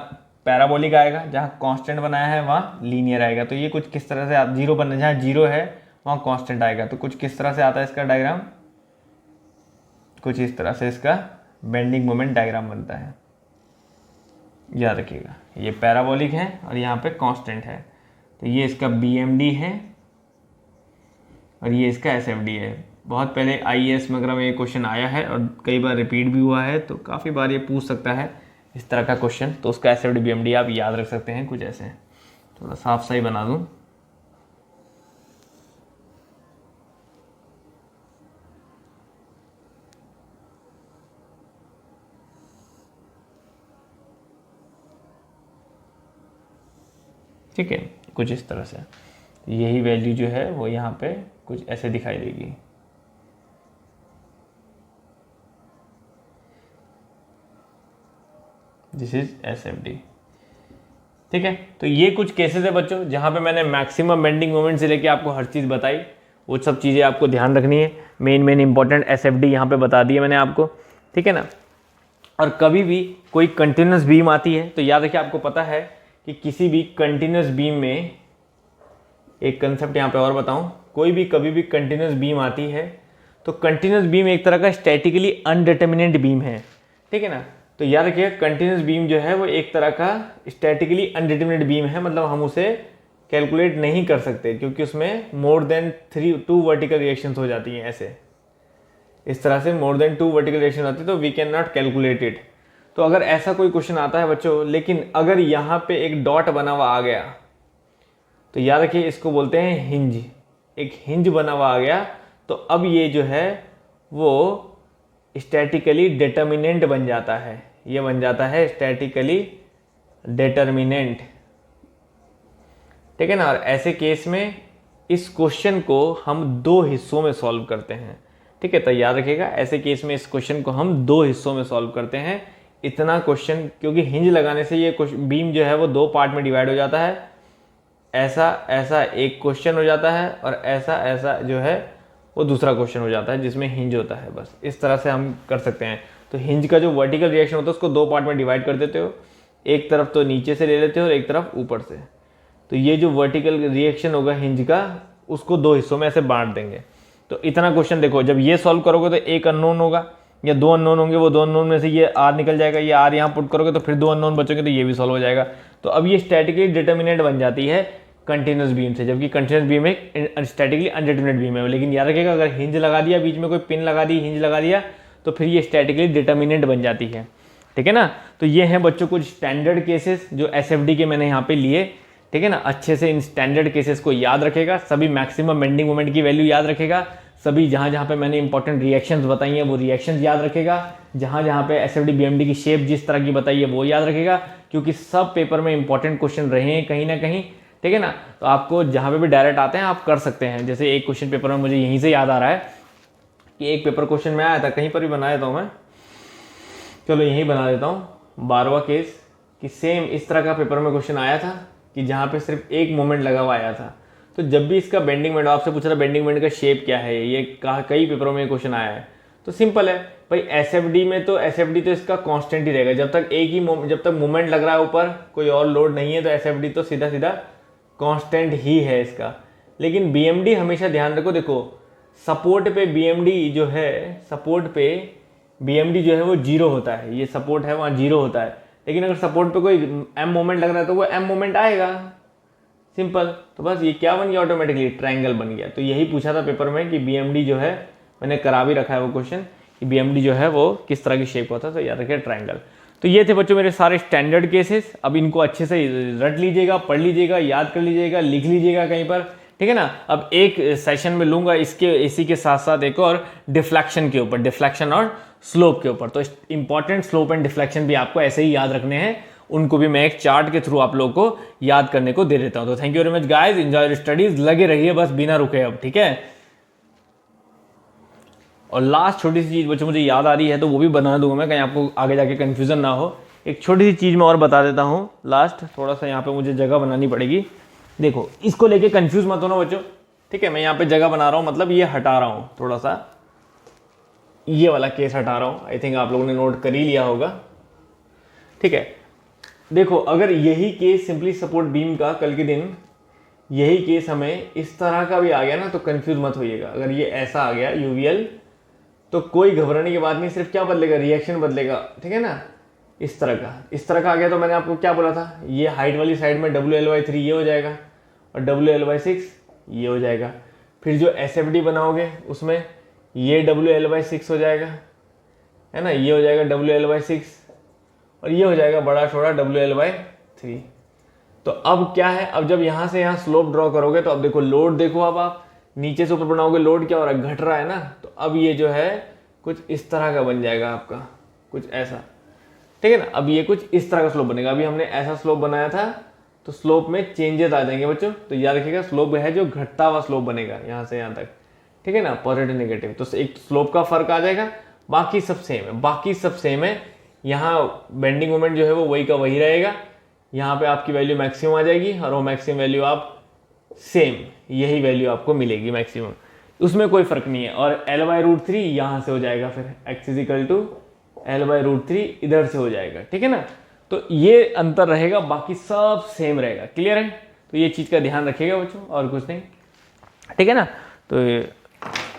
पैराबोलिक आएगा, जहाँ कांस्टेंट बनाया है वहाँ लीनियर आएगा। तो ये कुछ किस तरह से जीरो बना, जहाँ जीरो है वहाँ कांस्टेंट आएगा। तो कुछ किस तरह से आता है इसका डायग्राम, कुछ इस तरह से इसका बेंडिंग मोमेंट डायग्राम बनता है। याद रखिएगा ये पैराबोलिक है और यहाँ पे कांस्टेंट है, तो ये इसका बीएमडी है और ये इसका एसएफडी है। बहुत पहले आईएएस वगैरह में ये क्वेश्चन आया है और कई बार रिपीट भी हुआ है, तो काफ़ी बार ये पूछ सकता है इस तरह का क्वेश्चन। तो उसका एसएफडी बीएमडी आप याद रख सकते हैं कुछ ऐसे। थोड़ा साफ सही बना दूं, ठीक है, कुछ इस तरह से। यही वैल्यू जो है वो यहाँ पे कुछ ऐसे दिखाई देगी। This is SFD. ठीक है, तो ये कुछ केसेस है बच्चों जहाँ पे मैंने मैक्सिमम बेंडिंग मोमेंट से लेके आपको हर चीज़ बताई। वो सब चीज़ें आपको ध्यान रखनी है। मेन इंपॉर्टेंट एसएफडी यहाँ पे बता दी है मैंने आपको, ठीक है ना। और कभी भी कोई कंटिन्यूस बीम आती है तो याद रखिए, आपको पता है कि किसी भी कंटिन्यूस बीम में, एक कंसेप्ट यहाँ पे और बताऊँ, कोई भी कभी भी कंटिन्यूस बीम आती है तो कंटिन्यूस बीम एक तरह का स्टैटिकली अनडिटर्मिनेंट बीम है, ठीक है ना। तो याद रखिए कंटिन्यूस बीम जो है वो एक तरह का स्टैटिकली अनडिटर्मिनेट बीम है, मतलब हम उसे कैलकुलेट नहीं कर सकते क्योंकि उसमें मोर देन 2 वर्टिकल रिएक्शंस हो जाती हैं। ऐसे इस तरह से मोर देन 2 वर्टिकल रिएक्शन आती है तो we can not calculate it. तो अगर ऐसा कोई क्वेश्चन आता है बच्चों, लेकिन अगर यहाँ पे एक डॉट बना हुआ आ गया तो याद रखिए इसको बोलते हैं हिंज। एक हिंज बना हुआ आ गया तो अब ये जो है वो स्टैटिकली डिटर्मिनेंट बन जाता है। ये बन जाता है स्टैटिकली डिटर्मिनेंट, ठीक है ना। और ऐसे केस में इस क्वेश्चन को हम 2 हिस्सों में सॉल्व करते हैं, ठीक है। तो याद रखिएगा ऐसे केस में इस क्वेश्चन को हम 2 हिस्सों में सॉल्व करते हैं। इतना क्वेश्चन, क्योंकि हिंज लगाने से ये बीम जो है वो 2 पार्ट में डिवाइड हो जाता है। ऐसा ऐसा एक क्वेश्चन हो जाता है और ऐसा ऐसा जो है वो दूसरा क्वेश्चन हो जाता है जिसमें हिंज होता है। बस इस तरह से हम कर सकते हैं। तो हिंज का जो वर्टिकल रिएक्शन होता है उसको 2 पार्ट में डिवाइड कर देते हो, एक तरफ तो नीचे से ले लेते हो और एक तरफ ऊपर से। तो ये जो वर्टिकल रिएक्शन होगा हिंज का, उसको 2 हिस्सों में ऐसे बांट देंगे। तो इतना क्वेश्चन देखो, जब ये सॉल्व करोगे तो एक अननोन होगा या 2 अननोन होंगे, वो 2 अननोन में से ये आर निकल जाएगा, ये आर यहाँ पुट करोगे तो फिर 2 अननोन बचोगे तो ये भी सॉल्व हो जाएगा। तो अब ये स्टैटिकली डिटर्मिनेंट बन जाती है कंटिन्यूस बीम से, जबकि कंटिन्यूस बीम एक स्टैटिकली अनडिटर्मिनेट बीम है। लेकिन याद रखिएगा अगर हिंज लगा दिया, बीच में कोई पिन लगा दी, हिंज लगा दिया, तो फिर ये स्टैटिकली डिटर्मिनेंट बन जाती है, ठीक है ना। तो ये हैं बच्चों कुछ स्टैंडर्ड केसेस जो एसएफडी के मैंने यहाँ पे लिए, ठीक है ना। अच्छे से इन स्टैंडर्ड केसेस को याद रखेगा, सभी मैक्सिमम बेंडिंग मोमेंट की वैल्यू याद रखेगा, सभी जहाँ जहाँ पे मैंने इंपॉर्टेंट रिएक्शंस बताई हैं वो रिएक्शंस याद रखेगा, जहाँ जहाँ पे एसएफडी बीएमडी की शेप जिस तरह की बताई है वो याद रखेगा, क्योंकि सब पेपर में इंपॉर्टेंट क्वेश्चन रहे हैं कहीं ना कहीं, ठीक है ना। तो आपको जहाँ पे भी डायरेक्ट आते हैं आप कर सकते हैं। जैसे एक क्वेश्चन पेपर में मुझे यहीं से याद आ रहा है कि एक पेपर क्वेश्चन में आया था, कहीं पर भी बना देता हूँ मैं, चलो यहीं बना देता हूँ। 12वां केस कि सेम इस तरह का पेपर में क्वेश्चन आया था कि जहाँ पे सिर्फ एक मोमेंट लगा हुआ आया था। तो जब भी इसका बेंडिंग मोमेंट आपसे पूछ रहा है बेंडिंग मोमेंट का शेप क्या है, ये कई पेपरों में क्वेश्चन आया है, तो सिंपल है भाई, एसएफडी में तो एसएफडी तो इसका कांस्टेंट ही रहेगा, जब तक मोमेंट लग रहा है ऊपर, कोई और लोड नहीं है, तो एसएफडी तो सीधा सीधा कांस्टेंट ही है इसका। लेकिन बीएमडी हमेशा ध्यान रखो, देखो सपोर्ट पे बीएमडी जो है, सपोर्ट पे बीएमडी जो है वो जीरो होता है, ये सपोर्ट है वहाँ जीरो होता है, लेकिन अगर सपोर्ट पे कोई एम मोमेंट लग रहा है तो वो एम मोमेंट आएगा, सिंपल। तो बस ये क्या बन गया, ऑटोमेटिकली ट्रायंगल बन गया। तो यही पूछा था पेपर में कि बीएमडी जो है, मैंने करा भी रखा है वो क्वेश्चन कि बीएमडी जो है वो किस तरह की शेप होता है, तो याद रखिए ट्रायंगल। तो ये थे बच्चों मेरे सारे स्टैंडर्ड केसेस। अब इनको अच्छे से रट लीजिएगा, पढ़ लीजिएगा, याद कर लीजिएगा, लिख लीजिएगा कहीं पर, ठीक है ना। अब एक सेशन में लूंगा इसी के साथ साथ एक और डिफ्लेक्शन के ऊपर, डिफ्लेक्शन और स्लोप के ऊपर। तो इंपॉर्टेंट स्लोप एंड डिफ्लेक्शन भी आपको ऐसे ही याद रखने हैं, उनको भी मैं एक चार्ट के थ्रू आप लोगों को याद करने को दे देता हूं। तो thank you very much guys, enjoy your studies, लगे रहिए बस बिना रुके अब, ठीक है। और लास्ट छोटी सी चीज बच्चों मुझे याद आ रही है, तो वो भी बना दूंगा मैं, कहीं आपको आगे जाके कंफ्यूजन ना हो। एक छोटी सी चीज मैं और बता देता हूँ लास्ट, थोड़ा सा यहाँ पे मुझे जगह बनानी पड़ेगी। देखो इसको लेके कंफ्यूज मत होना बच्चों, ठीक है। मैं यहाँ पे जगह बना रहा हूँ, मतलब ये हटा रहा हूँ थोड़ा सा, ये वाला केस हटा रहा हूँ। आई थिंक आप लोगों ने नोट कर ही लिया होगा, ठीक है। देखो अगर यही केस सिंपली सपोर्ट बीम का कल के दिन यही केस हमें इस तरह का भी आ गया ना, तो कंफ्यूज मत होइएगा। अगर ये ऐसा आ गया यूवीएल, तो कोई घबराने की बात नहीं, सिर्फ क्या बदलेगा, रिएक्शन बदलेगा, ठीक है ना। इस तरह का आ गया, तो मैंने आपको क्या बोला था, ये हाइट वाली साइड में WL/3 ये हो जाएगा और WL/6 ये हो जाएगा। फिर जो SFD बनाओगे उसमें ये WL/6 हो जाएगा, है ना, ये हो जाएगा WL/6 और ये हो जाएगा बड़ा छोड़ा WL/3। तो अब क्या है, अब जब यहाँ से यहाँ स्लोप ड्रॉ करोगे तो अब देखो लोड, देखो अब आप नीचे से ऊपर बनाओगे, लोड क्या हो रहा है, घट रहा है ना। तो अब ये जो है कुछ इस तरह का बन जाएगा आपका, कुछ ऐसा, ठीक है ना। अब ये कुछ इस तरह का स्लोप बनेगा। अभी हमने ऐसा स्लोप बनाया था, तो स्लोप में चेंजेस आ जाएंगे बच्चों। तो याद रखिएगा स्लोप है जो घटता हुआ स्लोप बनेगा यहाँ से यहाँ तक, ठीक है ना, पॉजिटिव नेगेटिव। तो एक स्लोप का फर्क आ जाएगा, बाकी सब सेम है, यहाँ बेंडिंग मोमेंट जो है वो वही का वही रहेगा। यहाँ पे आपकी वैल्यू मैक्सिमम आ जाएगी और वो मैक्सिमम वैल्यू आप सेम यही वैल्यू आपको मिलेगी मैक्सिमम, उसमें कोई फर्क नहीं है। और L/√3 यहाँ से हो जाएगा, फिर x = L/√3 इधर से हो जाएगा, ठीक है ना। तो ये अंतर रहेगा, बाकी सब सेम रहेगा। क्लियर है? तो ये चीज़ का ध्यान रखिएगा बच्चों, और कुछ नहीं, ठीक है ना। तो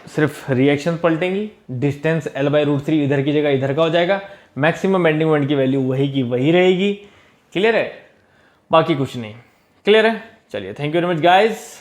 सिर्फ रिएक्शन पलटेंगी, डिस्टेंस L/√3 इधर की जगह इधर का हो जाएगा, मैक्सिमम बेंडिंग मोमेंट की वैल्यू वही की वही रहेगी। क्लियर है? बाकी कुछ नहीं। क्लियर है? चलिए, thank you very much guys.